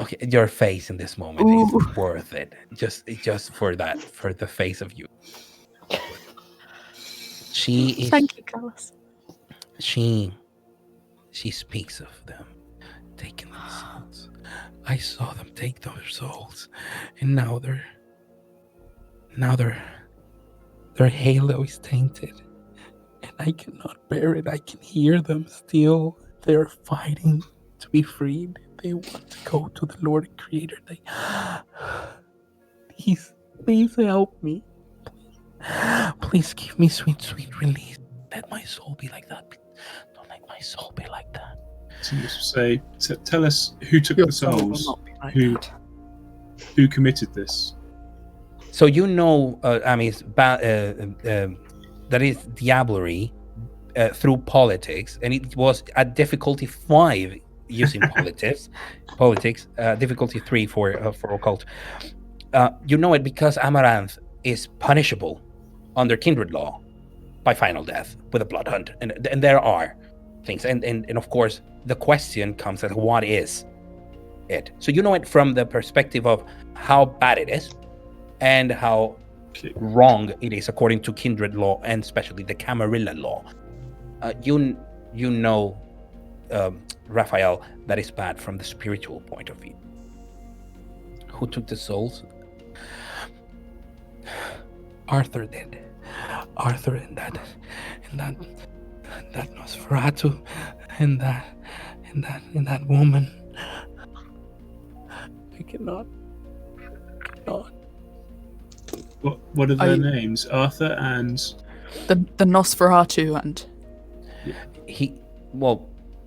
Okay, your face in this moment is worth it. Just for that, for the face of you. She is. Thank you, Carlos. She speaks of them taking the souls. I saw them take those souls, and now their halo is tainted, and I cannot bear it. I can hear them still. They're fighting to be freed. They want to go to the Lord and Creator. Please help me. Please give me sweet release. Let my soul be like that. Don't let my soul be like that. So you say, tell us who took Your the soul will souls, not be like who that. who committed this. So you know, that is diablerie through politics, and it was at difficulty 5 using politics, difficulty 3 for occult. You know it because Amaranth is punishable under Kindred law by final death with a blood hunt, and there are things, and of course the question comes as what is it? So you know it from the perspective of how bad it is and how wrong it is according to Kindred law, and especially the Camarilla law. You know, Raphael, that is bad from the spiritual point of view. Who took the souls? Arthur did. Arthur and that Nosferatu and that woman. I cannot. What are their names? Arthur and The Nosferatu and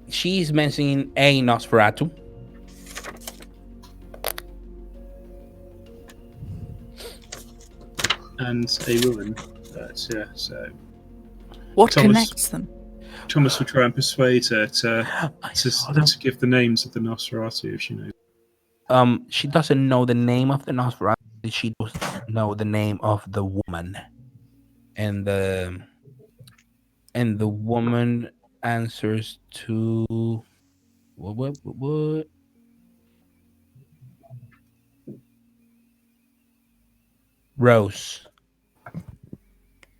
she's mentioning a Nosferatu. and a woman. Yeah, so what Thomas- connects them? Thomas will try and persuade her to give the names of the Nosferatu if she knows. She doesn't know the name of the Nosferatu. She does know the name of the woman, and the woman answers to what? Rose.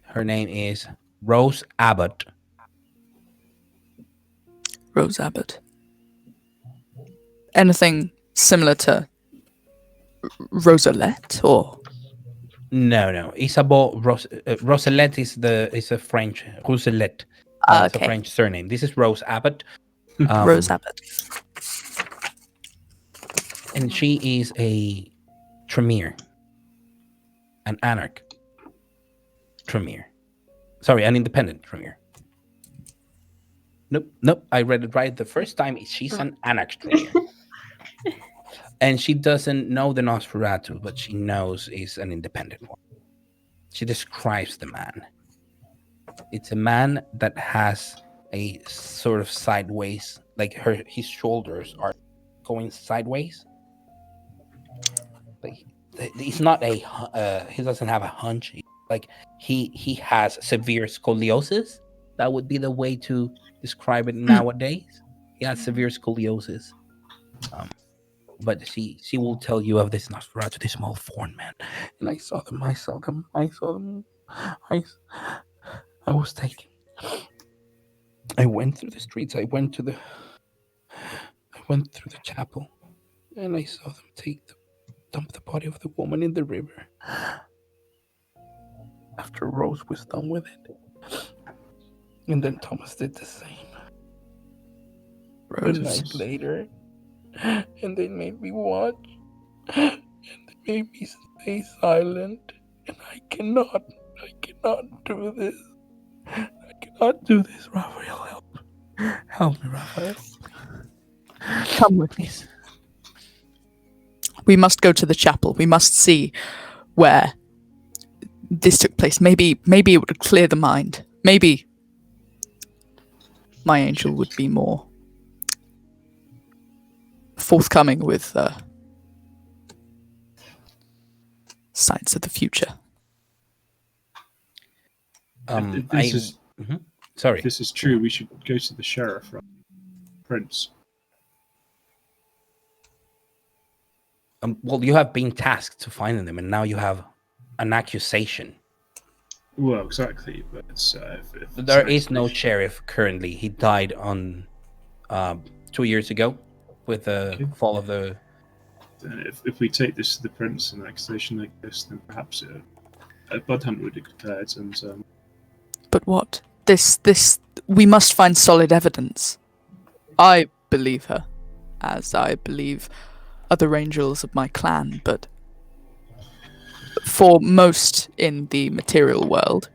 Her name is Rose Abbott. Rose Abbott. Anything similar to Rosalette or? No. Isabeau Roselette is a French Roselette. It's a Okay. French surname. This is Rose Abbott. Rose Abbott. And she is a Tremere. An Anarch Tremere. Sorry, an independent Tremere. Nope. I read it right the first time. She's an Anarch Tremere. And she doesn't know the Nosferatu, but she knows he's an independent one. She describes the man. It's a man that has a sort of sideways, like his shoulders are going sideways. Like he's not he doesn't have a hunch. Like he has severe scoliosis. That would be the way to describe it nowadays. He has severe scoliosis. But she will tell you of this Nosferatu, this small foreign man. And I saw them. I was taken. I went through the streets. I went through the chapel, and I saw them dump the body of the woman in the river. After Rose was done with it, and then Thomas did the same. A night later, and they made me watch, and they made me stay silent, and I cannot do this. I cannot do this, Raphael. Help me, Raphael. Come with me. We must go to the chapel. We must see where this took place. Maybe it would clear the mind. Maybe my angel would be more forthcoming with signs of the future. Sorry. If this is true, we should go to the sheriff, right? Prince. Well, you have been tasked to finding them, and now you have an accusation. Well, exactly. But if it's There an is no accusation- sheriff currently. He died on 2 years ago with the Okay. fall of the. then if we take this to the prince and an accusation like this, then perhaps a blood hunt would be declared, and But what? This. We must find solid evidence. I believe her, as I believe other angels of my clan, but for most in the material world,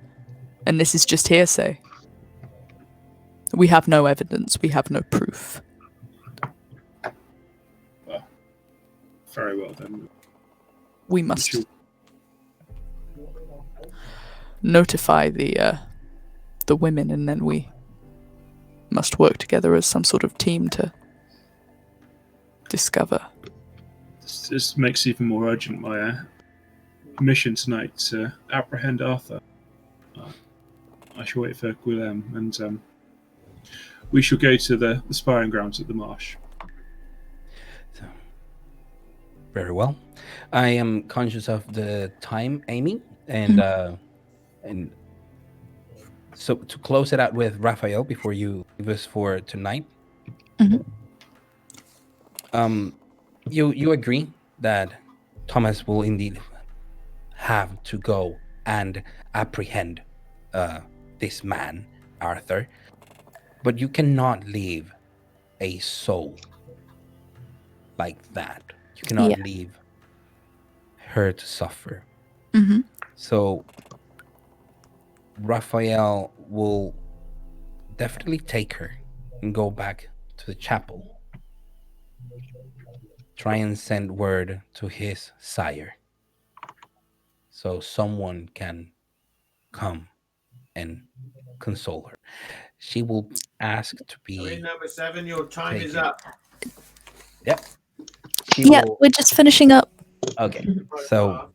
and this is just hearsay, we have no evidence, we have no proof. well, very well then. We must Sure. notify the women, and then we must work together as some sort of team to discover. This makes it even more urgent my mission tonight to apprehend Arthur. I shall wait for Guillem, and we shall go to the sparring grounds at the marsh. Very well. I am conscious of the time, Amy, and so to close it out with Raphael before you leave us for tonight. Mhm. You agree that Thomas will indeed have to go and apprehend this man, Arthur, but you cannot leave a soul like that. You cannot Yeah. leave her to suffer. Mhm. So Raphael will definitely take her and go back to the chapel. Try and send word to his sire so someone can come and console her. She will ask to be Number 7, your time is taken. up. Yep. She Yeah, will. we're just finishing up. Okay. So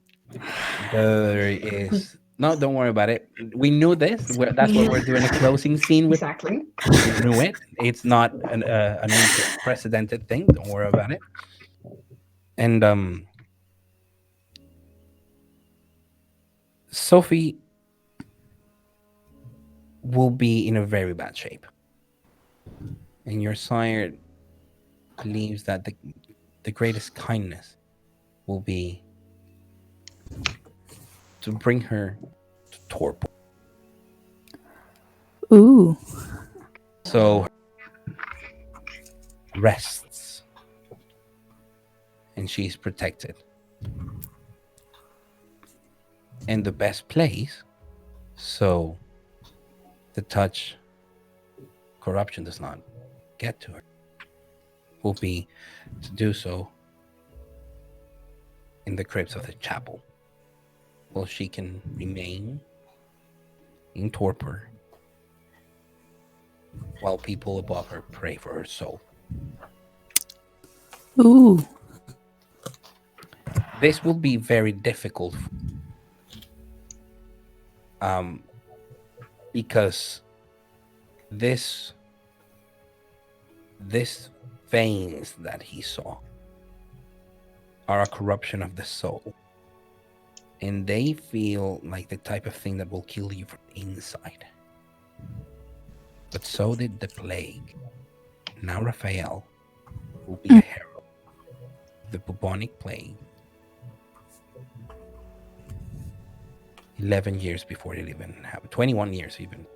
there is no. Don't worry about it. We knew this. That's what we're doing a closing scene with. Exactly. We knew it. It's not an unprecedented thing. Don't worry about it. And Sophie will be in a very bad shape, and your sire believes that the greatest kindness will be to bring her to Torpor. Ooh. So rests and she's protected. And the best place so the touch corruption does not get to her will be to do so in the crypts of the chapel, while she can remain in torpor while people above her pray for her soul. Ooh. This will be very difficult because this veins that he saw are a corruption of the soul, and they feel like the type of thing that will kill you from inside. But so did the plague. Now Raphael will be a herald of the bubonic plague 11 years before it even happened, 21 years even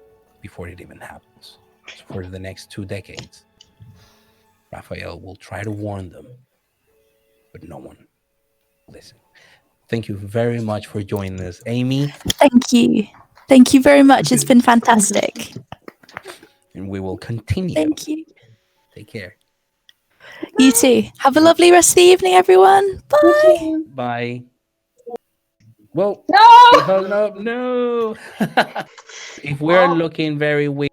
before it even happens. So for the next 2 decades, Raphael will try to warn them, but no one will listen. Thank you very much for joining us, Amy. Thank you. Thank you very much. It's been fantastic. And we will continue. Thank you. Take care. You too. Have a lovely rest of the evening, everyone. Bye. Bye. Well, No! we hung up. No. If we're looking very weird,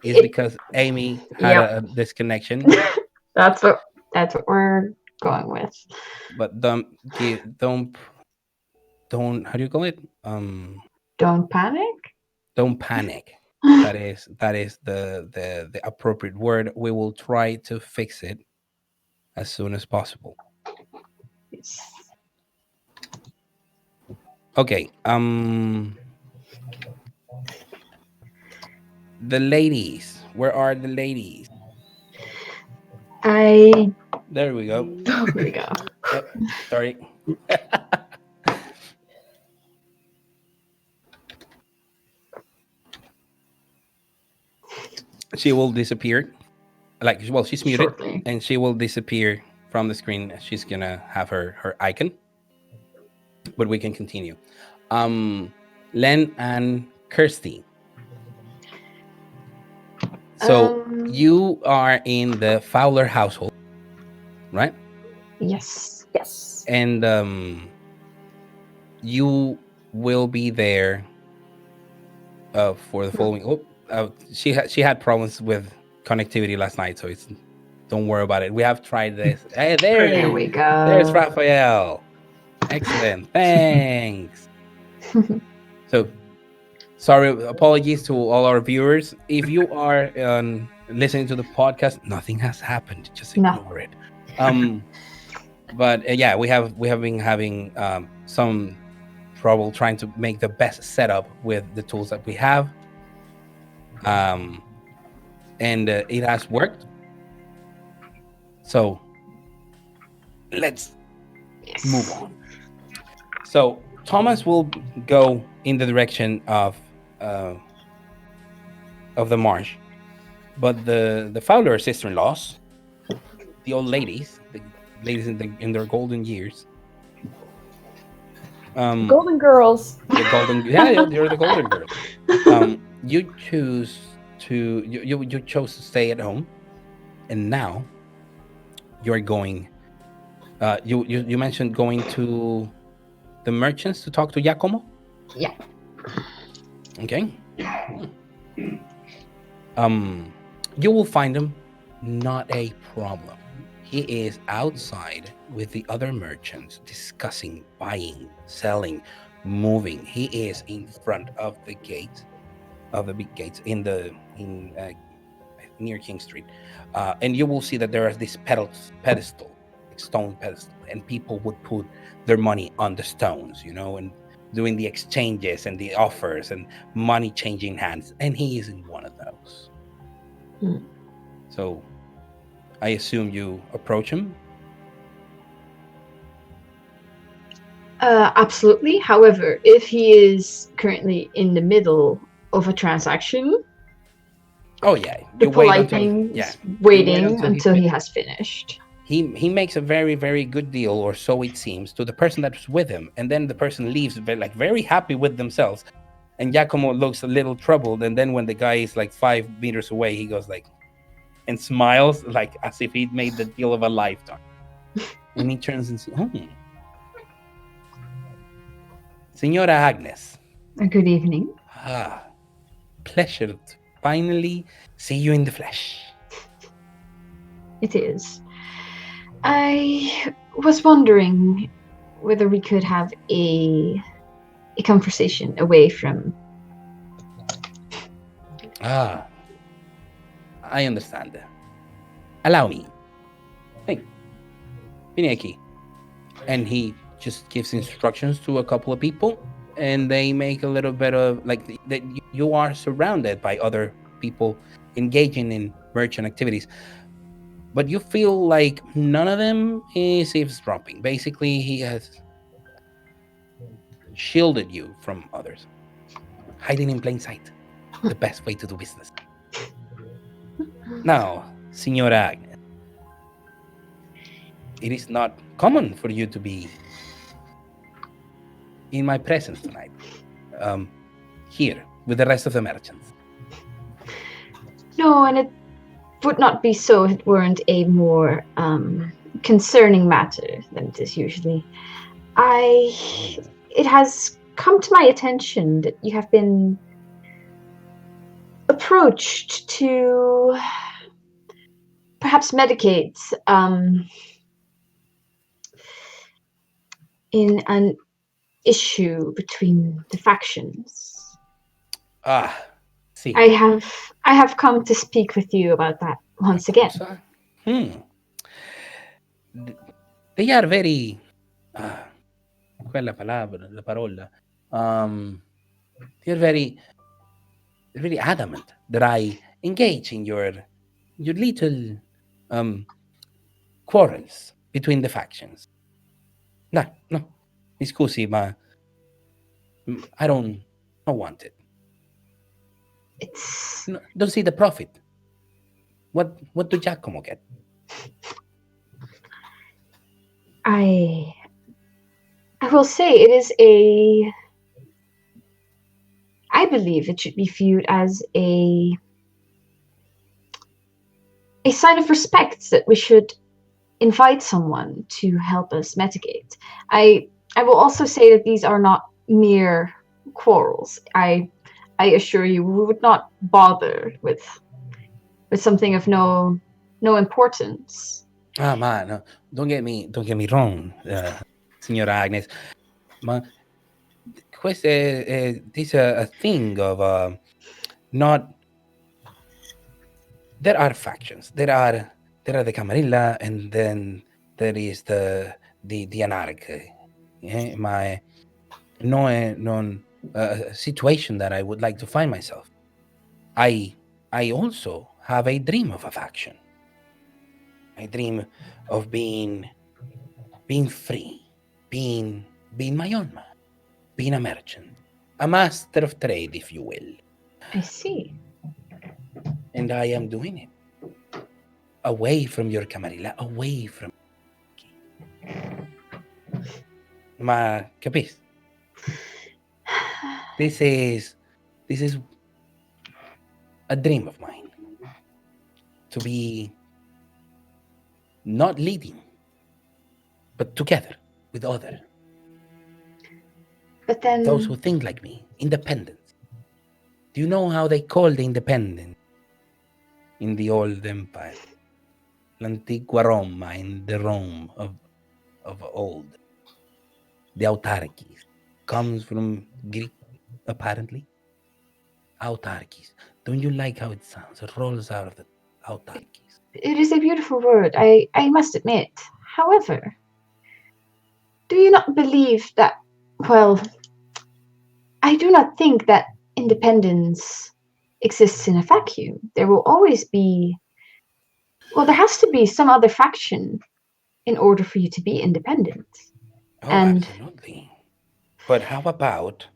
it's because Amy had a disconnection. That's what we're going with. But don't how do you call it? Don't panic. Don't panic. That is the appropriate word. We will try to fix it as soon as possible. Yes. Okay. The ladies. Where are the ladies? I. There we go. Oh, here we go. Oh, sorry. She will disappear. Like, well, she's muted, Shortly. and she will disappear from the screen. She's gonna have her icon, but we can continue. Len and Kirsty. So you are in the Fowler household, right? Yes. Yes. And you will be there for the following. She had problems with connectivity last night, so don't worry about it. We have tried this. Hey, There we go. There's Raphael. Excellent. Thanks. So, sorry, apologies to all our viewers. If you are listening to the podcast, nothing has happened. Just ignore it. But yeah, we have been having some trouble trying to make the best setup with the tools that we have. And it has worked. So let's move on. So Thomas will go in the direction of the marsh, but the Fowler sister-in-laws, the old ladies, the ladies in their golden years, Golden girls. the golden, you're the golden girl. You chose to stay at home, and now you're going. You mentioned going to the merchants to talk to Giacomo? Yeah. Okay. You will find him, not a problem. He is outside with the other merchants discussing buying, selling, moving. He is in front of the gate, of the big gates near King Street, and you will see that there is this pedestal, stone pedestal, and people would put their money on the stones, and doing the exchanges and the offers and money changing hands, and he is in one of those. So I assume you approach him. Absolutely. However, if he is currently in the middle of a transaction, the polite thing is waiting until he has finished. He makes a very, very good deal, or so it seems, to the person that's with him, and then the person leaves very happy with themselves, and Giacomo looks a little troubled, and then when the guy is 5 meters away, he goes and smiles as if he'd made the deal of a lifetime. And he turns and says, Senora Agnes. Good evening. Pleasure to finally see you in the flesh. It is. I was wondering whether we could have a conversation away from... I understand. Allow me. Hey, Pineki. And he just gives instructions to a couple of people, and they make a little bit of that. You are surrounded by other people engaging in merchant activities, but you feel like none of them is eavesdropping. Basically, he has shielded you from others. Hiding in plain sight. The best way to do business. Now, Senora Agnes, it is not common for you to be in my presence tonight, here with the rest of the merchants. No, and it would not be so if it weren't a more concerning matter than it is usually. It has come to my attention that you have been approached to perhaps medicate in an issue between the factions. See. I have come to speak with you about that once again. They are very Ah, quella palabra, la parola. You're very adamant that I engage in your little um quarrels between the factions. No, no. Mi scusi, ma I don't want it. It's No, don't see the profit. What do Giacomo get? I I will say it is a I believe it should be viewed as a sign of respect that we should invite someone to help us mitigate. I will also say that these are not mere quarrels. I assure you, we would not bother with something of no importance. Ah, ma no, don't get me wrong, signora Agnes. Ma questo this a thing of not. There are factions. There are the Camarilla, and then there is the Anarchy. Yeah, my no non situation that I would like to find myself. I I also have a dream of a faction. I dream of being free, being my own man, being a merchant, a master of trade, if you will. I see. And I am doing it away from your Camarilla, away from. Ma capis? This is a dream of mine to be not leading, but together with others, But those then who think like me, independence. Do you know how they call the independent in the old empire? L'antigua Roma, in the Rome of old. The autarkies comes from Greek, apparently. Autarkies. Don't you like how it sounds? It rolls out of the autarkies. it is a beautiful word, I must admit. However, do you not believe that, well, I do not think that independence exists in a vacuum. There will always be, well, there has to be some other faction in order for you to be independent. Oh, And absolutely. But how about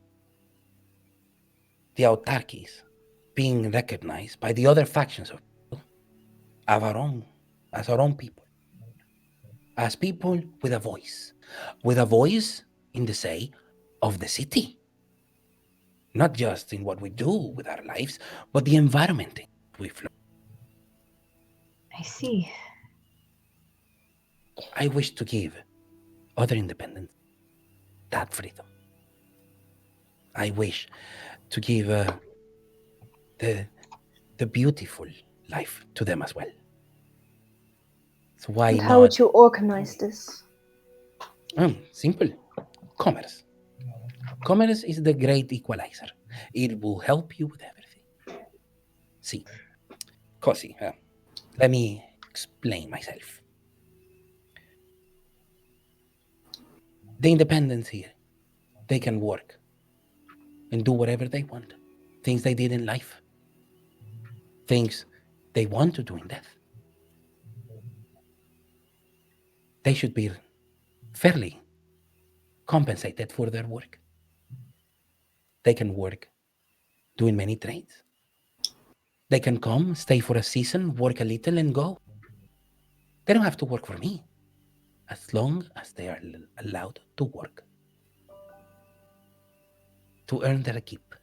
the autarkies being recognized by the other factions of our own, as our own people, as people with a voice in the say of the city, not just in what we do with our lives, but the environment in which we flow. I see. I wish to give other independents that freedom. I wish to give the the beautiful life to them as well. So why And how not? would you organize this? Simple. Commerce. Commerce is the great equalizer. It will help you with everything. See, Cosi, let me explain myself. The independents here, they can work and do whatever they want. Things they did in life, things they want to do in death. They should be fairly compensated for their work. They can work doing many trades. They can come, stay for a season, work a little, and go. They don't have to work for me as long as they are allowed to work to earn their keep.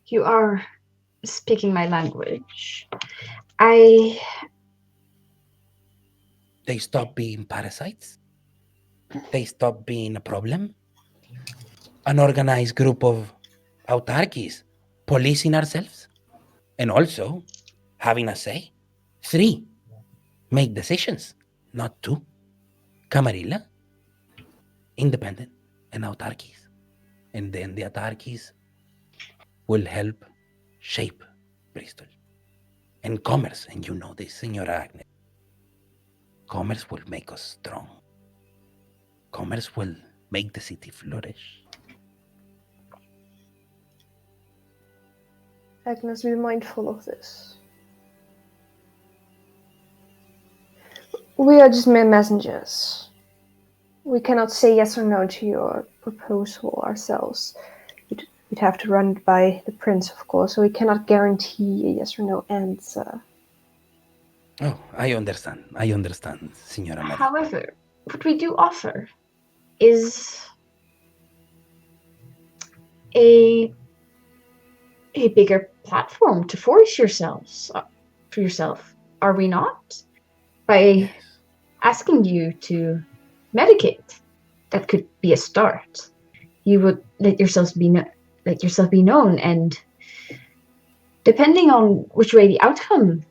You are speaking my language. I They stop being parasites. They stop being a problem. An organized group of autarkies policing ourselves and also having a say. 3, make decisions, not 2. Camarilla, independent, and autarkies. And then the autarkies will help shape Bristol. And commerce, and you know this, Senora Agnes, commerce will make us strong. commerce will make the city flourish. Agnes, be mindful of this. We are just mere messengers. We cannot say yes or no to your proposal ourselves. We'd have to run it by the prince, of course, so we cannot guarantee a yes or no answer. Oh, I understand, Signora Mary. However, what we do offer is a bigger platform to force yourselves for yourself, are we not? By Yes. asking you to medicate, that could be a start. You would let yourself be known, and depending on which way the outcome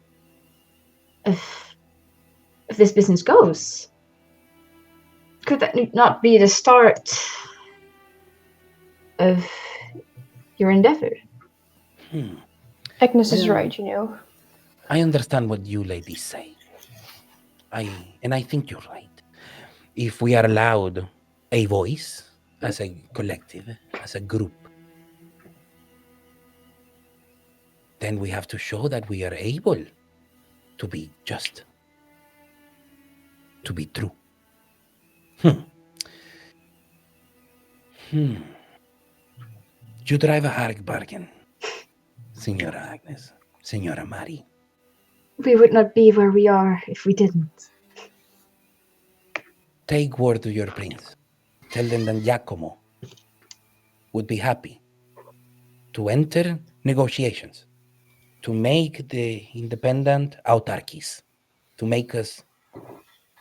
of this business goes, could that not be the start of your endeavor? Agnes is Well, right, you know. I understand what you ladies say. I think you're right. If we are allowed a voice as a collective, as a group, then we have to show that we are able to be just, to be true. You drive a hard bargain, Signora Agnes, Signora Mari. We would not be where we are if we didn't. Take word to your prince. Tell them that Giacomo would be happy to enter negotiations, to make the independent autarchies, to make us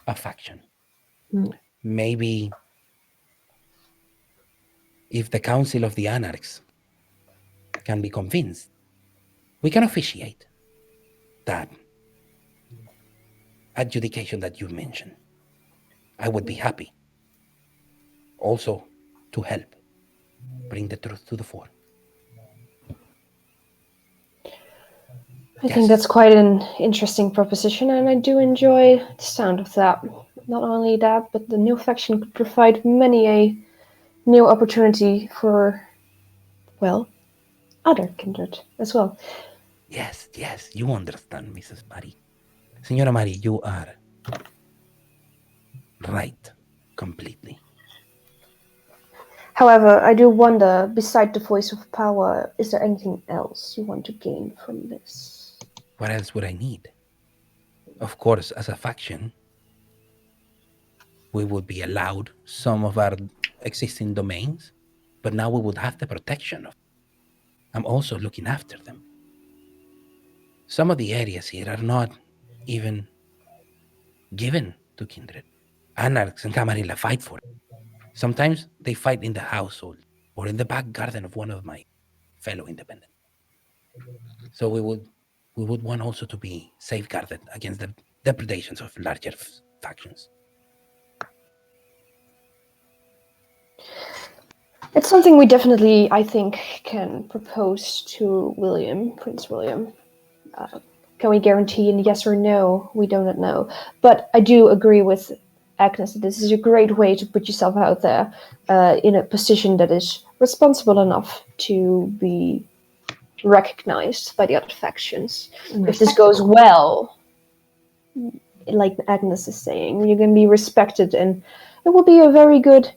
a faction. Maybe if the Council of the Anarchs can be convinced, we can officiate that adjudication that you mentioned. I would be happy also to help bring the truth to the fore. I think that's quite an interesting proposition, and I do enjoy the sound of that. Not only that, but the new faction could provide many a new opportunity for, well, other kindred as well. Yes, you understand, Mrs. Mari. Senora Mari, you are right, completely. However, I do wonder, beside the voice of power, is there anything else you want to gain from this? What else would I need? Of course, as a faction, we would be allowed some of our existing domains, but now we would have the protection of them. I'm also looking after them. Some of the areas here are not even given to Kindred. Anarchs and Camarilla fight for it. Sometimes they fight in the household or in the back garden of one of my fellow independents. So we would want also to be safeguarded against the depredations of larger factions. It's something we definitely, I think, can propose to Prince William. Can we guarantee a yes or no? We do not know. But I do agree with Agnes that this is a great way to put yourself out there in a position that is responsible enough to be recognized by the other factions. If this goes well, like Agnes is saying, you can be respected, and it will be a very good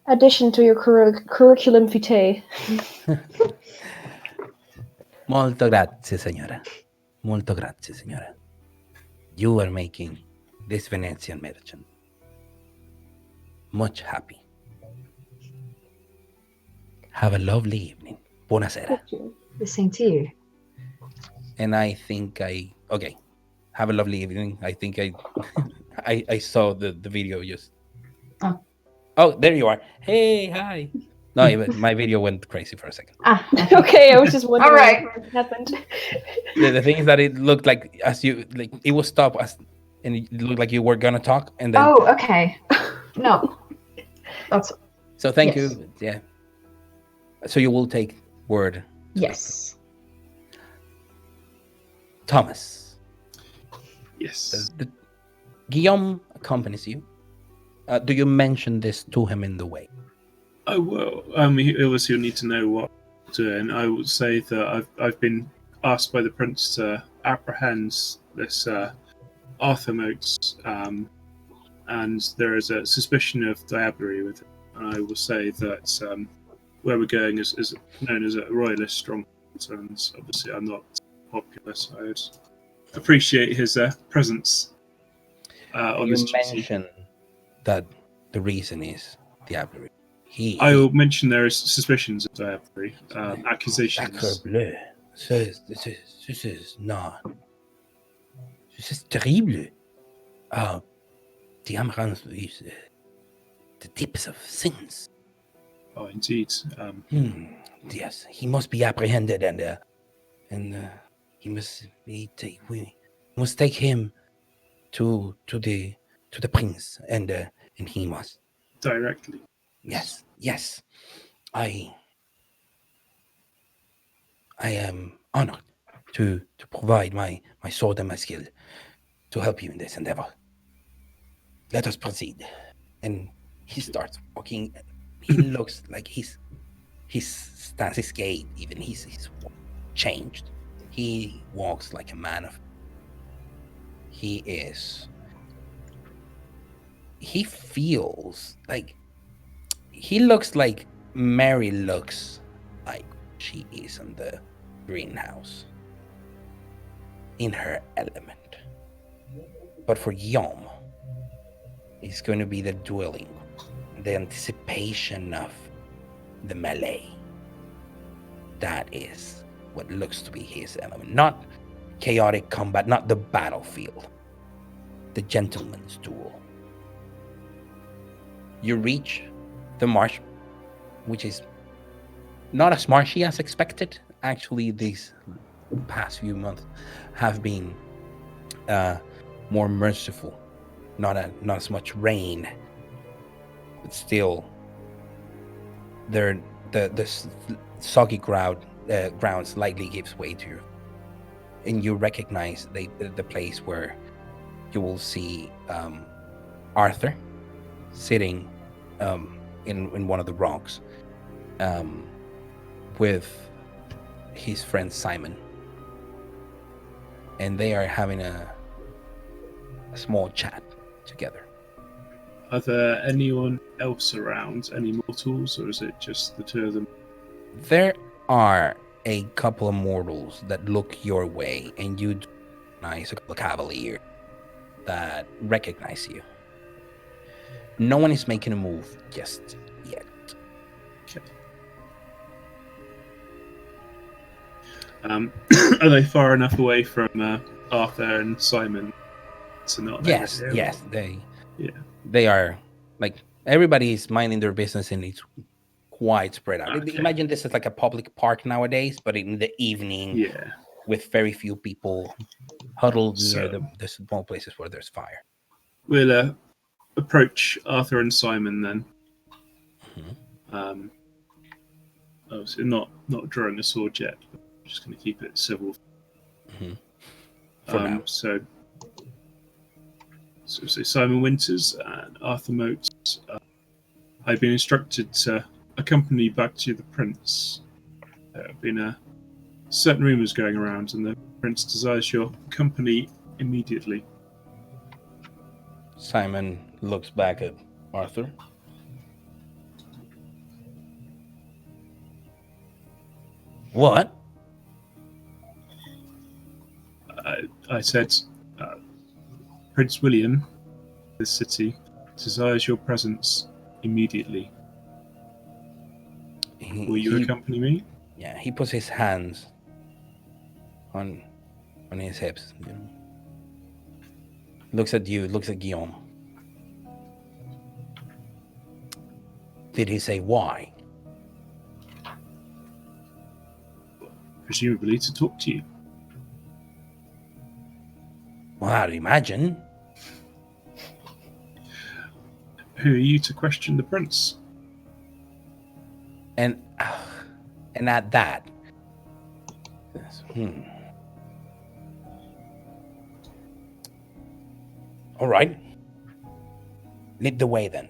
addition to your curriculum vitae. Molto grazie, signora. Molto grazie, signora. You are making this Venetian merchant much happy. Have a lovely evening. Buonasera. The same to you. And I think okay. Have a lovely evening. I think I saw the video just. Oh, there you are. Hey, hi. No, my video went crazy for a second. Okay, I was just wondering All right. what happened. The thing is that it looked like it was stopped and it looked like you were gonna talk, and then. Oh, okay. No, that's. So thank yes. you. Yeah. So you will take word. Yes. Yes. Guillaume accompanies you. Do you mention this to him in the way? Oh well, he obviously will need to know what to do, and I would say that I've been asked by the prince to apprehend this Arthur Motes, and there is a suspicion of diablerie with it. And I will say that where we're going is known as a royalist stronghold, and obviously I'm not popular, so I'd appreciate his presence on this You duty. mention that the reason is diablerie. I will mention there is suspicions of diablerie, Sacre accusations. bleu. This is not. This is terrible. The Amrans is the depths of sins. Oh, indeed. Yes, he must be apprehended, and he must be. We must take him to the prince, and he must. Directly. Yes. I am honored to provide my sword and my skill to help you in this endeavor. Let us proceed. And he starts walking. He looks like his stance, his gait, even he's changed. He walks like a man of. He is. He feels like. He looks like Mary looks like she is in the greenhouse, in her element. But for Yom, it's going to be the dwelling, the anticipation of the melee. That is what looks to be his element. Not chaotic combat, not the battlefield. The gentleman's duel. You reach the marsh, which is not as marshy as expected. Actually, these past few months have been more merciful. Not as much rain, but still, the soggy ground slightly gives way to you, and you recognize the place where you will see Arthur sitting in one of the rocks with his friend Simon, and they are having a small chat together. Are there anyone else around? Any mortals, or is it just the two of them? There are a couple of mortals that look your way, and you recognize a couple of cavaliers that recognize you. No one is making a move just yet. Okay. Are they far enough away from Arthur and Simon to not? Yes. They are like everybody is minding their business, and it's quite spread out. Okay. Imagine this is like a public park nowadays, but in the evening, Yeah. with very few people huddled near So- the small places where there's fire. We'll approach Arthur and Simon then. Obviously not drawing a sword yet. But I'm just going to keep it civil. For now. So Simon Winters and Arthur Motes. I've been instructed to accompany you back to the prince. There have been certain rumours going around, and the prince desires your company immediately. Simon looks back at Arthur. What? I said, Prince William, this city, desires your presence immediately. Will you accompany me? Yeah, he puts his hands on his hips. You know. Looks at you, looks at Guillaume. Did he say why? Presumably to talk to you. Well, I'd imagine. Who are you to question the prince? And at that, all right. Lead the way then.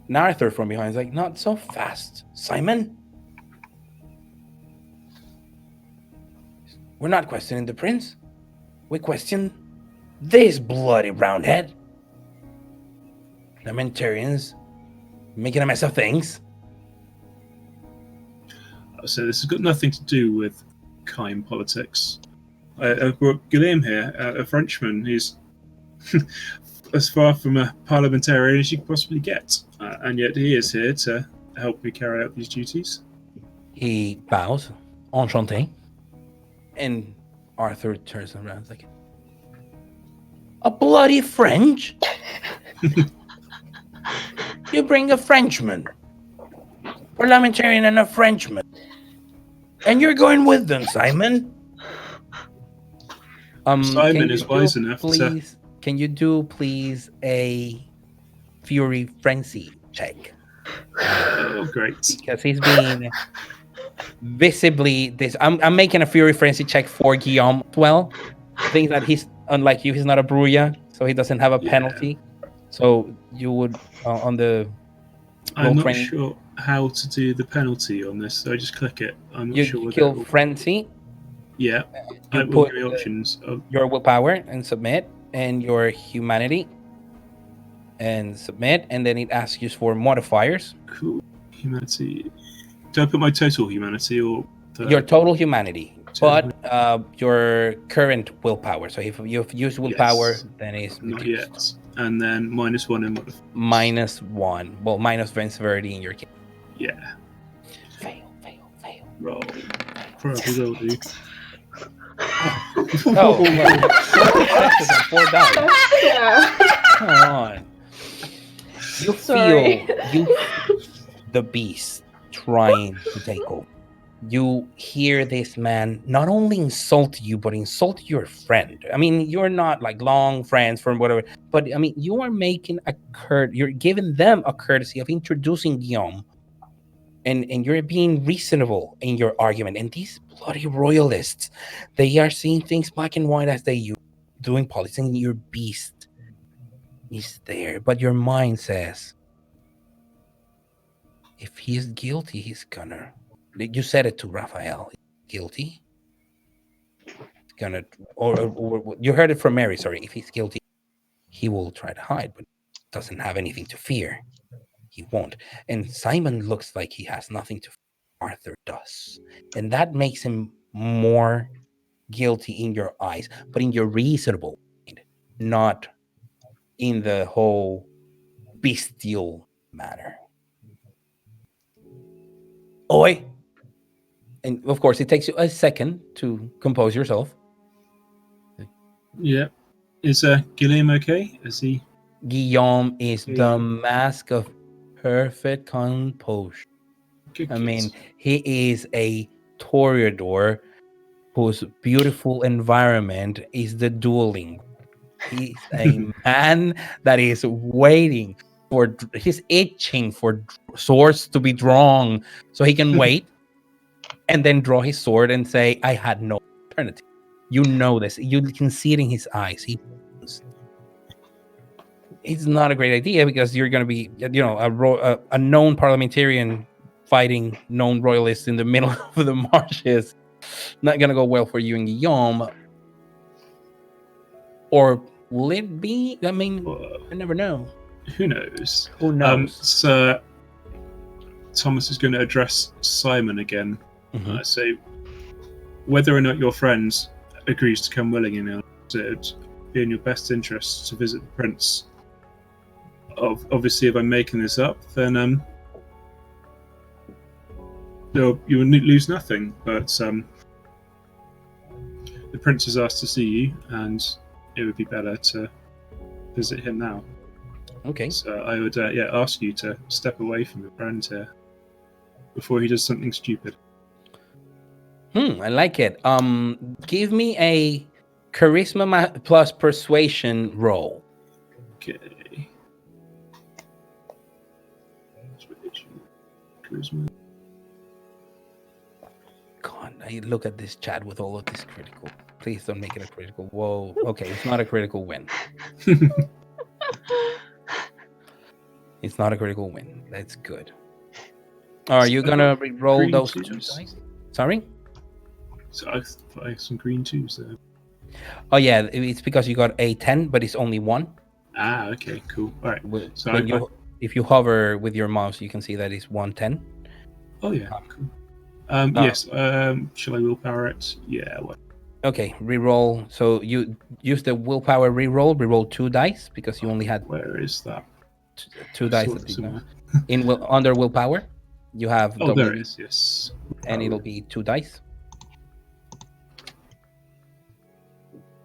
And Arthur from behind is like, not so fast, Simon. We're not questioning the prince. We question this bloody roundhead. Lamentarians making a mess of things. So this has got nothing to do with Kime politics. I brought Guillaume here, a Frenchman who's as far from a parliamentarian as you could possibly get, and yet he is here to help me carry out these duties. He bows, enchanté, and Arthur turns around and is like, a bloody French? You bring a Frenchman, parliamentarian and a Frenchman, and you're going with them, Simon? Simon is wise enough to... Can you do, please, a Fury Frenzy check? Oh, great. Because he's being visibly... I'm making a Fury Frenzy check for Guillaume as well. I think that he's, unlike you, he's not a Bruya, so he doesn't have a penalty. So you would, on the... I'm not sure how to do the penalty on this, so I just click it. I'm not sure. You kill Frenzy. Yeah. You put the options of your willpower and submit, and your humanity and submit, and then it asks you for modifiers. Cool. Humanity. Do I put my total humanity or your total humanity? But your current willpower. So if you've used willpower, then it's not yet. And then -1 in modifier. -1. Well, minus Vinceverdi in your case. Yeah. Fail. Roll. Probably will do. Oh, $4. Come on. You feel the beast trying to take over. You hear this man not only insult you, but insult your friend. I mean, you're not like long friends from whatever, but I mean, you are making you're giving them a courtesy of introducing Guillaume, and you're being reasonable in your argument. And these bloody royalists, they are seeing things black and white as they use, doing politics, and your beast is there. But your mind says, if he is guilty, he's gonna... You said it to Raphael. Guilty. He's gonna, or you heard it from Mary. Sorry, if he's guilty, he will try to hide, but doesn't have anything to fear. He won't. And Simon looks like he has nothing to fear. Arthur does, and that makes him more guilty in your eyes, but in your reasonable mind, not in the whole bestial manner. Oi. And of course, it takes you a second to compose yourself. Yeah. Is Guillaume okay? Is he? Guillaume is the mask of perfect composure. I mean, he is a toreador whose beautiful environment is the dueling. He's a man that is waiting for... He's itching for swords to be drawn so he can wait. And then draw his sword and say, I had no alternative. You know this. You can see it in his eyes. It's not a great idea because you're going to be, a known parliamentarian fighting known royalists in the middle of the marshes. Not going to go well for you and Guillaume. Or will it be? I mean, I never know. Who knows? Who knows? So Thomas is going to address Simon again. Mm-hmm. So whether or not your friend agrees to come willingly, it would be in your best interest to visit the prince. Obviously, if I'm making this up, then you will lose nothing. But the prince has asked to see you, and it would be better to visit him now. Okay. So I would ask you to step away from your friend here before he does something stupid. I like it. Give me a charisma plus persuasion roll. Okay. Charisma. God, I look at this chat with all of this critical. Please don't make it a critical. Whoa. Okay, it's not a critical win. It's not a critical win. That's good. Are you gonna roll green those 2 twos. dice? Sorry? So I have some green 2s there. Oh yeah, it's because you got a 10, but it's only 1. Ah, okay, cool. All right. So If you hover with your mouse, you can see that it's 110. Oh yeah, cool. Yes. Shall I willpower it? Yeah. Well, Okay, reroll. So you use the willpower reroll. Reroll 2 dice because you only had where is that? 2 I dice. saw it somewhere. Under willpower, you have Oh, there it is. Yes. and it'll be 2 dice.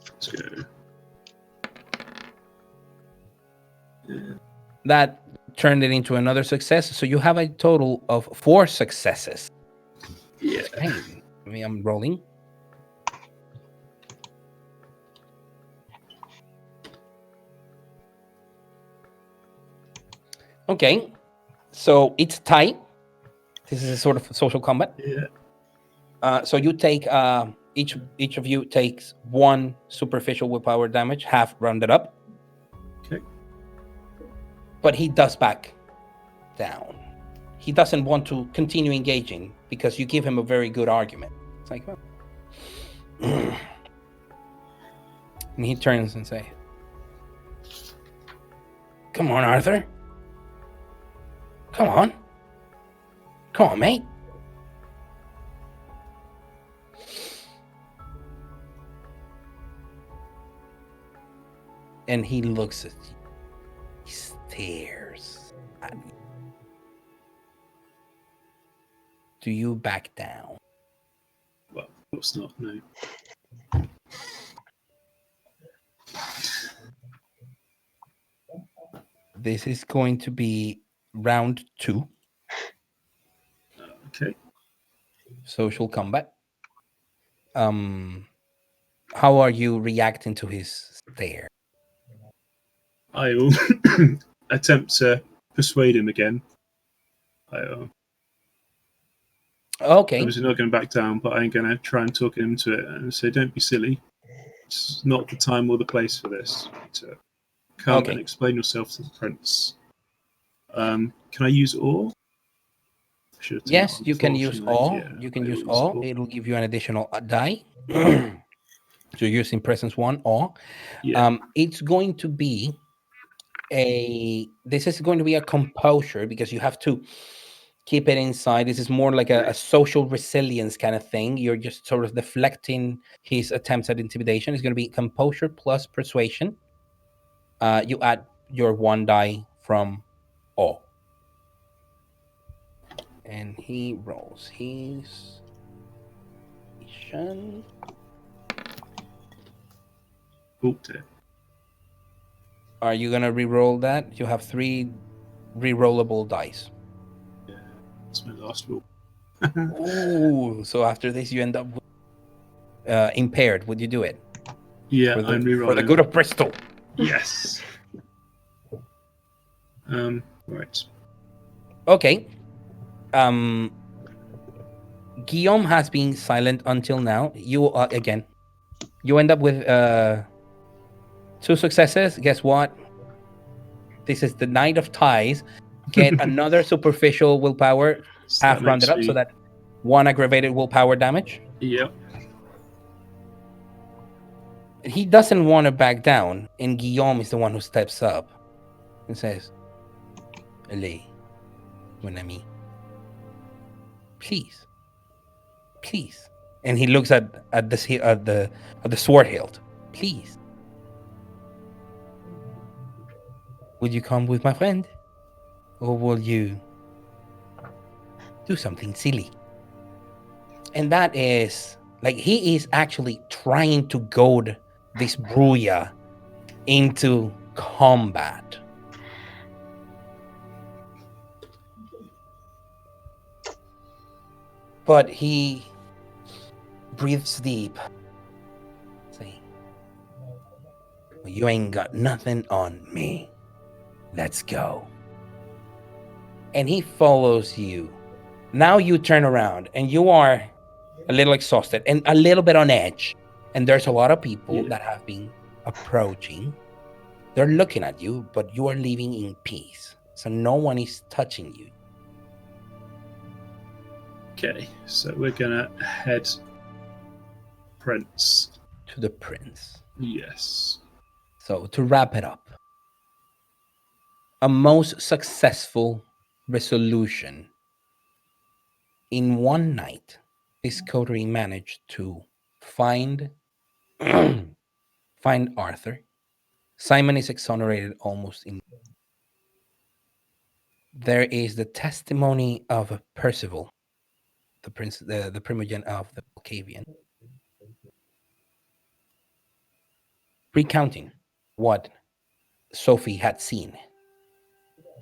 Let's go. Yeah. That turned it into another success. So you have a total of 4 successes. Yeah. Okay. I mean, I'm rolling. Okay. So it's tight. This is a sort of social combat. Yeah. So you take each of you takes 1 superficial willpower damage, half rounded up. Okay. But he does back down. He doesn't want to continue engaging because you give him a very good argument. It's like, well. And he turns and says, "Come on, Arthur. Come on. Come on, mate." And he looks at you. He stares at you. Do you back down? Well, of course not. No. This is going to be round 2. Okay. Social combat. How are you reacting to his stare? I will attempt to persuade him again. Okay. Obviously not going to back down, but I'm going to try and talk him into it and say, "Don't be silly. It's not the time or the place for this. To come and explain yourself to the prince." Can I use awe? Yes, you can use awe. Yeah, you can use awe. It'll give you an additional die. So you're using presence 1 awe. Yeah. It's going to be this is going to be a composure because you have to keep it inside. This is more like a social resilience kind of thing. You're just sort of deflecting his attempts at intimidation. It's going to be composure plus persuasion. You add your 1 die from awe. And he rolls his vision. Okay. Are you gonna re-roll that? You have 3 re-rollable dice. Yeah, that's my last roll. Ooh, so after this you end up impaired. Would you do it? Yeah, I'm re-rolling. For the good of Bristol. Yes. Right. Okay. Guillaume has been silent until now. You again. You end up with 2 successes. Guess what? This is the Knight of Ties. Get another superficial willpower, so half rounded up, so that 1 aggravated willpower damage. Yep. He doesn't want to back down, and Guillaume is the one who steps up and says, "Allez, mon ami. Please. Please." And he looks at the sword hilt. "Please. Would you come with my friend? Or will you do something silly?" And that is, like, he is actually trying to goad this Bruya into combat. But he breathes deep. Say, "You ain't got nothing on me. Let's go." And he follows you. Now you turn around and you are a little exhausted and a little bit on edge. And there's a lot of people that have been approaching. They're looking at you, but you are leaving in peace. So no one is touching you. Okay, so we're gonna head Prince. To the prince. Yes. So to wrap it up, a most successful resolution. In one night, this coterie managed to find find Arthur. Simon is exonerated almost in. There is the testimony of Percival, the prince, the primogenitor of the Malkavian, recounting what Sophie had seen.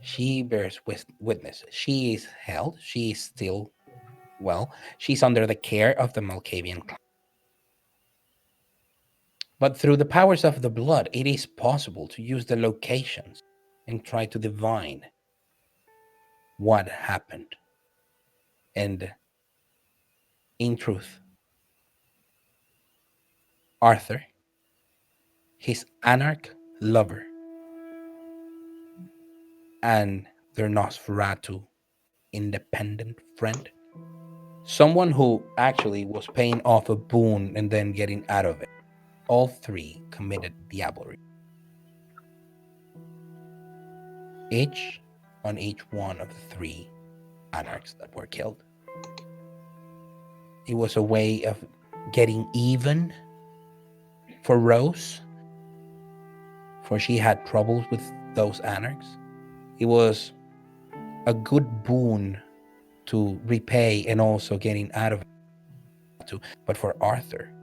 She bears witness. She is held. She is still well. She's under the care of the Malkavian clan. But through the powers of the blood, it is possible to use the locations and try to divine what happened. And in truth, Arthur, his anarch lover, and their Nosferatu independent friend, someone who actually was paying off a boon and then getting out of it, all three committed diablerie. Each on each one of the three anarchs that were killed. It was a way of getting even for Rose, for she had troubles with those anarchs. It was a good boon to repay and also getting out of it. But for Arthur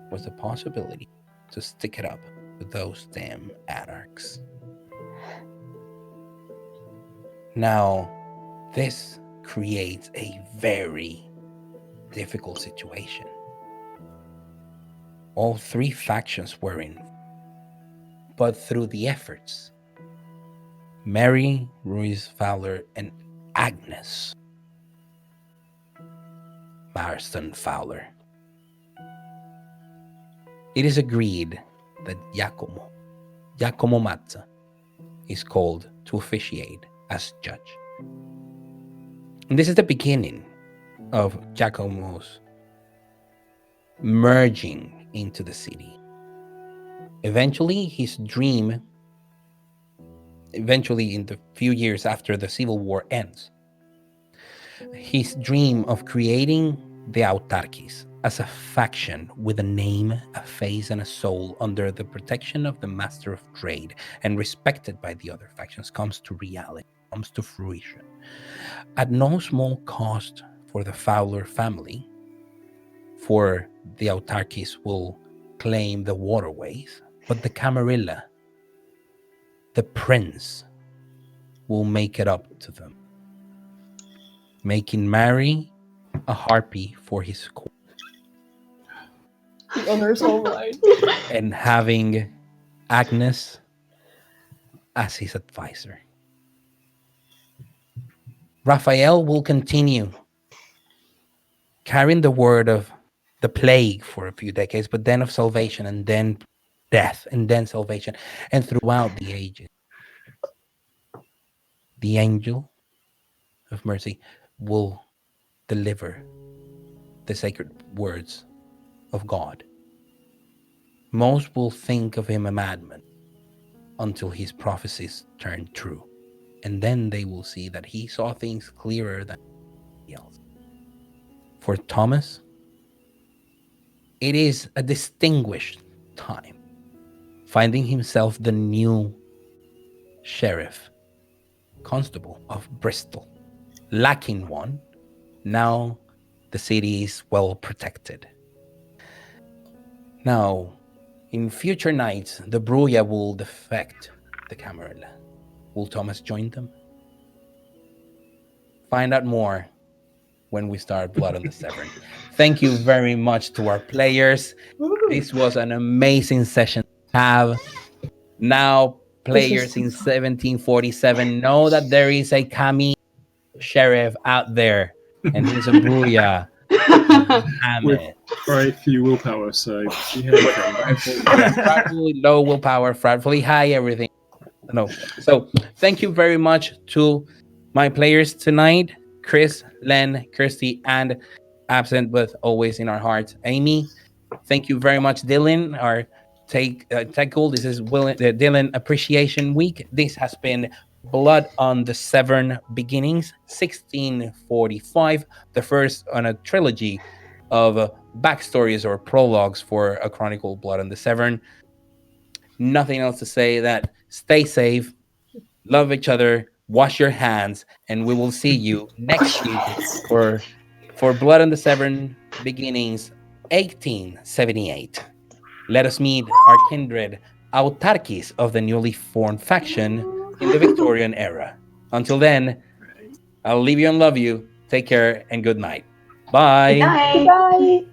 was the possibility to stick it up with those damn anarchs. Now, this creates a very difficult situation. All three factions were in, but through the efforts, Mary, Ruiz Fowler, and Agnes Marston Fowler, it is agreed that Giacomo Mazza is called to officiate as judge. And this is the beginning of Giacomo's merging into the city. Eventually, in the few years after the Civil War ends, his dream of creating the Autarkies as a faction with a name, a face, and a soul under the protection of the Master of Trade and respected by the other factions comes to reality, comes to fruition. At no small cost for the Fowler family, for the Autarkies will claim the waterways, but the Camarilla, the prince, will make it up to them, making Mary a harpy for his court. The honor's all right. And having Agnes as his advisor. Raphael will continue carrying the word of the plague for a few decades, but then of salvation, and then death, and then salvation, and throughout the ages. The angel of mercy will deliver the sacred words of God. Most will think of him a madman until his prophecies turn true. And then they will see that he saw things clearer than anybody else. For Thomas, it is a distinguished time, finding himself the new sheriff, constable of Bristol. Lacking one, now the city is well protected. Now, in future nights, the Bruja will defect the Camarilla. Will Thomas join them? Find out more when we start Blood on the Severn. Thank you very much to our players. This was an amazing session to have. Now, players in 1747 know that there is a Cami sheriff out there, and he's a Bruja. With very few willpower, so you hear frightfully low willpower, frightfully high everything. No. So thank you very much to my players tonight, Chris, Len, Kirsty, and absent but always in our hearts, Amy. Thank you very much, Dylan. Our take goal. This is the Dylan Appreciation Week. This has been Blood on the Severn Beginnings, 1645, the first on a trilogy of backstories or prologues for a chronicle, Blood on the Severn. Nothing else to say that stay safe, love each other, wash your hands, and we will see you next week for Blood on the Severn Beginnings 1878. Let us meet our kindred autarkies of the newly formed faction in the Victorian era. Until then, I'll leave you and love you. Take care and good night. Bye. Good night. Goodbye.